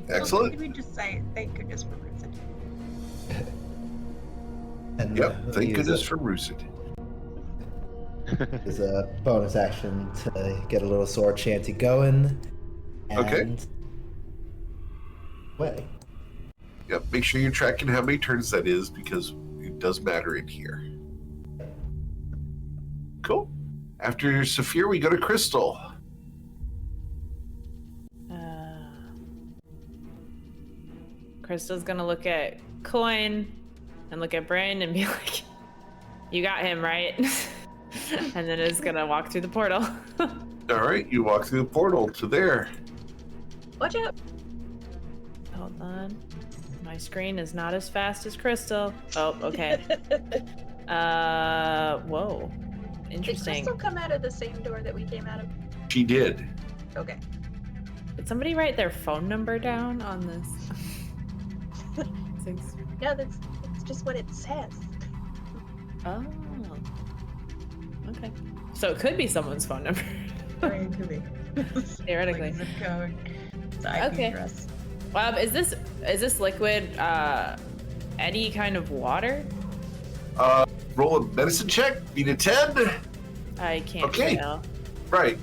Well,
Excellent.
did we just say thank goodness for Ruzit?
And
Yep, thank
use
goodness
it
for Ruzit.
as a bonus action to get a little sword chanty going. And
Okay.
Way.
Yep, make sure you're tracking how many turns that is because it does matter in here. Cool. After Saphir, we go to Crystal.
Crystal's gonna look at Coin and look at Brain and be like, "You got him, right?" And then is gonna walk through the portal.
All right, you walk through the portal to there.
Watch out!
Hold on. My screen is not as fast as Crystal. Oh, okay. Whoa.
Did
Interesting.
Crystal come out of the same door that we came out of?
She did.
Okay.
Did somebody write their phone number down on this?
No, that's just what it says.
Oh. Okay. So it could be someone's phone number.
Or it could be.
Theoretically.
Like zip code. It's the IP
Okay.
address.
Is this liquid any kind of water?
Roll a medicine check. Beat a 10.
I can't
Okay.
tell.
Right.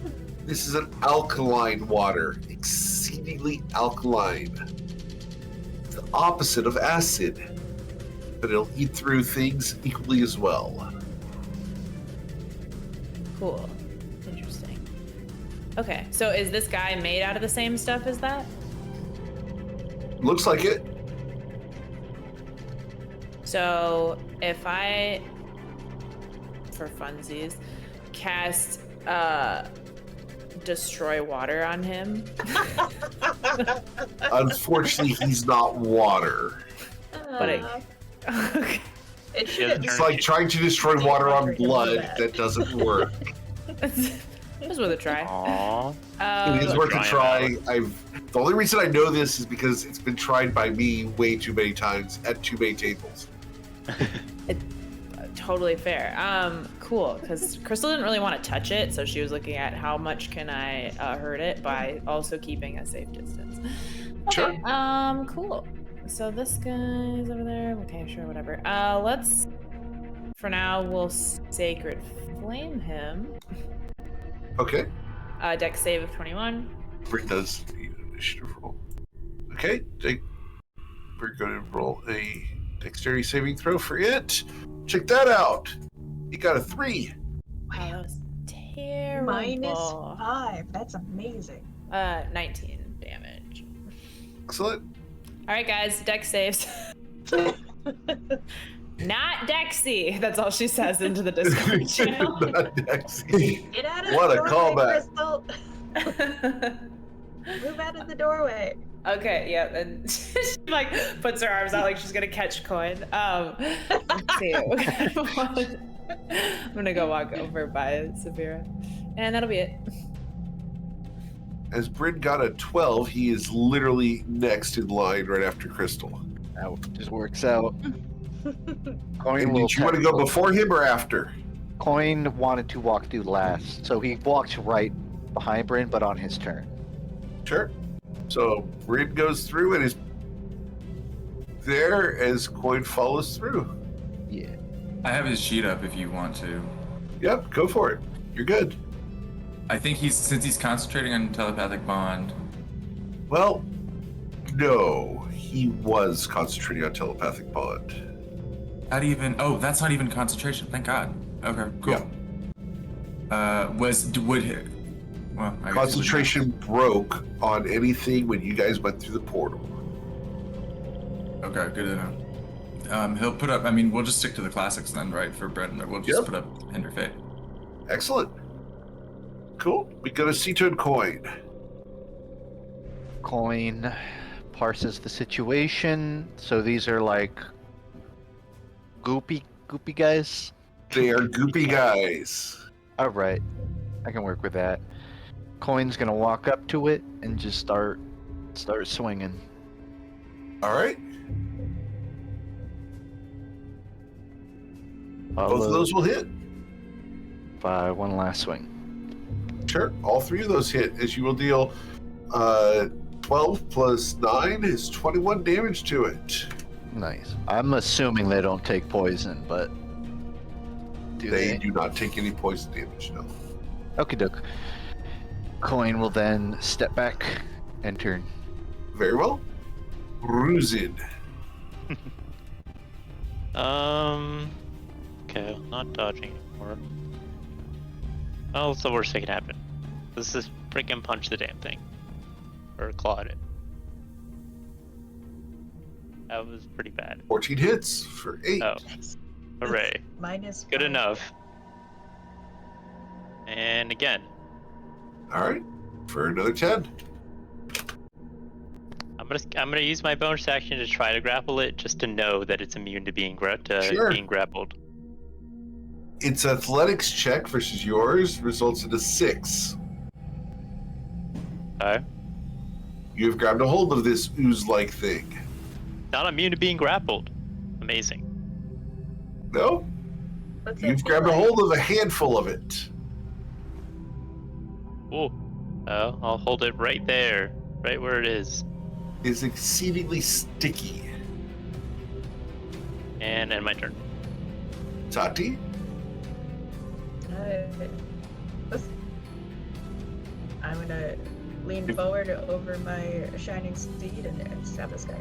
This is an alkaline water. Exceedingly alkaline. The opposite of acid. But it'll eat through things equally as well.
Cool. Interesting. Okay, so is this guy made out of the same stuff as that?
Looks like it.
So if I, for funsies, cast destroy water on him.
Unfortunately, he's not water.
But okay.
It should
It's
It's like trying to destroy water on blood.
bad.
That doesn't work.
It was worth a try.
Aww.
It is worth a
try
try. The only reason I know this is because it's been tried by me way too many times at too many tables.
Totally fair. Cool, because Crystal didn't really want to touch it, so she was looking at how much can I hurt it by also keeping a safe distance. Okay,
Sure.
cool. So this guy's over there. Okay, sure, whatever. Let's, for now, we'll Sacred Flame him.
Okay.
Dex save of 21.
Britt does the initiative roll. Okay. We're going to roll a dexterity saving throw for it. Check that out. You got a 3.
Wow, that was terrible.
-5. That's amazing.
19 damage.
Excellent.
All right, guys, Dex saves. Not Dexy. That's all she says into the Discord channel.
Not Dexy.
Get out of
What
the
a
doorway,
callback.
Crystal. Move out of the doorway.
Okay, yeah, and she like puts her arms out like she's gonna catch Coin. Let's see. I'm gonna go walk over by Saphira, and that'll be it.
As Bryn got a 12, he is literally next in line right after Crystal.
That just works out. Coin
And
will
did you want to go before him or after?
Coin wanted to walk through last, so he walks right behind Bryn, but on his turn.
Sure. So Bryn goes through and is there as Coin follows through.
Yeah.
I have his sheet up if you want to.
Yep, go for it. You're good.
I think since he's concentrating on telepathic bond.
Well, no, he was concentrating on telepathic bond.
Not even. Oh, that's not even concentration. Thank God. Okay, cool.
Yeah.
Well, I guess
Concentration broke on anything when you guys went through the portal.
Okay, good to know. He'll put up. I mean, we'll just stick to the classics then, right? For Brett, we'll just put up Hinder Fate.
Excellent. Cool. We go to Cito and Coin.
Coin parses the situation. So these are like goopy guys.
They are goopy guys.
All right, I can work with that. Coin's gonna walk up to it and just start swinging.
All right.
Follow
Both of those will hit.
by one last swing.
Sure. All three of those hit, as you will deal 12 plus 9 is 21 damage to it.
Nice. I'm assuming they don't take poison, but do
They do not take any poison damage, no.
Okie doke. Coin will then step back and turn.
Very well. Ruzid.
Okay, not dodging anymore. Well, what's the worst that can happen? Let's just freaking punch the damn thing. Or claw at it. That was pretty bad.
14 hits for 8.
Oh, hooray.
Minus
Good
5.
enough. And again.
All right. For another 10.
I'm gonna use my bonus action to try to grapple it, just to know that it's immune to being being grappled.
Its athletics check versus yours results in a 6.
Okay.
You have grabbed a hold of this ooze-like thing.
Not immune to being grappled. Amazing.
No?
What's
You've
it
grabbed a
like?
hold of a handful of it.
Ooh. Oh, I'll hold it right there. Right where it is.
It's exceedingly sticky.
And end my turn.
Tati?
I'm gonna lean forward over my shining steed and stab this guy.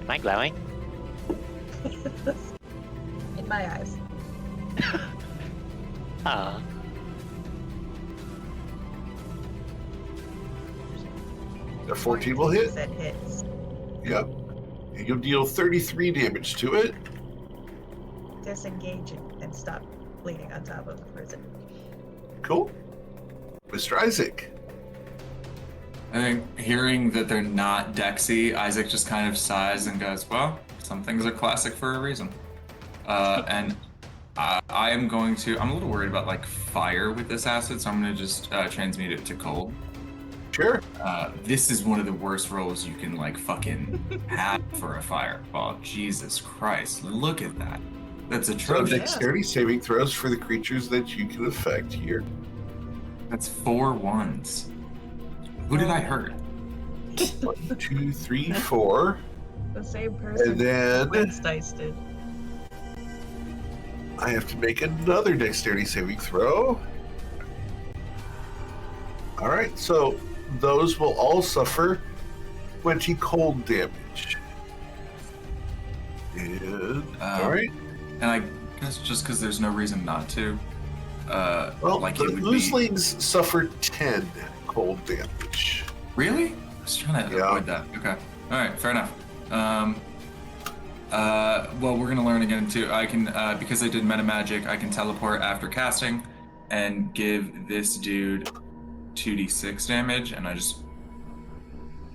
Am I glowing?
In my eyes.
Ah.
The 14 will hit.
That hits.
Yep. And you'll deal 33 damage to it.
Disengage it and stop bleeding on top of the person.
Cool. Mr. Isaac.
I think hearing that they're not Dexy, Isaac just kind of sighs and goes, well, some things are classic for a reason. And I am going to, I'm a little worried about like fire with this acid, so I'm going to just transmute it to cold.
Sure.
This is one of the worst rolls you can like fucking have for a fireball. Jesus Christ, look at that. That's
So
atrocious.
dexterity saving throws for the creatures that you can affect here.
That's 4 ones. Who did I hurt?
1, 2, 3, 4.
The same person.
And then
Lance dice did.
I have to make another dexterity saving throw. All right, so those will all suffer 20 cold damage. And all right.
And I guess just because there's no reason not to.
Well,
like
the
it would be.
oozelings suffer 10 cold damage.
Really? I was trying to
Yeah.
avoid that. Okay. All right. Fair enough. Well, we're gonna learn again too. I can because I did meta magic. I can teleport after casting, and give this dude 2d6 damage, and I just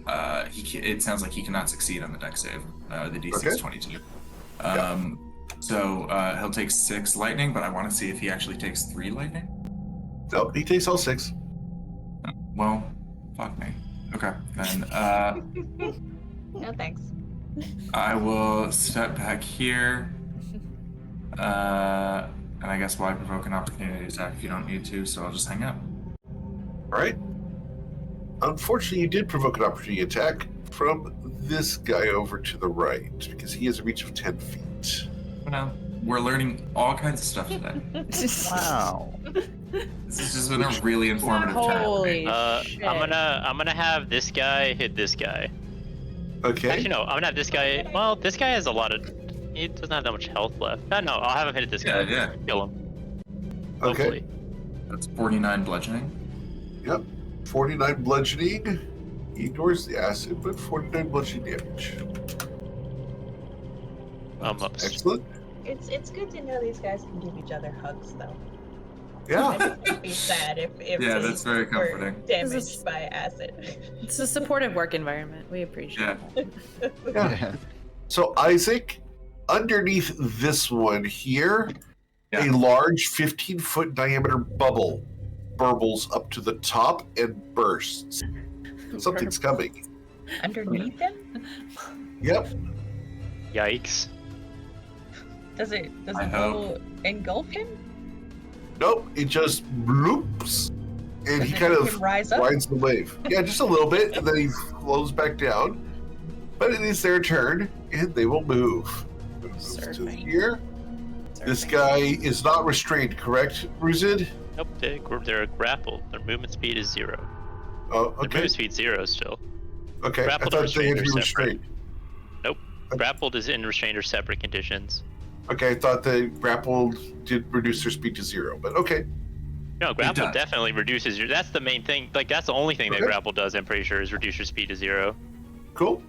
it sounds like he cannot succeed on the dex save. The DC is
Okay.
22.
Yeah.
So he'll take 6 lightning, but I want to see if he actually takes 3 lightning.
Nope, he takes all 6.
Well, fuck me. Okay, then
No thanks.
I will step back here. And I guess why provoke an opportunity attack if you don't need to, so I'll just hang up.
All right. Unfortunately, you did provoke an opportunity attack from this guy over to the right because he has a reach of 10 feet.
No, we're learning all kinds of stuff today.
Wow.
This has just been a really informative chat.
Holy shit.
I'm gonna have this guy hit this guy.
Okay.
Actually, no. I'm gonna have this guy. Well, this guy has a lot of. He doesn't have that much health left. No, I'll have him hit this guy.
Yeah.
Kill him.
Okay.
Hopefully.
That's 49 bludgeoning.
Yep. 49 bludgeoning. He ignores the acid, but 49 bludgeoning damage.
Almost.
Excellent.
It's good to know these guys can give each other hugs, though.
Yeah.
I'd be sad if
Yeah, that's very
they were
comforting.
damaged by acid.
It's a supportive work environment. We appreciate
Yeah.
it.
Yeah. So, Isaac, underneath this one here,
Yeah.
a large 15-foot diameter bubble burbles up to the top and bursts. Something's coming.
Underneath him?
Yep.
Yikes.
Does it
I hope.
bubble engulf him?
Nope. It just bloops, and
Does
he
it
kind
make
of
him rise up?
rides the wave. Yeah, just a little bit, and then he flows back down. But it is their turn, and they will move. Move to
Surfing.
here. This guy is not restrained, correct, Ruzid?
Nope. They're grappled. Their movement speed is 0.
Oh,
Their
okay.
movement speed 0 still.
Okay. I
grappled
thought they had to be
restrained are
restrained.
Nope. Grappled is in restrained or separate conditions.
Okay, I thought the grappled did reduce their speed to 0, but okay.
No, grapple
does.
definitely reduces your. That's the main thing. Like that's the only thing that
Okay.
grapple does. I'm pretty sure is reduce your speed to 0.
Cool.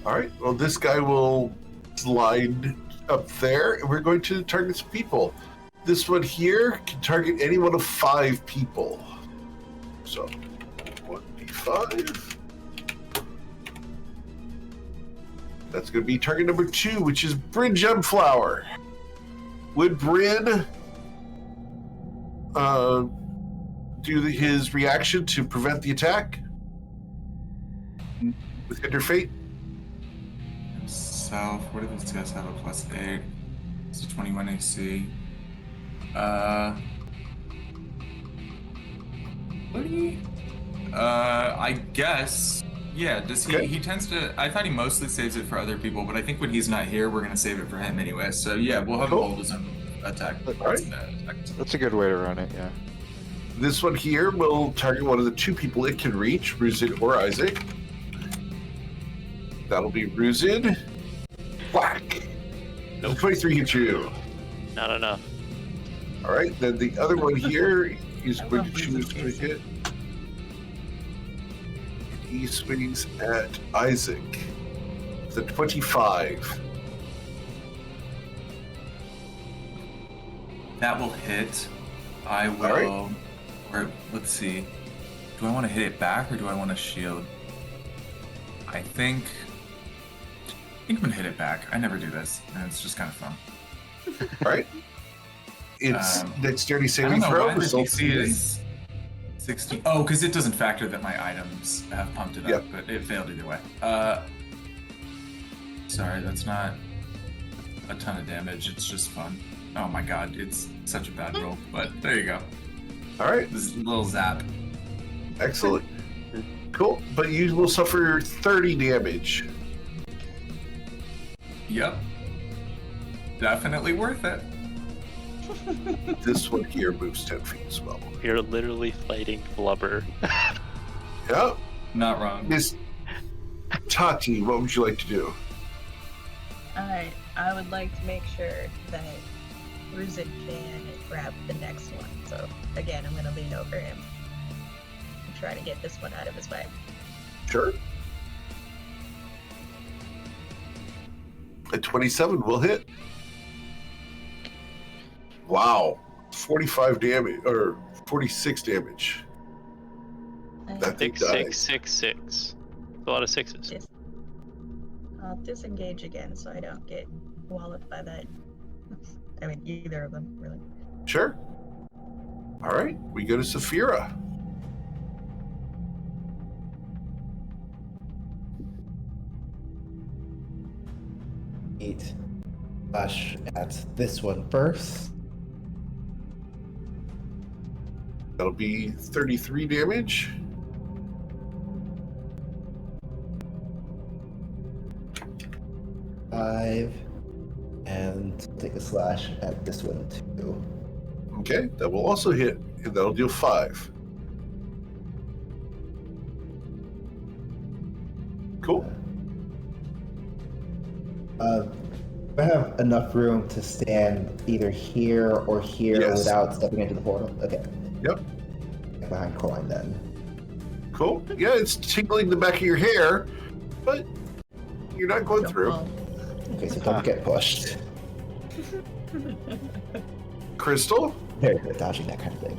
All right. Well, this guy will slide up there, and we're going to target some people. This one here can target any one of 5 people. So, 1d5. That's going to be target number 2, which is Bryn Gemflower. Would Bryn do his reaction to prevent the attack with Hinder Fate?
Himself. What do these guys have? A +8. It's a 21 AC. What do you? I guess. Yeah. Does he?
Okay.
He tends to. I thought he mostly saves it for other people, but I think when he's not here, we're gonna save it for him anyway. So yeah, we'll have him
Cool.
hold his own attack.
Alright.
That's a good way to run it, yeah.
This one here will target one of the 2 people it can reach, Ruzid or Isaac. That'll be Ruzid. Whack!
Nope.
23 hits you.
Not enough.
All right, then the other one here is
I
going to
love
choose to
Ruzid.
hit. He swings at Isaac. The 25.
That will hit. I will.
Alright.
Or let's see. Do I want to hit it back or do I want to shield? I think I'm gonna hit it back. I never do this, and it's just kind of fun.
All right. It's dexterity
I
saving
don't know
throw.
why the
results
DC
in-
is 16. Oh, because it doesn't factor that my items have pumped it up,
Yep.
but it failed either way. Sorry, that's not a ton of damage. It's just fun. Oh my god, it's such a bad roll, but there you go.
All right,
This little zap.
excellent. Cool, but you will suffer 30 damage.
Yep. Definitely worth it.
This one here moves 10 feet as well.
You're literally fighting blubber.
Yep.
Not wrong.
Miss Tati, what would you like to do?
Alright, I would like to make sure that Ruzid can grab the next one. So again, I'm gonna lean over him and try to get this one out of his way.
Sure. A 27 will hit. Wow. 45 damage, or 46 damage. That thing
Six,
dies.
6, 6, 6. A lot of sixes.
Dis- I'll disengage again so I don't get walloped by that. I mean, either of them, really.
Sure. All right, we go to Saphira.
Eat. Slash at this one first.
That'll be 33 damage.
5, and take a slash at this one too.
Okay, that will also hit, and that'll deal 5. Cool.
I have enough room to stand either here or here
Yes.
without stepping into the portal. Okay.
Yep.
Behind Coin then.
Cool. Yeah, it's tickling the back of your hair, but you're not going through.
Okay, so don't get pushed.
Crystal,
Very good at dodging that kind of thing.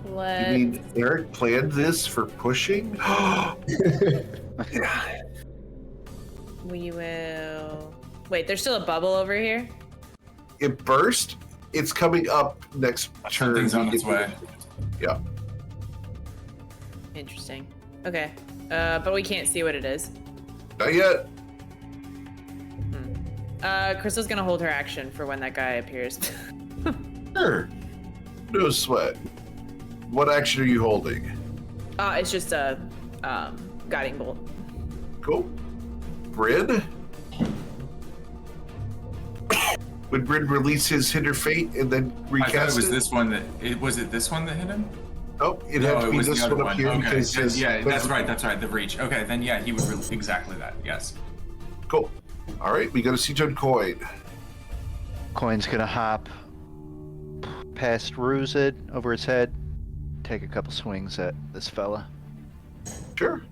What?
you mean Eric planned this for pushing?
We will. Wait, there's still a bubble over here?
It burst. It's coming up next turn.
Something's on its way.
Yeah.
Interesting. Okay. But we can't see what it is.
Not yet.
Crystal's gonna hold her action for when that guy appears.
Sure. No sweat. What action are you holding?
It's just a guiding bolt.
Cool. Bryn? Would Bryn release his Hinder Fate and then
I
recast
thought it was
it?
this one that was it this one that hit him?
Oh, it
No,
had to
it
be
was
this
the other
one up
one.
here
Okay,
because
yeah, that's right, the reach. Okay, then yeah, he would exactly that. Yes.
Cool. All right, we got a C-turn coin.
Coin's gonna hop past Ruzid over his head, take a couple swings at this fella.
Sure.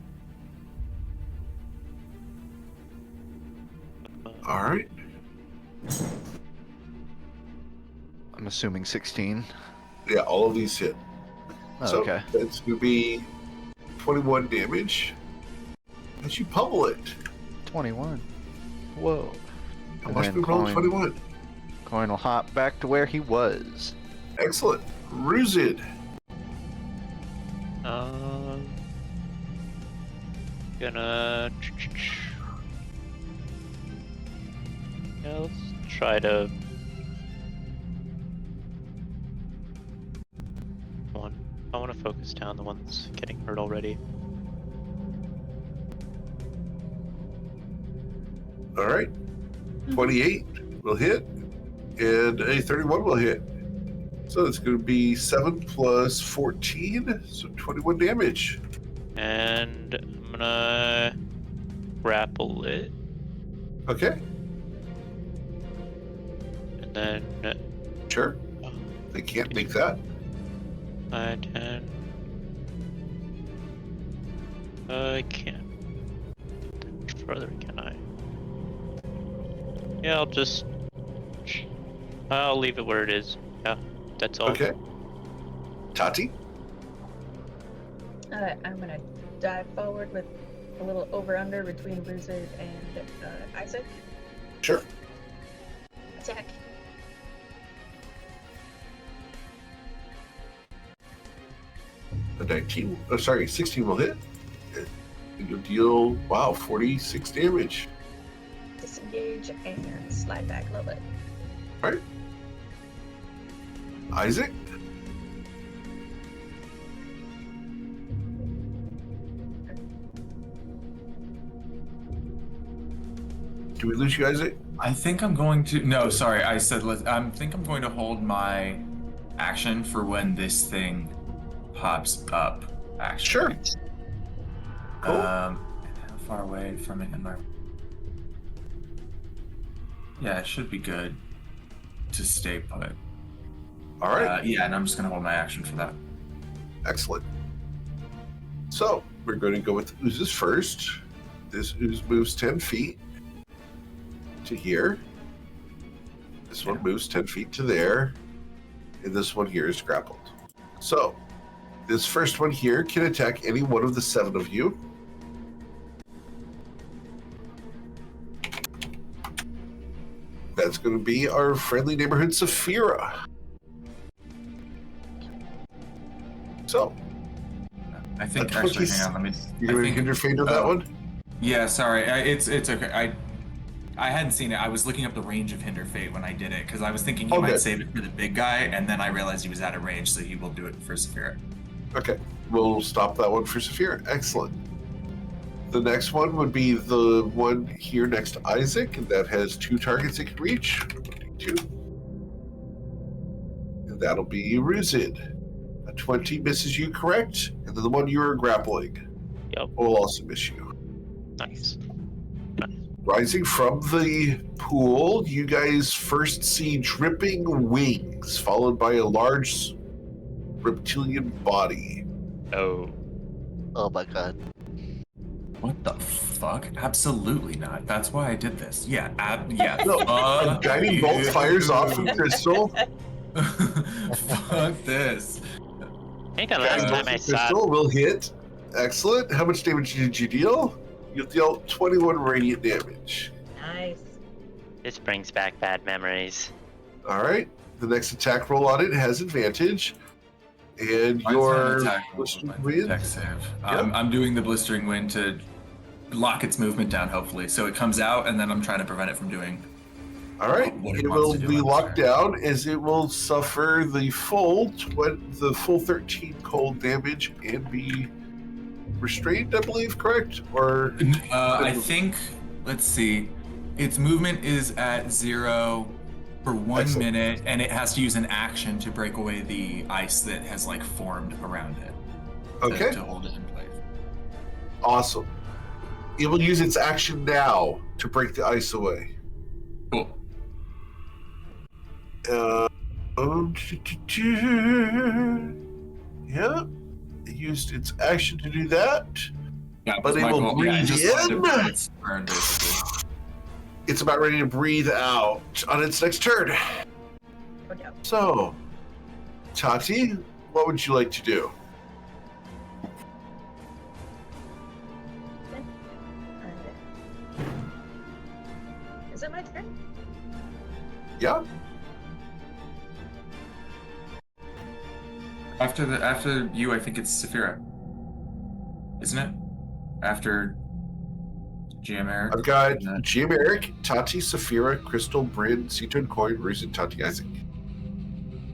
All right.
I'm assuming 16.
Yeah, all of these hit.
Oh,
So
okay.
that's going to be 21 damage. As you pummel it.
21. Whoa.
How
And
much
then
we roll
Coin-
21?
Coin will hop back to where he was.
Excellent. Ruzid.
Gonna. Yeah, let's try to. One. I want to focus down the one that's getting hurt already.
All right. 28 will hit, and a 31 will hit. So it's going to be 7 plus 14, so 21 damage.
And I'm gonna grapple it,
Okay,
and then
sure. They can't make that.
5, 10. I can't. Much further can I? Yeah, I'll leave it where it is. Yeah, that's all.
Okay. Tati?
I'm gonna dive forward with a little over-under between Ruzid and Isaac.
Sure.
Attack.
A 19, oh, sorry, 16 will hit. And you'll deal, wow, 46 damage.
Disengage and slide back a little bit.
All right. Isaac? Do we lose you, Isaac?
I think I'm going to. No, sorry. I said. I think I'm going to hold my action for when this thing pops up. Actually.
Sure. Cool.
How far away from it am I? Yeah, it should be good to stay put.
All right.
Yeah, and I'm just gonna hold my action for that.
Excellent. So we're going to go with oozes first. This ooze moves 10 feet to here. This one moves 10 feet to there. And this one here is grappled. So this first one here can attack any one of the 7 of you. That's going to be our friendly neighborhood Saphira. So
I think
That's
actually,
20
hang on. Let me.
you're
I
going to
think-
hinder fate on that
oh,
one?
Yeah, sorry. It's okay. I hadn't seen it. I was looking up the range of Hinder Fate when I did it because I was thinking he
Okay.
might save it for the big guy, and then I realized he was out of range, so he will do it for Saphira.
Okay, we'll stop that one for Saphira. Excellent. The next one would be the one here next to Isaac, and that has 2 targets it can reach. 2. And that'll be Ruzid. A 20 misses you, correct? And then the one you are grappling
Yep.
will also miss you.
Nice.
Rising from the pool, you guys first see dripping wings, followed by a large reptilian body.
Oh.
Oh my god.
What the fuck? Absolutely not. That's why I did this. Yeah, yeah.
No, a guiding bolt fires off from Crystal.
Fuck this.
I think the last
Guiding bolt
time I
from
saw
Crystal will hit. Excellent. How much damage did you deal? You dealt 21 radiant damage.
Nice.
this brings back bad memories.
All right. The next attack roll on it has advantage. And
Mine's
your
not an attack roll,
blistering
but
wind.
dex save. I'm doing the blistering wind to lock its movement down, hopefully. So it comes out, and then I'm trying to prevent it from doing.
All right,
what it
it
wants
will
to do
be
on this
locked
turn.
down as it will suffer the full 13 cold damage and be restrained, I believe, correct? Or
I think. Let's see. Its movement is at 0 for 1
Excellent.
minute, and it has to use an action to break away the ice that has like formed around it.
Okay,
To hold it in place.
awesome. It will use its action now to break the ice away.
Cool.
Yeah, it used its action to do that.
Yeah,
But it
my
will
goal- yeah,
breathe
just wanted to
in.
burn its burn, basically.
It's about ready to breathe out on its next turn.
Oh, no.
So, Tati, what would you like to do?
Is it my turn?
Yeah?
After you, I think it's Saphira. Isn't it? After GM Eric.
I've got
and then-
Jim Eric, Tati, Saphira, Crystal, Bryn, Ceto and Coin, Ruse, and Tati Isaac.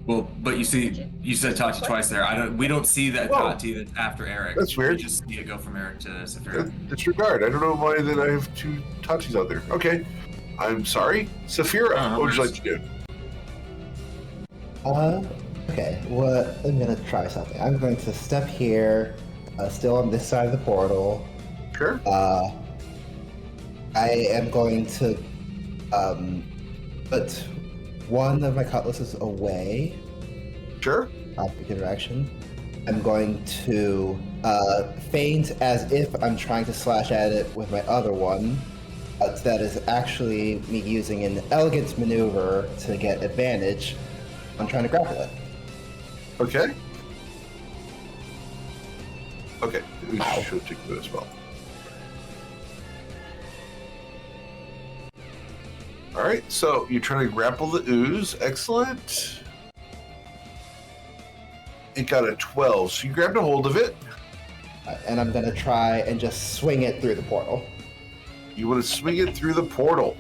Well, but you see, you said Tati twice there. We don't see that
Whoa.
Tati that's after Eric.
That's weird.
We just see it go from Eric to Saphira.
Disregard. I don't know why that I have 2 Tatis out there. Okay. I'm sorry. Saphira,
Oh,
what would you
worries.
like to do?
Okay, what I'm gonna try something. I'm going to step here, still on this side of the portal.
Sure.
I am going to put one of my cutlasses away,
Sure.
opposite direction. I'm going to feint as if I'm trying to slash at it with my other one. That is actually me using an elegant maneuver to get advantage on trying to grapple it.
Okay. Okay. We
Ow.
should take that as well. All right. So you're trying to grapple the ooze. Excellent. It got a 12. So you grabbed a hold of it.
And I'm going to try and just swing it through the portal.
You want to swing it through the portal.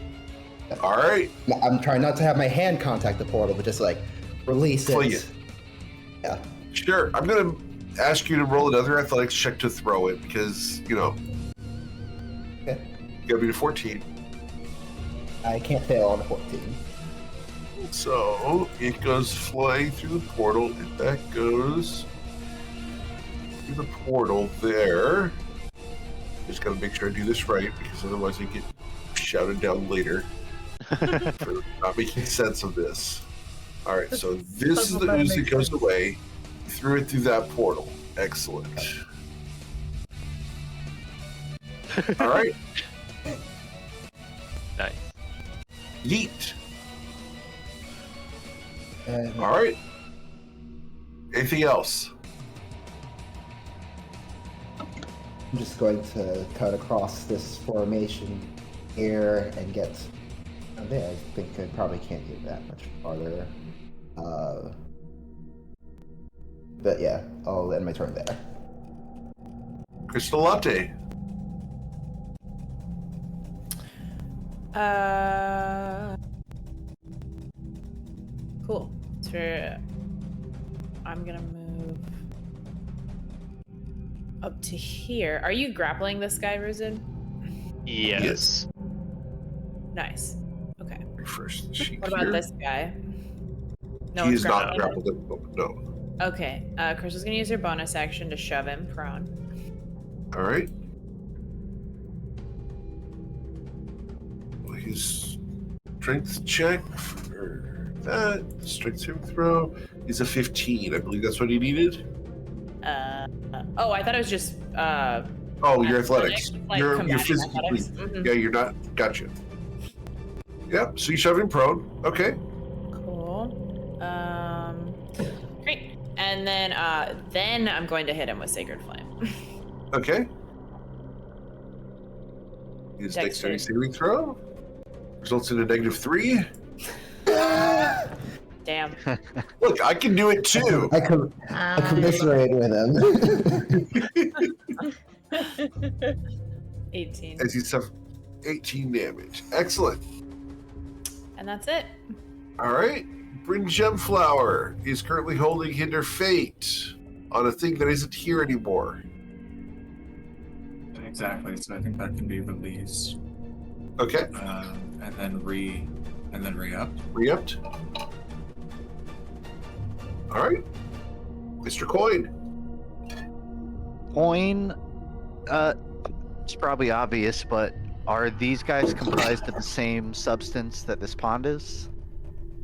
All right.
I'm trying not to have my hand contact the portal, but just like release
Fling
it.
it.
Yeah.
Sure. I'm going to ask you to roll another athletics check to throw it because, you know,
Okay.
you got to be to 14.
I can't fail on a 14.
So it goes flying through the portal, and that goes through the portal there. Just gotta make sure I do this right, because otherwise I get shouted down later for not making sense of this. All right, so this is the ooze that goes away. You threw it through that portal. Excellent. All right,
Nice.
yeet.
And
All right. Anything else?
I'm just going to cut across this formation here and get down there. I think I probably can't get that much farther. But yeah, I'll end my turn there.
Crystal Latte.
Cool. So I'm gonna move. up to here. Are you grappling this guy, Ruzin?
Yes.
Nice. Okay.
Refresh the sheet
What about
here.
this guy? No
He
one's
is not
grappling him?
grappled at the moment, no.
Okay. Crystal's gonna use her bonus action to shove him prone.
All right. His strength check for that. Strength saving throw is a 15. I believe that's what he needed.
Oh, I thought it was just
Oh, your athletics.
like
You're
combating
physically.
athletics. Mhm.
Yeah, you're not. Gotcha. Yep. So you shove him prone. Okay.
Cool. Great. And then I'm going to hit him with Sacred Flame.
Okay. His dexterity saving throw results in a -3.
Damn.
Look, I can do it too.
I commiserate with him.
18.
As he's 18 damage. Excellent.
And that's it.
All right. Bryn Gemflower is currently holding Hinder Fate on a thing that isn't here anymore.
Exactly. So I think that can be released.
Okay.
And then re-up.
Re-upped. All right. Mr. Coin.
Coin, it's probably obvious, but are these guys comprised of the same substance that this pond is?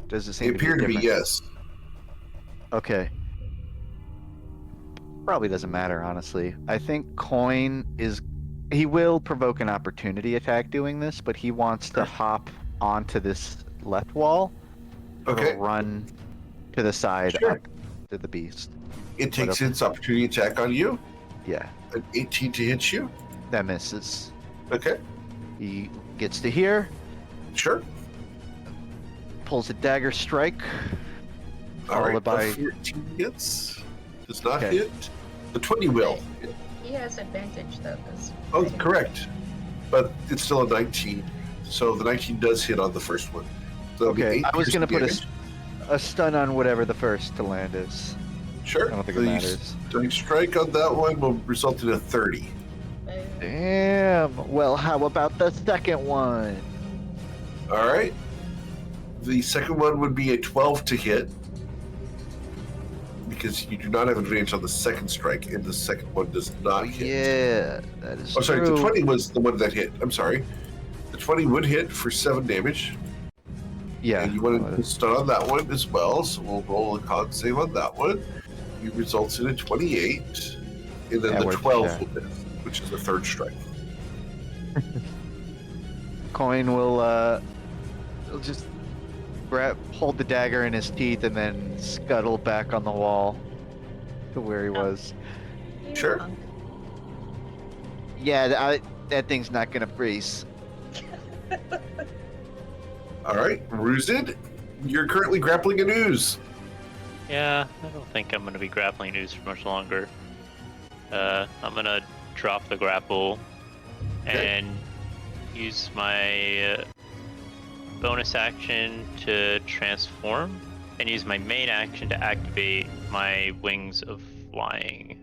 Does it
They
seem
appear to be,
different?
yes.
Okay. Probably doesn't matter, honestly. I think Coin he will provoke an opportunity attack doing this, but he wants to hop onto this left wall.
Okay.
Or run to the side
Sure.
up to the beast.
It takes its opportunity attack on you.
Yeah,
An 18 to hit you.
that misses.
Okay.
He gets to here,
Sure.
pulls a dagger strike,
All right.
followed by
A 14 hits. Does not
Okay.
hit. The 20 will.
He has advantage though, because.
Oh, correct. But it's still a 19. So the 19 does hit on the first one. So that'll be
Okay,
8
I was
piercing
gonna put
damage.
a stun on whatever the first to land is.
Sure.
I don't think
The
it matters.
stunning strike on that one will result in a 30.
Damn. Well, how about the second one?
All right. The second one would be a 12 to hit because you do not have advantage on the second strike, and the second one does not hit.
Yeah, that is
Oh, sorry.
true.
The 20 was the one that hit. I'm sorry. The 20 would hit for 7 damage.
Yeah.
And you wanted to stun on that one as well, so we'll roll a con save on that one. It results in a 28, and then
Yeah,
the
we're
12
sure.
will hit, which is the third strike.
Coin will he'll just hold the dagger in his teeth and then scuttle back on the wall to where he was.
Sure.
Yeah, that thing's not gonna freeze.
All right, Ruzid, you're currently grappling a noose.
Yeah, I don't think I'm gonna be grappling noose for much longer. I'm gonna drop the grapple and use my bonus action to transform, and use my main action to activate my wings of flying.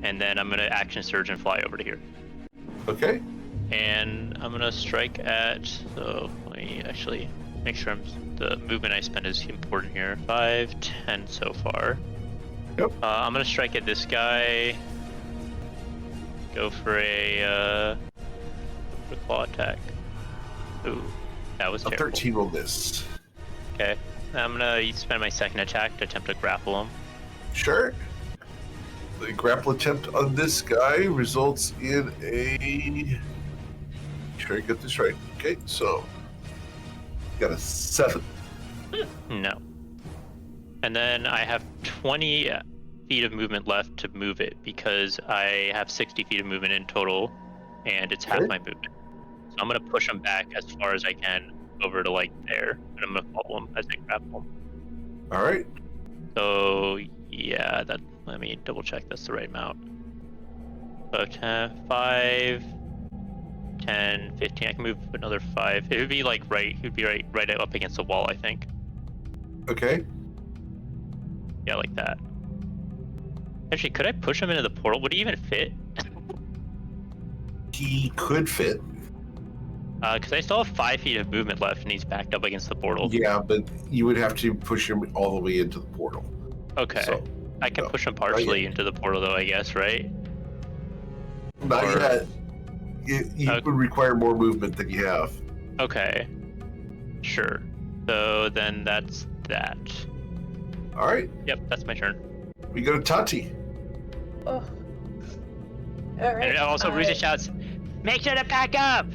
And then I'm gonna action surge and fly over to here.
Okay.
And I'm gonna strike at, so let me actually make sure the movement I spend is important here. 5, 10 so far.
Yep.
I'm gonna strike at this guy. Go for a claw attack. Ooh, that was
A
terrible.
13 will miss.
Okay. I'm gonna spend my second attack to attempt to grapple him.
Sure. The grapple attempt on this guy results in a. Sure, I get this right. Okay, so got a 7.
No. And then I have 20 feet of movement left to move it because I have 60 feet of movement in total, and it's half
Okay.
my movement. So I'm gonna push him back as far as I can over to like there, and I'm gonna follow him as I grapple him.
All right.
So yeah, let me double check that's the right amount. So 10, 5, 10, 15. I can move another 5. It would be like right. He'd be right up against the wall, I think.
Okay.
Yeah, like that. Actually, could I push him into the portal? Would he even fit?
He could fit.
Because I still have 5 feet of movement left, and he's backed up against the portal.
Yeah, but you would have to push him all the way into the portal.
Okay.
So,
I can
no,
push him
not
partially
yet.
into the portal, though, I guess, right?
Not
Or-
yet. You
Okay.
would require more movement than you have.
Okay. Sure. So then that's that.
All right,
Yep, that's my turn.
we go to Tati.
Oh. All right.
And also, Ruza shouts, "Make sure to back up!"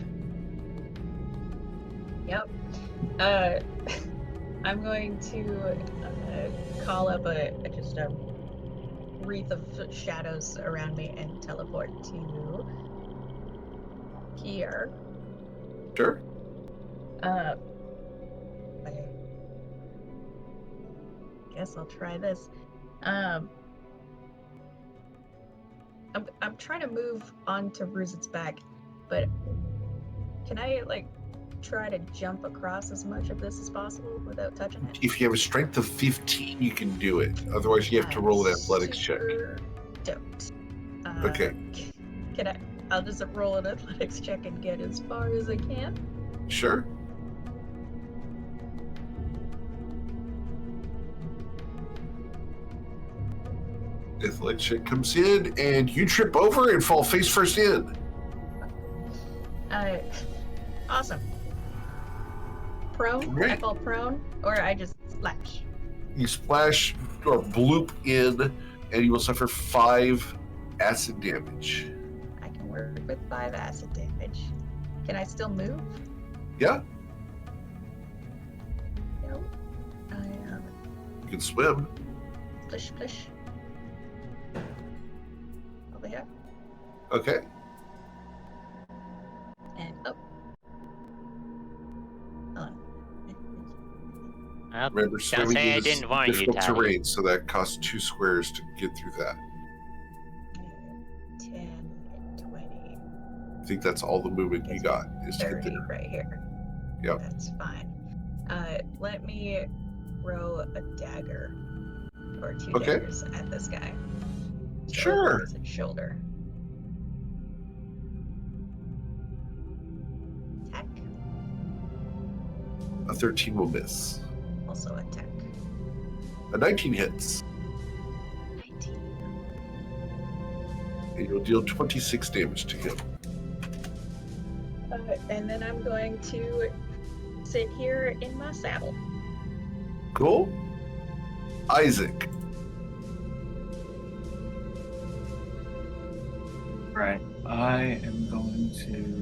Yep. I'm going to call up just a wreath of shadows around me and teleport to here.
Sure.
I guess I'll try this. I'm trying to move onto Ruzit's back, but can I try to jump across as much of this as possible without touching it?
If you have a strength of 15, you can do it. Otherwise, you have to roll an athletics check.
Don't.
Okay.
Can I? I'll just roll an athletics check and get as far as I can.
Sure. Athletics check comes in, and you trip over and fall face first in.
Awesome. Prone? I
Great.
fall prone, or I just splash.
You splash or bloop in, and you will suffer 5 acid damage.
I can work with 5 acid damage. Can I still move?
Yeah,
No.
you can swim.
Splish, splish. Over here.
Okay.
And up. On.
Well,
Remember,
don't
swimming
say I
is
didn't warn you,
difficult
Tally.
terrain, so that costs 2 squares to get through that.
10, 20,
I think that's all the movement you got is to get
30
there.
right here.
Yep.
That's fine. Let me throw a dagger or 2
Okay.
daggers at this guy. So
Sure.
it's his shoulder. Attack.
A 13 will miss.
Also attack.
A 19 hits,
19.
and you'll deal 26 damage to him.
And then I'm going to sit here in my saddle.
Cool. Isaac.
Right. I am going to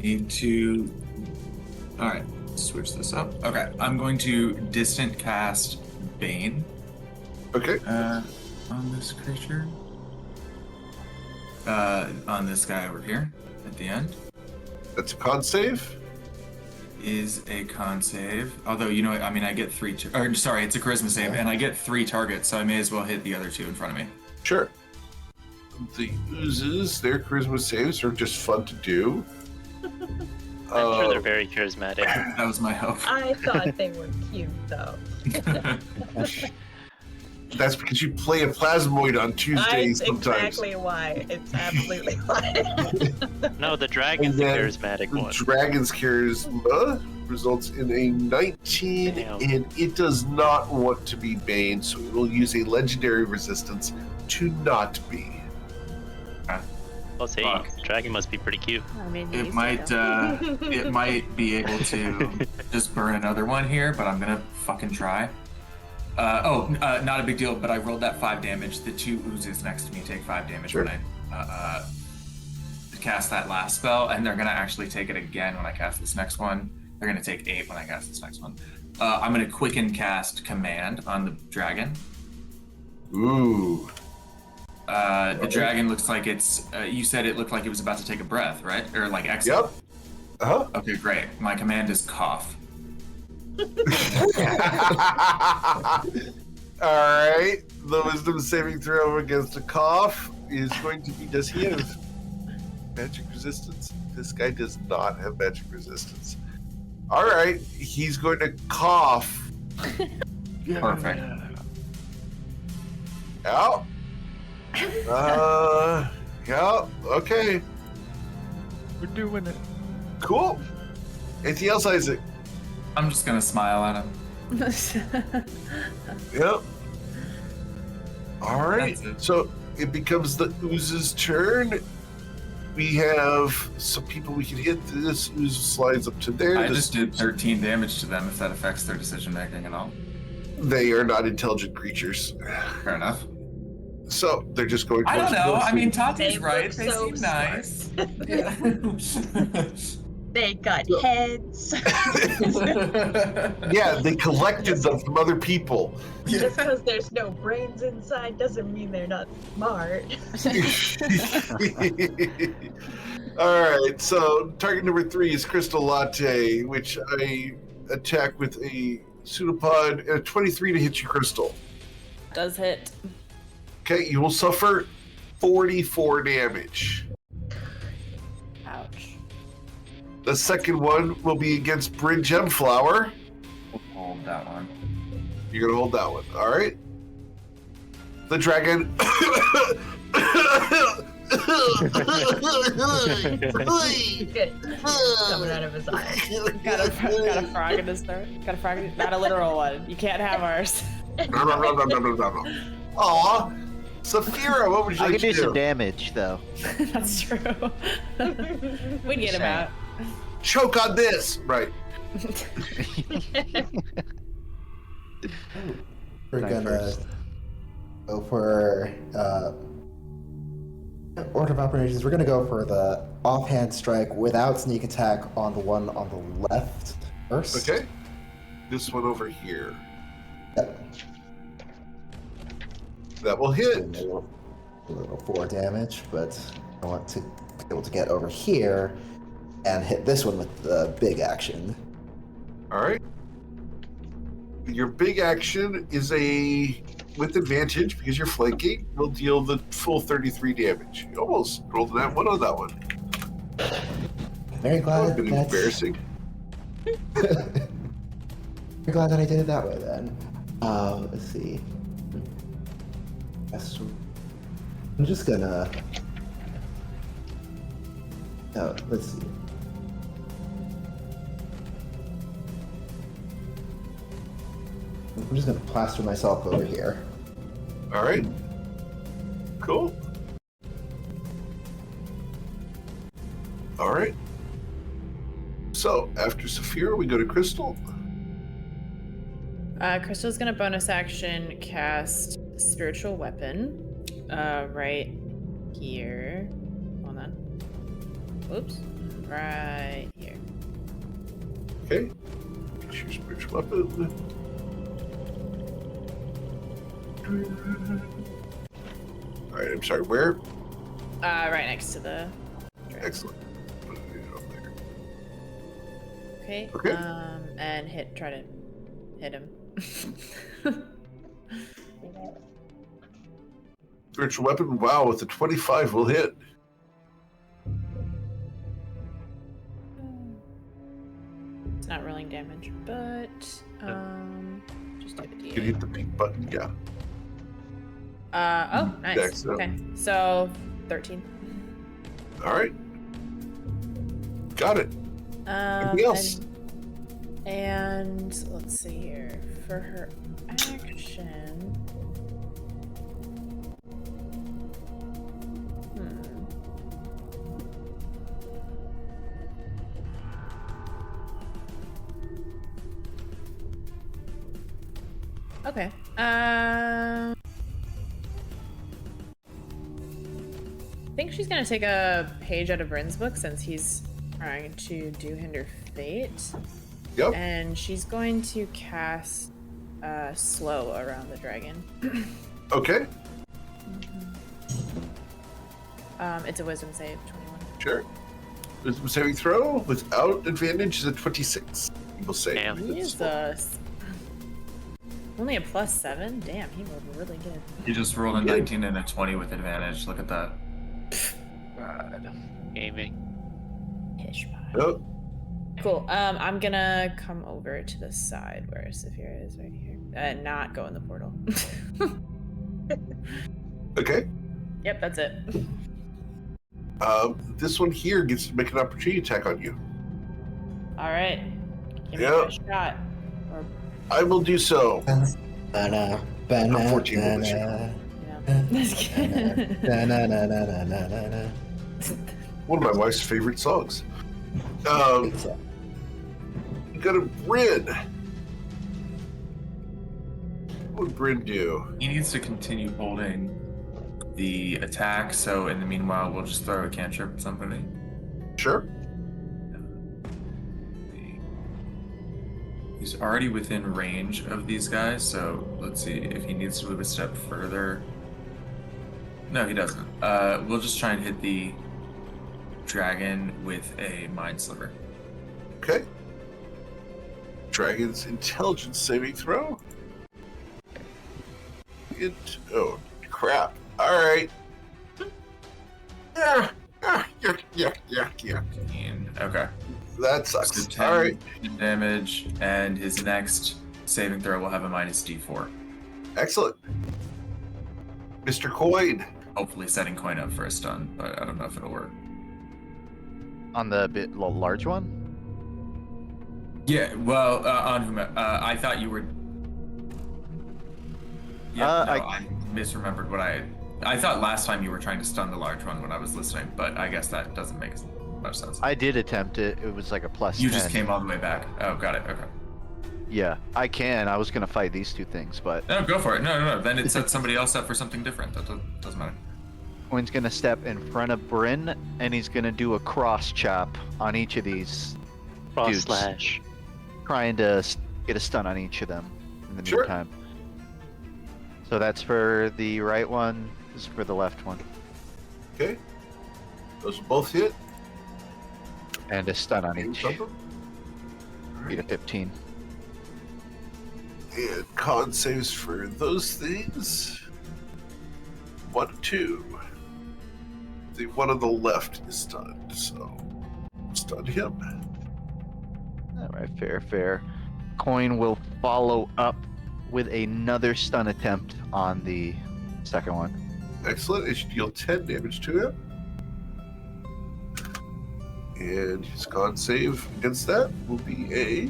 need to. All right. Switch this up. Okay. I'm going to distant cast Bane
Okay.
on this creature. On this guy over here at the end.
That's a con save.
Is a con save. Although, you know what? I mean, I get 3. Or, sorry, it's a charisma save, and I get 3 targets, so I may as well hit the other 2 in front of me.
Sure. The oozes, their charisma saves are just fun to do.
I'm sure they're very charismatic.
That was my hope.
I thought they were cute, though.
That's because you play a plasmoid on Tuesdays
That's
sometimes.
exactly why. It's absolutely why.
No, the dragon's the
And then
charismatic
The
one.
dragon's charisma results in a 19,
Damn.
and it does not want to be Bane, so it will use a legendary resistance to not be.
Well, see,
Fuck.
dragon must be pretty cute.
I mean,
It
he's
might
down.
it might be able to just burn another one here, but I'm gonna fucking try. Not a big deal, but I rolled that 5 damage. The 2 oozes next to me take 5 damage
Sure.
when I cast that last spell, and they're gonna actually take it again when I cast this next one. They're gonna take 8 when I cast this next one. I'm gonna quicken cast command on the dragon.
Ooh.
The dragon looks like it's. You said it looked like it was about to take a breath, right? Or like exhale.
Yep. Uh-huh.
Okay, great. My command is cough.
Alright. The wisdom saving throw against a cough is going to be, does he have magic resistance? This guy does not have magic resistance. Alright, he's going to cough
Perfect.
Out. Yeah. Okay.
We're doing it.
Cool. Anything else, Isaac?
I'm just gonna smile at him.
Yep. All right.
That's it.
So it becomes the ooze's turn. We have some people we can hit. This ooze slides up to there.
I
This-
just did 13 damage to them if that affects their decision making at all.
They are not intelligent creatures.
Fair enough.
So they're just going
I don't
towards
know. I
Wilson.
mean, Tati's
They
right.
look
They
so
seem nice.
They got heads.
Yeah, they collected them from other people.
Just because there's no brains inside doesn't mean they're not smart.
All right, so target number 3 is Crystal Latte, which I attack with a pseudopod, 23 to hit you, Crystal.
Does hit.
Okay, you will suffer 44 damage.
Ouch.
The second one will be against Bryn Gemflower.
Hold that one.
You're gonna hold that one, all right? The dragon.
Good. Coming out of his eye.
Got a frog in his throat. Got a frog. Not a literal one. You can't have ours.
Aw, Saphira, what would you
I
like
can
to
do some
do?
damage though.
That's true. We'd get him out.
Choke on this, right?
We're
Die
gonna
first.
go for order of operations. We're gonna go for the offhand strike without sneak attack on the one on the left first.
Okay. This one over here.
Yep.
That will hit.
A little 4 damage, but I want to be able to get over here and hit this one with the big action.
All right. Your big action is with advantage because you're flanking. Will deal the full 33 damage. You almost rolled that one on that one.
Very
That would
glad
have been
that's
embarrassing.
Very glad that I did it that way then. Let's see. Yes, I'm just gonna. Oh, let's see. I'm just gonna plaster myself over here.
All right. Cool. All right. So after Saphira, we go to Crystal.
Crystal's gonna bonus action cast Spiritual Weapon. Right here. Hold on. Oops. Right here.
Okay. Get your spiritual weapon. All right. I'm sorry. Where?
Right next to the.
Excellent. Put it over there.
Okay.
Okay.
And try to hit him.
Spiritual weapon. Wow, with the 25 will hit.
It's not rolling damage, but just do the
You can hit the pink button. Yeah.
Oh, nice.
Excellent.
Okay, so 13.
All right. Got it. Anything else?
And let's see here. For her action. Okay. I think she's gonna take a page out of Bryn's book since he's trying to do Hinder Fate.
Yep.
And she's going to cast Slow around the dragon.
Okay.
It's a Wisdom save, 21.
Sure. Wisdom saving throw without advantage is a 26. You will save.
Damn.
Jesus. Only a +7? Damn, he rolled really good.
You just rolled a 19 and a 20 with advantage. Look at that.
Gaming.
Pish.
Yep.
cool. I'm gonna come over to the side where Saphira is right here. Not go in the portal.
Okay.
Yep, that's it.
This one here gets to make an opportunity attack on you.
All right. Give me
Yep.
a shot. Or,
I will do so.
Banana,
14 will miss you.
That's good.
One of my wife's favorite songs. You go to Bryn. What would Bryn do?
He needs to continue holding the attack, so in the meanwhile, we'll just throw a cantrip at somebody.
Sure.
He's already within range of these guys, so let's see if he needs to move a step further. No, he doesn't. We'll just try and hit the dragon with a mind sliver.
Okay. Dragon's intelligence saving throw. Oh, crap. All right. Yeah.
Okay.
That
So
sucks.
10
All right.
damage, and his next saving throw will have a minus D4.
Excellent. Mr. Coin.
Hopefully setting coin up for a stun, but I don't know if it'll work.
On the large one?
Yeah, well, on whom? I thought you were. Yeah, I misremembered what I thought last time you were trying to stun the large one when I was listening, but I guess that doesn't make much sense.
I did attempt it. It was like a plus
You
10.
just came all the way back. Oh, got it. Okay.
Yeah, I can. I was gonna fight these two things, but
No, go for it. No. Then it sets somebody else up for something different. That doesn't matter.
Coin's gonna step in front of Bryn, and he's gonna do a cross chop on each of these,
Cross
dudes.
slash.
trying to get a stun on each of them in the
Sure.
meantime. So that's for the right one. This is for the left one,
Okay. Those both hit.
and a stun on each.
All
Beat a
right.
15.
And con saves for those things. 1, 2. The one on the left is stunned, so stun him.
All right, fair. Coin will follow up with another stun attempt on the second one.
Excellent. It should deal 10 damage to him. And his con save against that will be a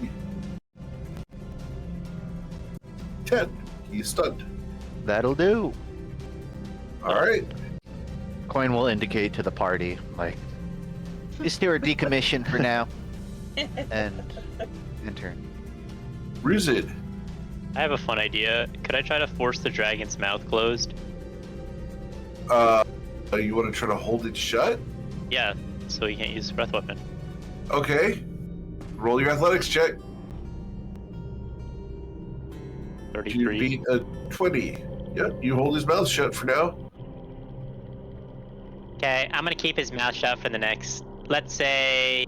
10. He's stunned.
That'll do.
All right.
Coin will indicate to the party, like, these two are decommissioned for now. And enter.
Ruzid.
I have a fun idea. Could I try to force the dragon's mouth closed?
You want to try to hold it shut?
Yeah, so he can't use the breath weapon.
Okay. Roll your athletics check. You
33.
beat a 20. Yep, you hold his mouth shut for now.
Okay, I'm gonna keep his mouth shut for the next, let's say,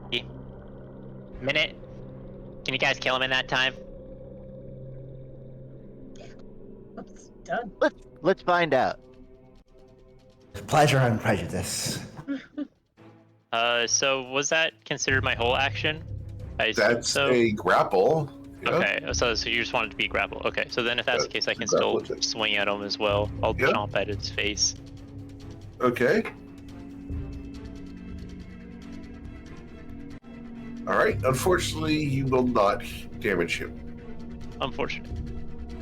minute. Can you guys kill him in that time?
Oops, done.
Let's find out.
Pleasure and prejudice.
So was that considered my whole action? I assume
That's
so.
a grapple. Yeah.
Okay, so you just wanted to be grapple. Okay, so then if that's the case, I can
grapple
still
check.
swing at him as well. I'll
Yeah.
chomp at its face.
Okay. All right. Unfortunately, you will not damage him.
Unfortunate.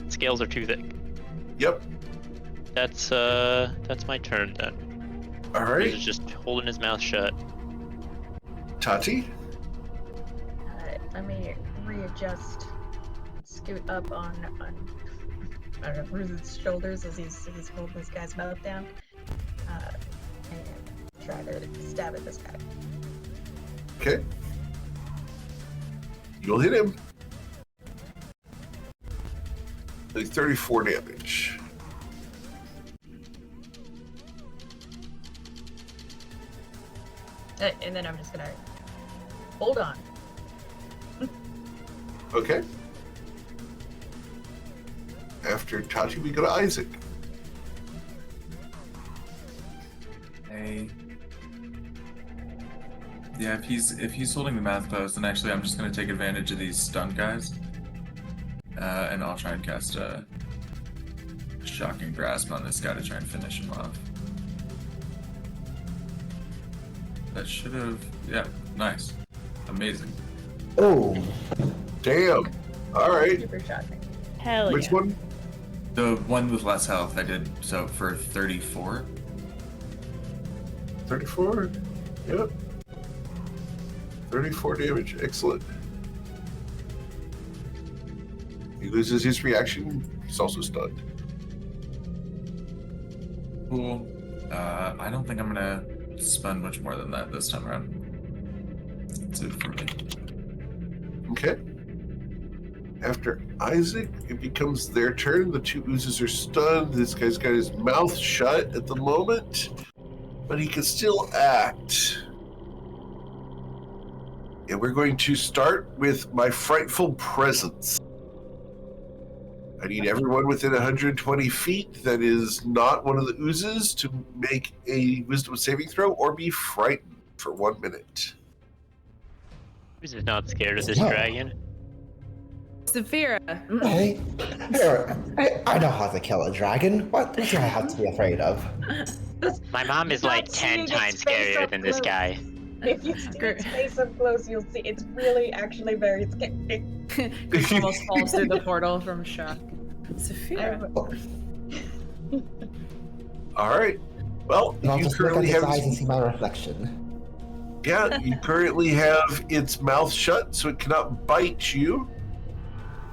Scales are too thick.
Yep.
That's my turn then.
All
He's
right.
just holding his mouth shut.
Tati.
Let me readjust, scoot up on I don't know, Ruz's shoulders as he's holding this guy's mouth down, and try to stab at this guy.
Okay. You'll hit him. Like 34 damage.
And then I'm just gonna hold on.
Okay. After Tati, we go to Isaac.
Yeah, if he's holding the math post, then actually I'm just gonna take advantage of these stunned guys, and I'll try and cast a shocking grasp on this guy to try and finish him off. That should have, yeah, nice, amazing.
Oh,
Damn. All right.
Super shocking.
Hell
Which
yeah.
one?
The one with less health, I did so for 34.
34. Yep. 34 damage. Excellent. He loses his reaction. He's also stunned.
Cool. I don't think I'm gonna spend much more than that this time around. That's it for me.
Okay. After Isaac, it becomes their turn. The two oozes are stunned. This guy's got his mouth shut at the moment, but he can still act. And we're going to start with my frightful presence. I need everyone within 120 feet that is not one of the oozes to make a wisdom saving throw or be frightened for 1 minute.
Who's not scared of this
No.
dragon?
Saphira.
hey, here, I know how to kill a dragon. What do I have to be afraid of?
My mom is
You're
like
not
10
seeing
times
its face
scarier
up
than this
close.
guy.
If you see its face up close, you'll see it's really actually very scary.
Chris almost falls through the portal from shock. Saphira.
All right. Well,
And I'll
you
just look at
currently
its
have
eyes and see my reflection.
Yeah, you currently have its mouth shut, so it cannot bite you.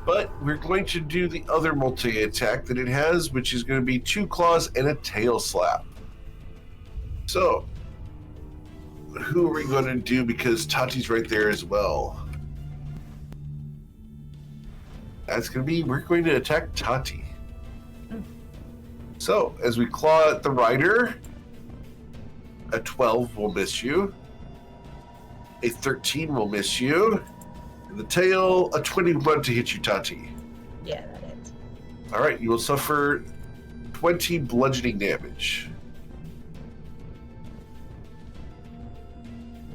But we're going to do the other multi-attack that it has, which is going to be 2 claws and a tail slap. So, who are we going to do? Because Tati's right there as well. That's going to be, we're going to attack Tati. So, as we claw at the rider, a 12 will miss you. A 13 will miss you. And the tail, a 21 to hit you, Tati.
Yeah, that is.
All right, you will suffer 20 bludgeoning damage.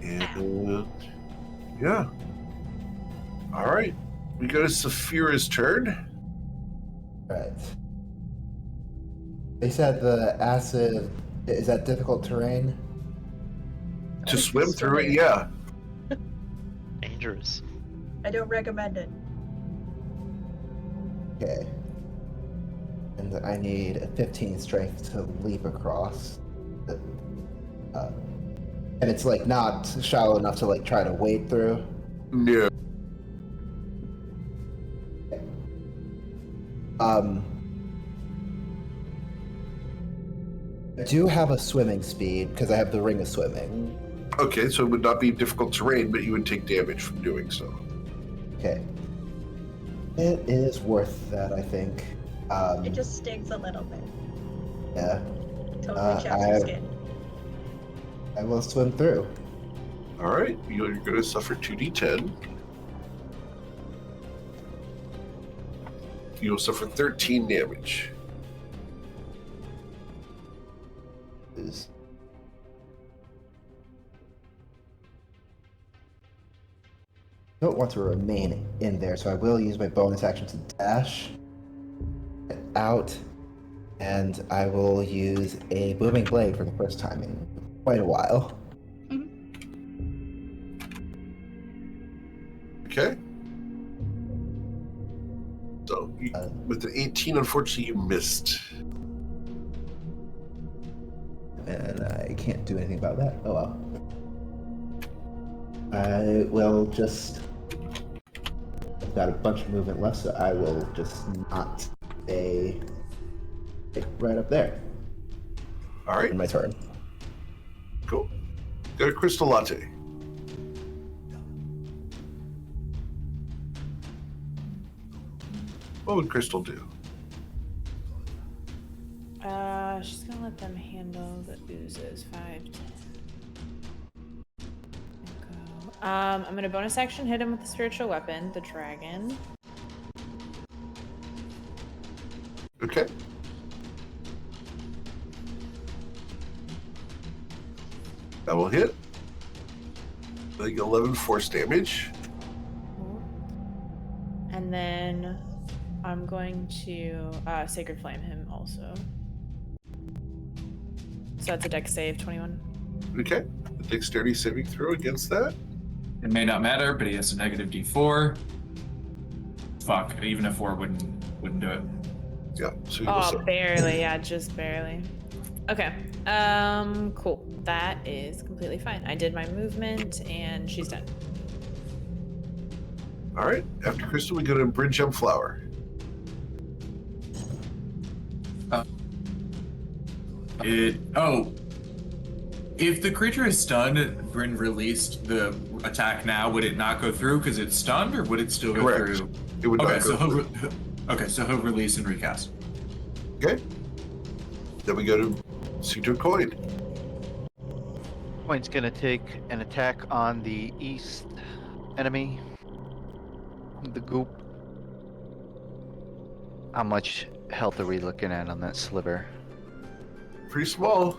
And yeah. All right, we go to Saphira's turn.
Right. They said the acid is that difficult terrain.
To swim through it, yeah.
Dangerous.
I don't recommend it.
Okay. And I need a 15 strength to leap across. And it's like not shallow enough to like try to wade through.
No.
I do have a swimming speed because I have the ring of swimming.
Okay, so it would not be difficult terrain, but you would take damage from doing so.
Okay. It is worth that, I think.
It just stings a little bit.
Yeah.
Totally chaps your skin.
I will swim through.
All right, you're going to suffer 2d10. You'll suffer 13 damage.
Don't want to remain in there, so I will use my bonus action to dash it out, and I will use a booming blade for the first time in quite a while.
Okay. So, with an 18, unfortunately, you missed.
And I can't do anything about that. Oh well. I will just... I've got a bunch of movement left, so I will just not stay right up there.
All right,
In my turn.
cool. Go to Crystal Latte. What would Crystal do?
She's gonna let them handle the oozes. 5, 10. Go. I'm gonna bonus action hit him with the spiritual weapon, the dragon.
Okay. That will hit. Like 11 force damage.
And then I'm going to Sacred Flame him also. So that's a dex save, 21.
Okay. The dexterity saving throw against that.
It may not matter, but he has a negative D4. Fuck, even a 4 wouldn't do it.
Yeah. So he will
Barely. Yeah, just barely. Okay. Cool. That is completely fine. I did my movement, and she's done.
All right. After Crystal, we go to Bridge Jump Flower.
If the creature is stunned, Bryn released the attack now, would it not go through because it's stunned, or would it still go
Correct.
through?
It would not go through.
So he'll release and recast.
Okay. Then we go to Suited Coin.
Coin's gonna take an attack on the east enemy. The goop. How much health are we looking at on that sliver?
Pretty small.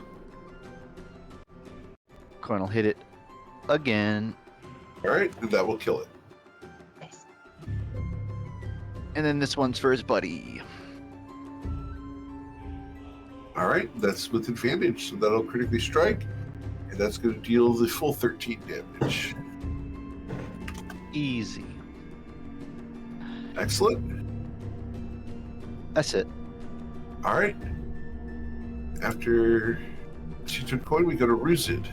Coin will hit it again.
All right. And that will kill it.
Nice.
And then this one's for his buddy.
All right. That's with advantage. So that'll critically strike. And that's going to deal the full 13 damage.
Easy.
Excellent.
That's it.
All right. After Suited Coin, we go to Ruzid.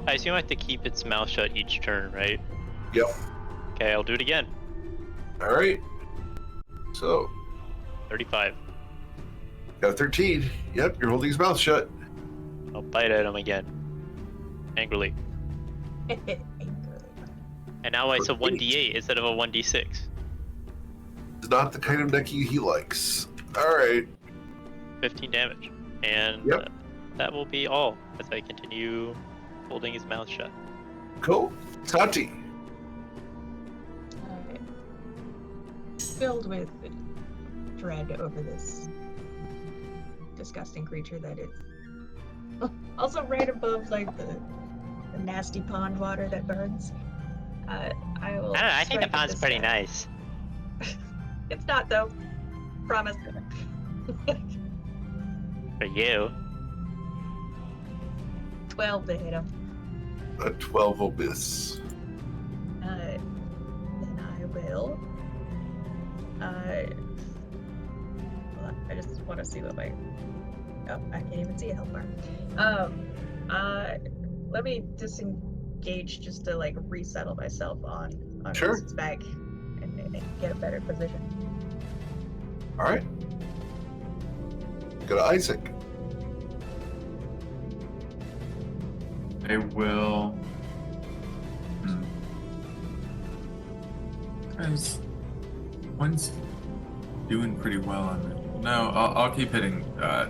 I assume I have to keep its mouth shut each turn, right?
Yep.
Okay, I'll do it again.
All right. So,
35.
got a 13. Yep, you're holding his mouth shut.
I'll bite at him again. Angrily. And now it's a 1d8 instead of a 1d6.
It's not the kind of necky he likes. All right.
15 damage. And
Yep.
that will be all as I continue holding his mouth shut.
Cool. Tati.
Filled with dread over this disgusting creature that is also right above like the nasty pond water that burns. I will.
I don't know. I think the
strike at
pond's
this
pretty
guy.
nice.
It's not though. Promise.
For you.
12 to hit him.
A 12 will miss.
Then I will. Hold on, I just want to see what my. Oh, I can't even see a health bar. Let me disengage just to like resettle myself on
Sure.
Rose's back and get a better position.
All right. Go to Isaac.
I will. One's doing pretty well on it. No, I'll keep hitting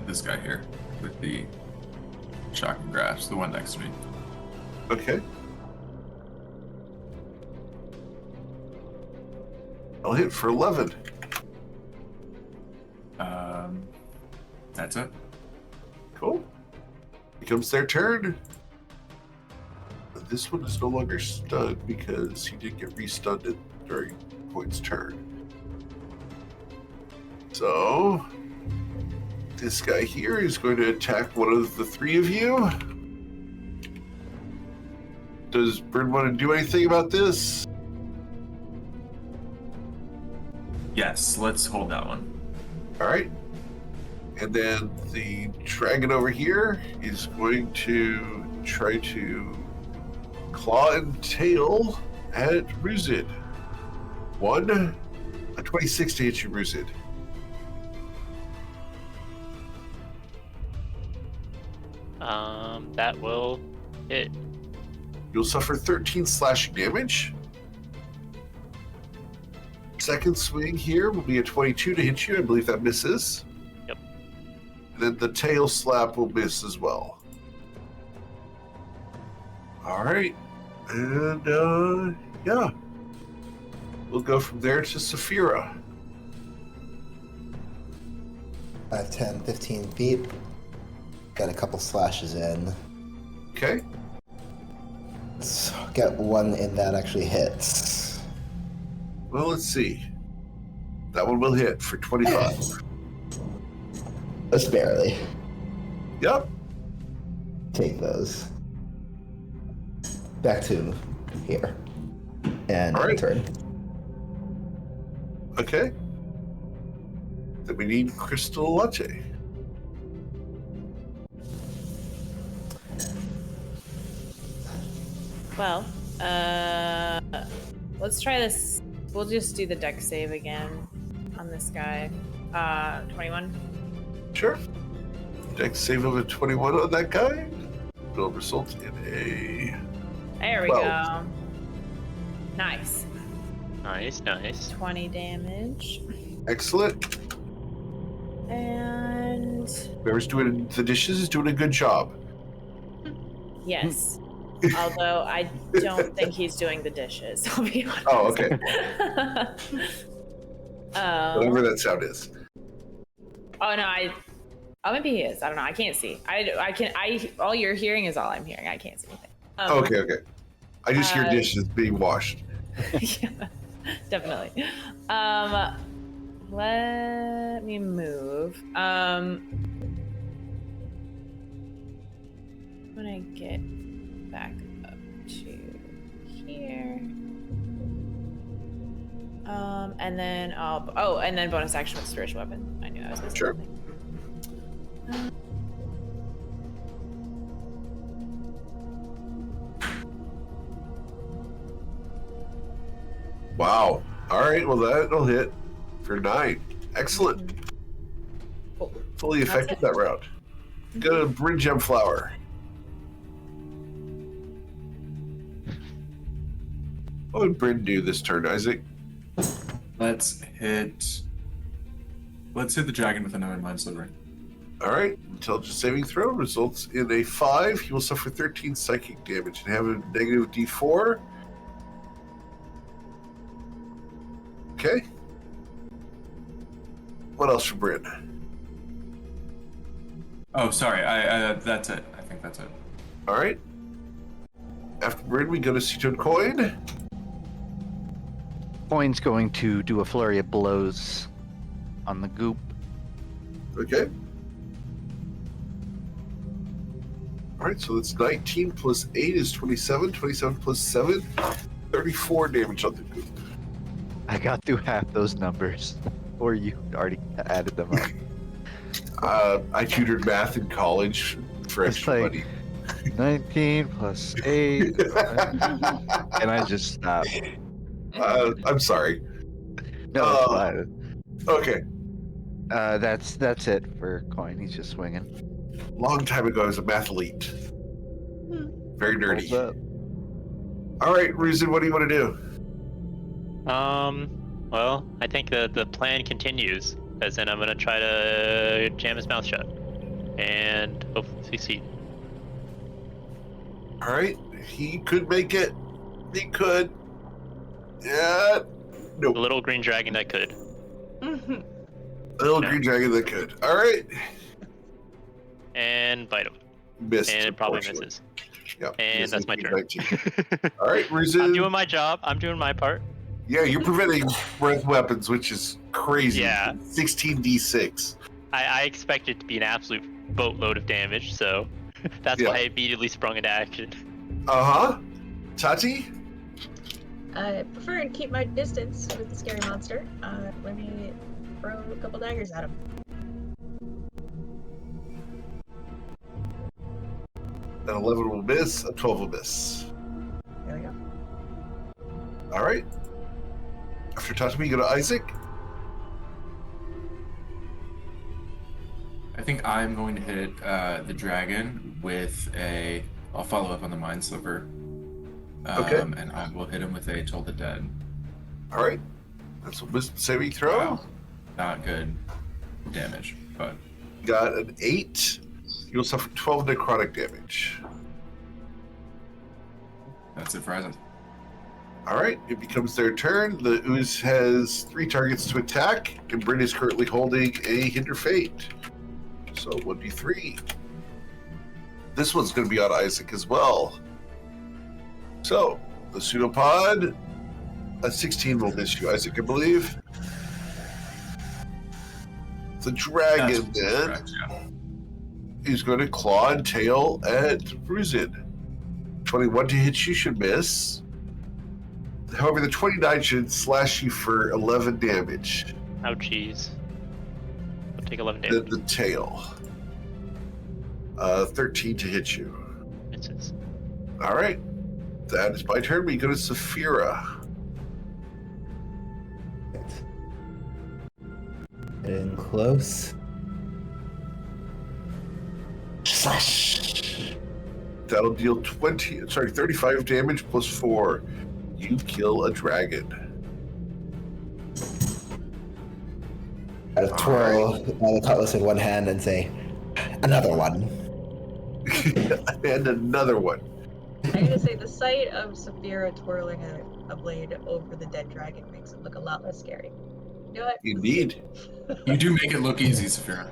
this guy here with the shocking grasp, the one next to me.
Okay. I'll hit for 11.
That's it.
Cool. Becomes their turn. This one is no longer stunned because he did get restunned during Coin's turn. So, this guy here is going to attack one of the three of you. Does Bryn want to do anything about this?
Yes, let's hold that one.
All right. And then the dragon over here is going to try to claw and tail at Ruzid. A 26 to hit you, Ruzid.
That will hit.
You'll suffer 13 slashing damage. Second swing here will be a 22 to hit you. I believe that misses.
Yep.
And then the tail slap will miss as well. All right. And, yeah. We'll go from there to Saphira.
5, 10, 15 feet. Get a couple slashes in.
Okay.
Let's get one in that actually hits.
Well, let's see. That one will hit for 25.
Just barely.
Yep.
Take those. Back to here. And
All right.
turn.
Okay. Then we need Crystal Latte.
Well, let's try this. We'll just do the deck save again on this guy. 21.
Sure. Dex save of a 21 on that guy. It'll result in a...
There we
12.
go. Nice.
Nice, nice.
20 damage.
Excellent.
And
Whoever's doing the dishes is doing a good job.
yes. Although I don't think he's doing the dishes, I'll be honest.
Oh, okay. Whatever that sound is.
Oh no, oh maybe he is. I don't know. I can't see. All you're hearing is all I'm hearing. I can't see anything.
Okay. I just hear dishes being washed.
Yeah, definitely. Let me move. When I get back up to here. And then and then bonus action with spiritual weapon. I knew I was missing
Sure.
something.
Wow. All right. Well, that'll hit for 9. Excellent.
Cool.
Fully
That's
effective
it.
that round. Got a Bryn Gem Flower. What would Bryn do this turn, Isaac?
Let's hit the dragon with another mind sliver.
All right. Intelligence saving throw results in a 5. He will suffer 13 psychic damage and have a negative D4. Okay. What else for Bryn?
Oh, sorry. I that's it. I think that's it.
All right. After Bryn, we go to Ceton Coin.
Coin's going to do a flurry of blows on the goop.
Okay. All right, so that's 19 plus 8 is 27. 27 plus 7, 34 damage on the goop.
I got through half those numbers, or you already added them up.
I tutored math in college for
It's
extra
like-
money.
19 plus 8, and I just stopped.
I'm sorry.
No, it's fine.
Okay.
That's it for Coin. He's just swinging.
Long time ago, I was a mathlete. Very nerdy.
What's up?
All right, Ruzin, what do you want to do?
Well, I think the plan continues, as in I'm gonna try to jam his mouth shut, and hopefully succeed.
All right, he could make it. He could. Yeah. Nope.
The little green dragon that could.
Mhm.
Little
No.
green dragon that could. All right.
And bite him.
Missed.
And it probably
unfortunately.
misses.
Yep.
And
misses
that's my
with
turn.
19. All right, Ruzin.
I'm doing my job. I'm doing my part.
Yeah, you're preventing breath weapons, which is crazy.
Yeah.
16d6.
I expect it to be an absolute boatload of damage, so that's
Yeah.
why I immediately sprung into action.
Uh-huh. Tati?
I prefer to keep my distance with the scary monster. Let me throw a couple daggers at him.
An 11 will miss, a 12 will miss.
There we go.
All right. After Tati, you go to Isaac.
I think I'm going to hit the dragon with a. I'll follow up on the mind sliver.
Okay.
And I will hit him with a Toll the Dead.
All right. That's a wisdom saving throw.
Wow. Not good damage, but
Got an 8. You'll suffer 12 necrotic damage.
that's it for Isaac.
All right. It becomes their turn. The ooze has 3 targets to attack, and Bryn is currently holding a hinder fate. So 1d3. this one's going to be on Isaac as well. So, the pseudopod, a 16 will miss you, Isaac, I believe. The dragon, then,
correct, yeah.
is going to claw and tail at Ruzid. 21 to hit you should miss. However, the 29 should slash you for 11 damage.
Ouchies. I'll take 11
Then
damage.
the tail. 13 to hit you.
Misses.
All right. That is my turn. We go to Saphira.
Get in close. Slash.
That'll deal 35 damage plus 4. You kill a dragon.
I'll twirl the cutlass in one hand and say, another one.
And another one.
I'm gonna say the sight of Saphira twirling a blade over the dead dragon makes it look a lot less scary. You know what?
Indeed.
You do make it look easy, Saphira.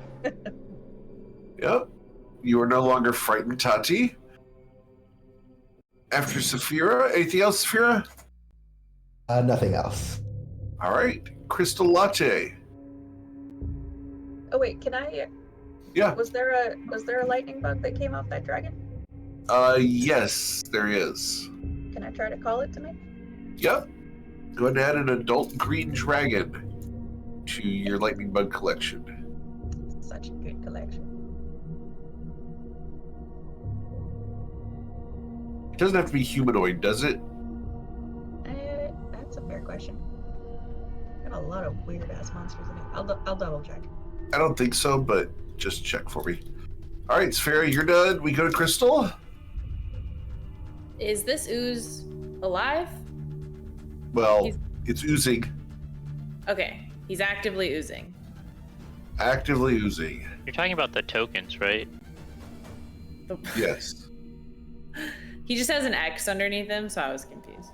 Yep. You are no longer frightened, Tati. After Saphira, anything else, Saphira?
Nothing else.
All right. Crystal Latte.
Oh wait, can I?
Yeah.
Was there a lightning bug that came off that dragon?
Yes, there is.
Can I try to call it to me?
Yep. Go ahead and add an adult green dragon to your lightning bug collection.
Such a good collection.
It doesn't have to be humanoid, does it?
That's a fair question. Got a lot of weird ass monsters in it. I'll double check.
I don't think so, but just check for me. All right, Sphera, you're done. We go to Crystal.
Is this ooze alive?
Well, it's oozing.
Okay, he's actively oozing.
Actively oozing.
You're talking about the tokens, right?
Yes.
He just has an X underneath him, so I was confused.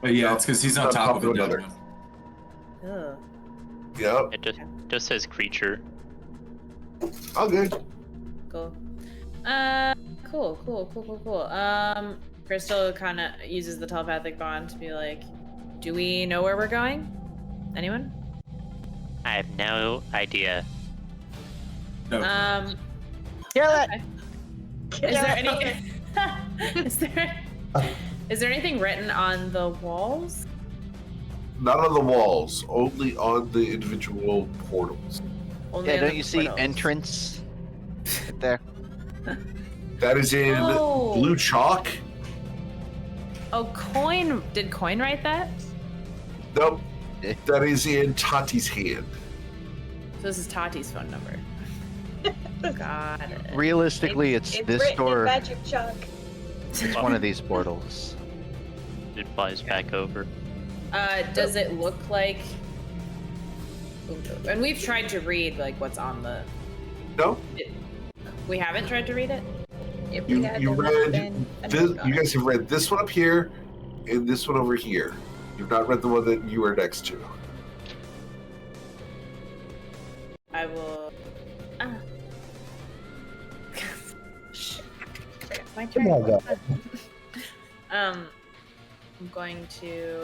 But yeah, it's because he's on top of
another.
another.
Ugh.
Yep.
It just says creature.
All good.
Cool. Cool. Crystal kind of uses the telepathic bond to be like, do we know where we're going? Anyone?
I have no idea.
No.
Hear that?
Is there any? is there anything written on the walls?
Not on the walls, only on the individual portals.
Only
Yeah,
on
don't
the
you see
portals.
entrance right there?
That is in
Oh.
blue chalk.
Oh, Coin. Did Coin write that?
Nope. That is in Tati's hand.
So this is Tati's phone number. Got it.
Realistically, it's this
written in
door.
magic chalk.
It's one of these portals.
It flies back over.
Does it look like? And we've tried to read like what's on the.
No?
We haven't tried to read it.
If we had,
You
there would have
read
been a
this,
note on
you
it.
guys have read this one up here and this one over here. You've not read the one that you were next to.
I will. My turn.
Come on, go.
I'm going to.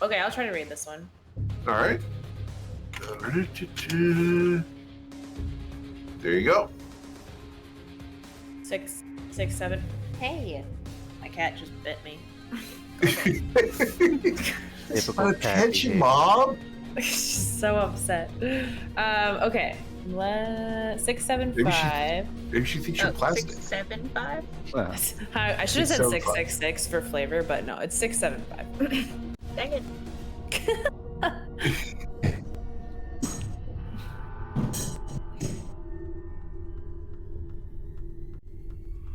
Okay, I'll try to read this one.
All right. There you go.
6, 7. Hey, my cat just bit me.
Typical cat
Attention,
behavior.
Mom.
She's so upset. Okay. 6, 7,
Maybe
5.
Maybe she thinks you're plastic.
6, 7, 5.
Well,
I should have said
6, 7,
666 for flavor, but no, it's 6, 7, 5.
Dang it.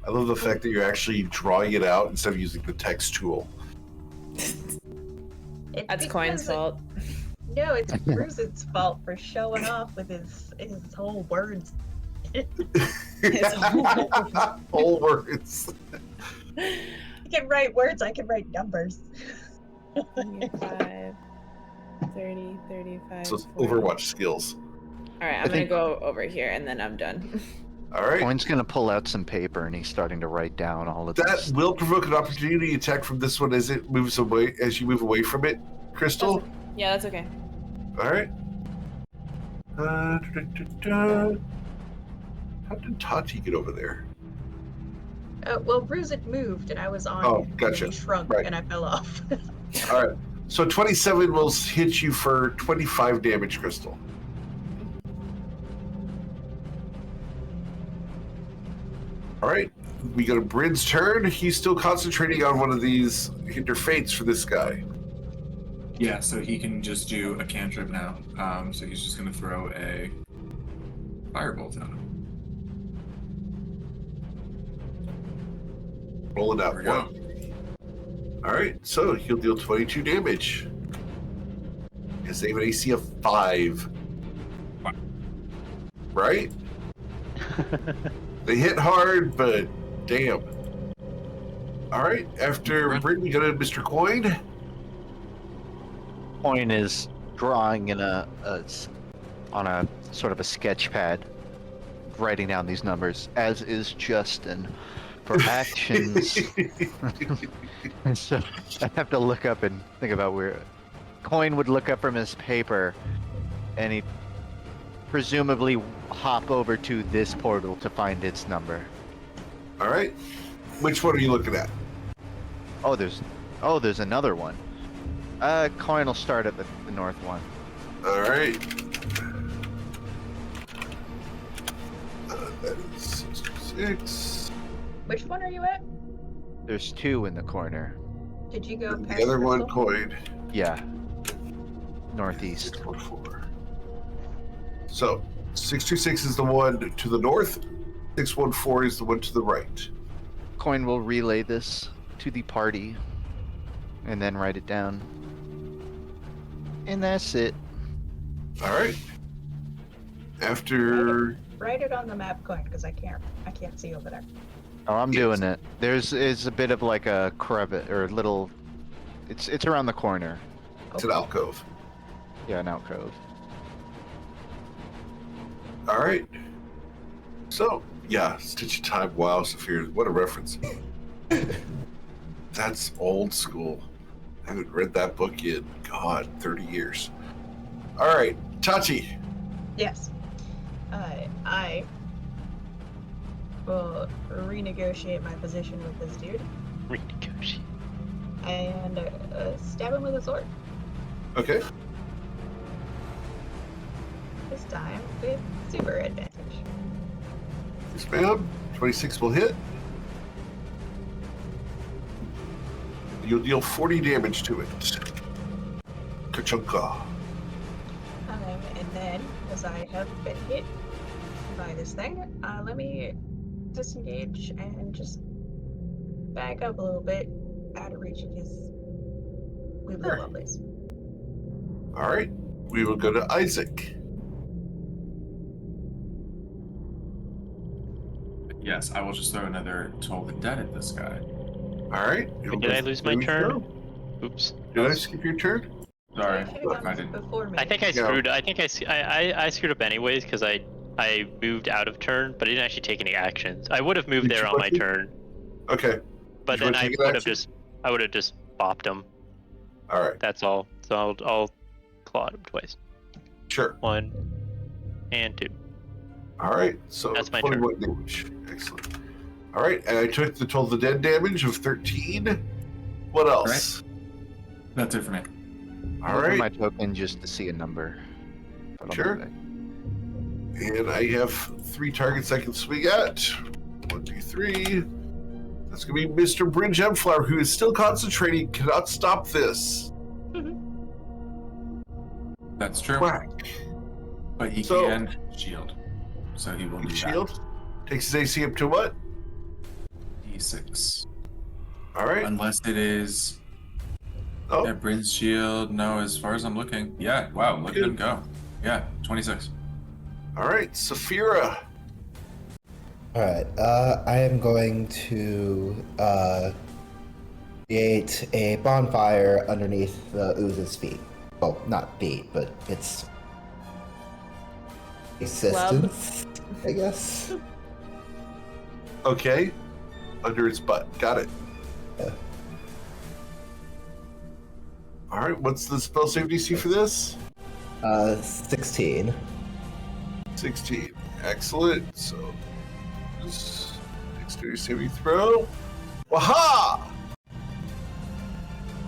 I love the fact that you're actually drawing it out instead of using the text tool.
It's
That's Coin's
because
fault.
No, it's Bruce's fault for showing off with his whole words.
Whole words.
I can write words, I can write numbers.
25, 30, 35.
So it's
40.
Overwatch skills.
All right, I'm gonna go over here and then I'm done.
All right.
Coin's gonna pull out some paper and he's starting to write down all of
That
this.
will provoke an opportunity attack from this one as it moves away, as you move away from it, Crystal.
Yeah, that's okay.
All right. How did Tati get over there?
Well, Bruce had moved, and I was on
Oh,
it,
gotcha.
and he shrunk,
Right.
and I fell off.
All right. So 27 will hit you for 25 damage, Crystal. All right. We got a Bryn's turn. He's still concentrating on one of these hinder fates for this guy.
Yeah, so he can just do a cantrip now. So he's just gonna throw a firebolt at him.
Rolling out
There we go.
one. All right. So he'll deal 22 damage. Because they have an AC of 5. Right? They hit hard, but damn. All right. After Bryn, we go to Mr. Coin.
Coin is drawing in on a sort of a sketch pad, writing down these numbers, as is Justin, for actions. And so I have to look up and think about where Coin would look up from his paper, and he presumably hop over to this portal to find its number.
All right. Which one are you looking at?
Oh, there's another one. Coin will start at the north one.
All right. That is 6.
Which one are you at?
There's 2 in the corner.
Did you go
And
past
the other one,
Crystal?
Coin.
Yeah. Northeast.
614. So 626 is the one to the north. 614 is the one to the right.
Coin will relay this to the party and then write it down. And that's it.
All right. After
Write it on the map, Coin, because I can't see over there.
Oh, I'm doing it. There's a bit of like a crevice or little. It's around the corner.
it's an alcove.
Yeah, an alcove.
All right. So yeah, Stitch of Time. Wow, Saphir, what a reference. That's old school. I haven't read that book in, God, 30 years. All right, Tati.
Yes. I will renegotiate my position with this dude
Renegotiate.
and stab him with a sword.
Okay.
This time with super advantage.
Yes, ma'am. 26 will hit. You'll deal 40 damage to it. Kachunka.
And then, as I have been hit by this thing, let me disengage and just back up a little bit out of reach of his wibbly wobblies.
All right. We will go to Isaac.
Yes, I will just throw another Toll the Dead at this guy.
All right.
Did I lose my turn? Oops.
Did I skip your turn?
Sorry,
You should've
look,
gone
I didn't.
before me.
I think I
Yeah.
screwed. I think I screwed up anyways because I moved out of turn, but I didn't actually take any actions. I would have moved
Did
there
you
on my
want to?
turn,
Okay.
but
Did you
then
want to
I
take an
would have just bopped him.
All right.
That's all. So I'll claw at him twice.
Sure.
1 and 2.
All right. So
That's my turn.
21 damage. Excellent. All right. And I took the Toll the Dead damage of 13. What else?
That's it for me.
All
Look at
right.
my token just to see a number. But I'll
Sure.
do that.
And I have 3 targets I can swing at. 1, 2, 3. That's going to be Mr. Bryn Gemflower, who is still concentrating, cannot stop this.
That's true.
Whack.
But he
So-
can shield. So he will do
Shield. Takes his AC up to what?
that. D6.
All right.
Unless it is.
Oh,
Yeah, Bryn's shield. No, as far as I'm looking. Yeah, wow, look at him go. Yeah, 26.
all right. Saphira.
Alright, I am going to create a bonfire underneath the ooze's feet. Well, not feet, but its existence, I guess.
Okay. Under its butt. Got it.
Yeah.
All right. What's the spell save DC for this?
16.
16. Excellent. So, this dexterity saving throw. Waha!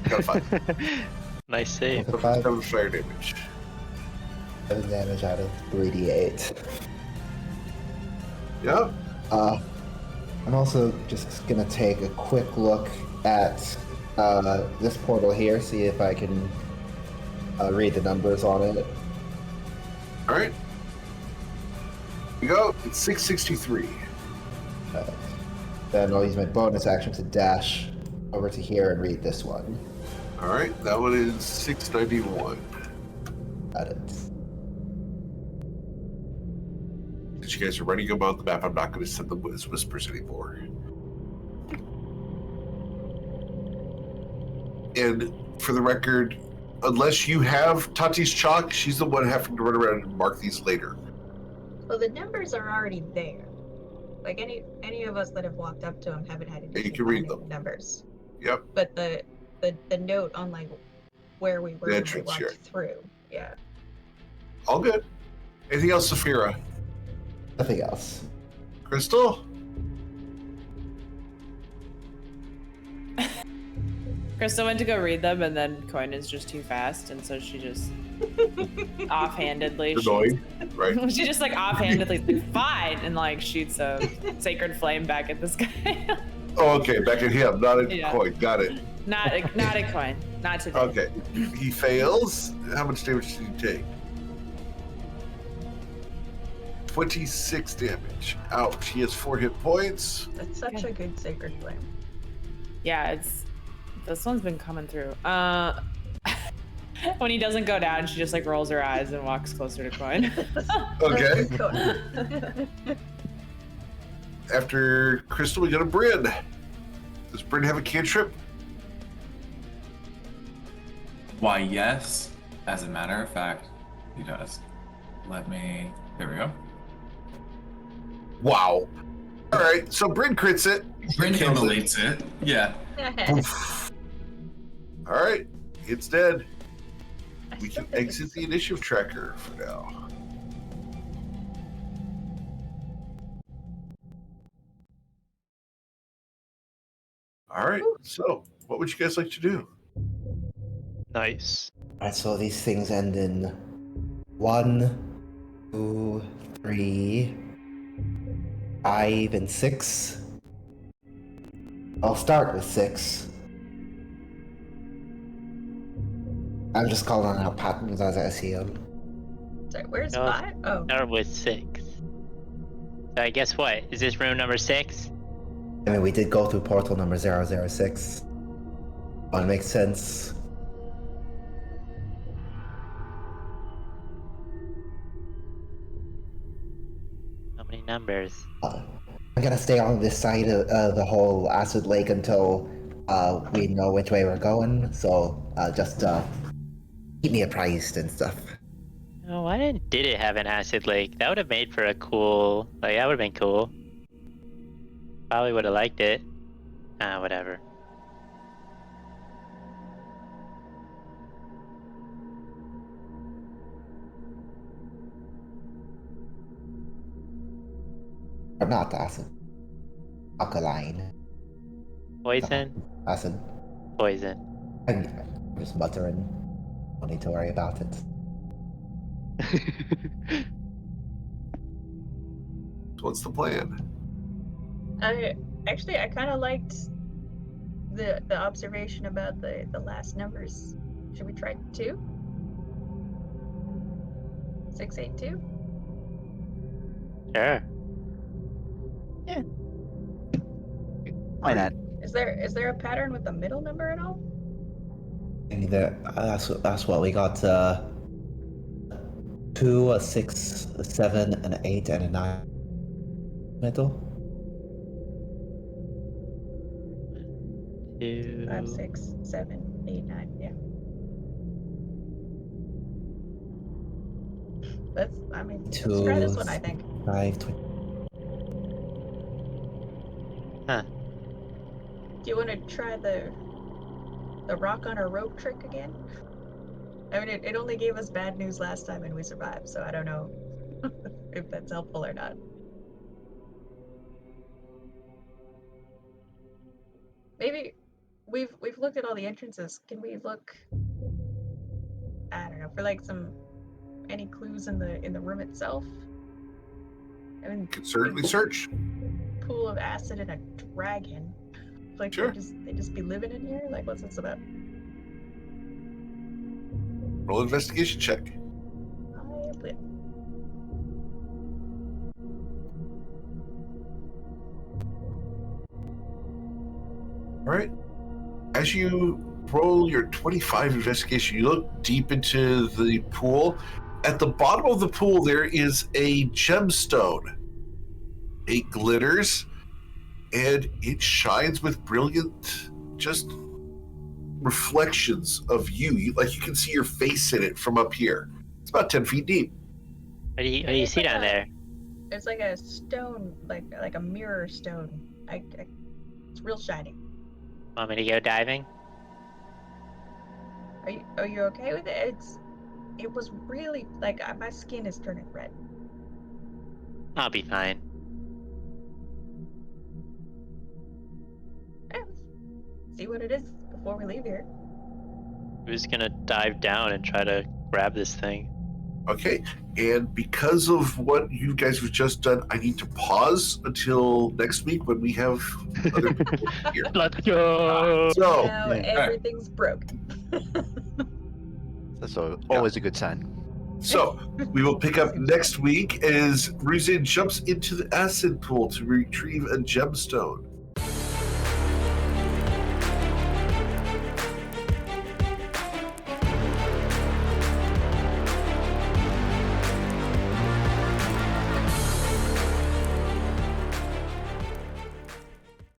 Got a 5.
Nice save.
With a 5,
7 fire damage.
7 damage out of 3d8.
Yeah.
I'm also just gonna take a quick look at this portal here, see if I can read the numbers on it.
All right. Here we go. It's 663.
Then I'll use my bonus action to dash over to here and read this one.
All right. That one is 691.
Got it.
Since you guys are running them on the map, I'm not going to send them as whispers anymore. And for the record, unless you have Tati's chalk, she's the one having to run around and mark these later.
Well, the numbers are already there. Like any of us that have walked up to them haven't had any.
Yeah, you can read
finding
them.
Numbers.
Yep.
But the note on like where we were
The
when we
entrance
walked
here.
through. Yeah.
All good. Anything else, Saphira?
Nothing else.
Crystal?
Krista went to go read them, and then Coin is just too fast, and so she just offhandedly.
Annoyed, right?
She just like offhandedly like, fine, and like shoots a sacred flame back at this guy.
Oh, okay. Back at him, not at
Yeah.
Coin. Got it.
not a Coin. Not today.
Okay. He fails. How much damage did he take? 26 damage. Ouch. He has 4 hit points.
That's such a good sacred flame.
Yeah, this one's been coming through. When he doesn't go down, she just like rolls her eyes and walks closer to Coin.
Okay. After Crystal, we go to Bryn. Does Bryn have a cantrip?
Why, yes. As a matter of fact, he does. Let me. There we go.
Wow. All right. So Bryn crits it.
Bryn
Kills it.
immolates it. Yeah.
All right. It's dead. We can exit the initiative tracker for now. All right. So, what would you guys like to do?
Nice.
Alright, so these things end in 1, 2, 3, 5, and 6. I'll start with 6. I'm just calling out patterns as I see them.
Sorry, where's
No.
5? Oh.
Start with 6. So I guess what? Is this room number 6?
I mean, we did go through portal number 006. One makes sense.
How many numbers?
I'm gonna stay on this side of the whole acid lake until we know which way we're going. So just keep me apprised and stuff.
Oh, why did it have an acid lake? That would have made for a cool. Like, that would have been cool. Probably would have liked it. Whatever.
Or not acid. Alkaline.
Poison?
Acid.
Poison.
I'm just muttering. Don't need to worry about it.
So what's the plan?
I kind of liked the observation about the last numbers. Should we try 2? 682?
Sure.
Why not?
Is there a pattern with the middle number at all?
That's what we got. 2, a 6, a 7, an 8, and a 9. Middle.
2.
5, 6, 7, 8, 9. Yeah. Let's try this one, I think.
5, 20.
Huh.
Do you want to try the rock on a rope trick again? I mean, it only gave us bad news last time and we survived, so I don't know if that's helpful or not. Maybe we've looked at all the entrances. Can we look? I don't know, for like any clues in the room itself. I mean,
Can certainly search.
pool of acid and a dragon. Like
Sure.
they just be living in here. Like, what's this about?
Roll investigation check.
I live.
All right. As you roll your 25 investigation, you look deep into the pool. At the bottom of the pool, there is a gemstone. It glitters, and it shines with brilliant, just reflections of you. Like you can see your face in it from up here. It's about 10 feet deep.
What do you see down there?
It's like a stone, like a mirror stone. It's real shiny.
Want me to go diving?
Are you okay with it? It was really like my skin is turning red.
I'll be fine.
Yeah, see what it is before we leave here.
Who's gonna dive down and try to grab this thing?
Okay, and because of what you guys have just done, I need to pause until next week when we have other people here.
Let's go.
So,
Now everything's broke.
That's always a good sign.
So we will pick up next week as Ruzin jumps into the acid pool to retrieve a gemstone.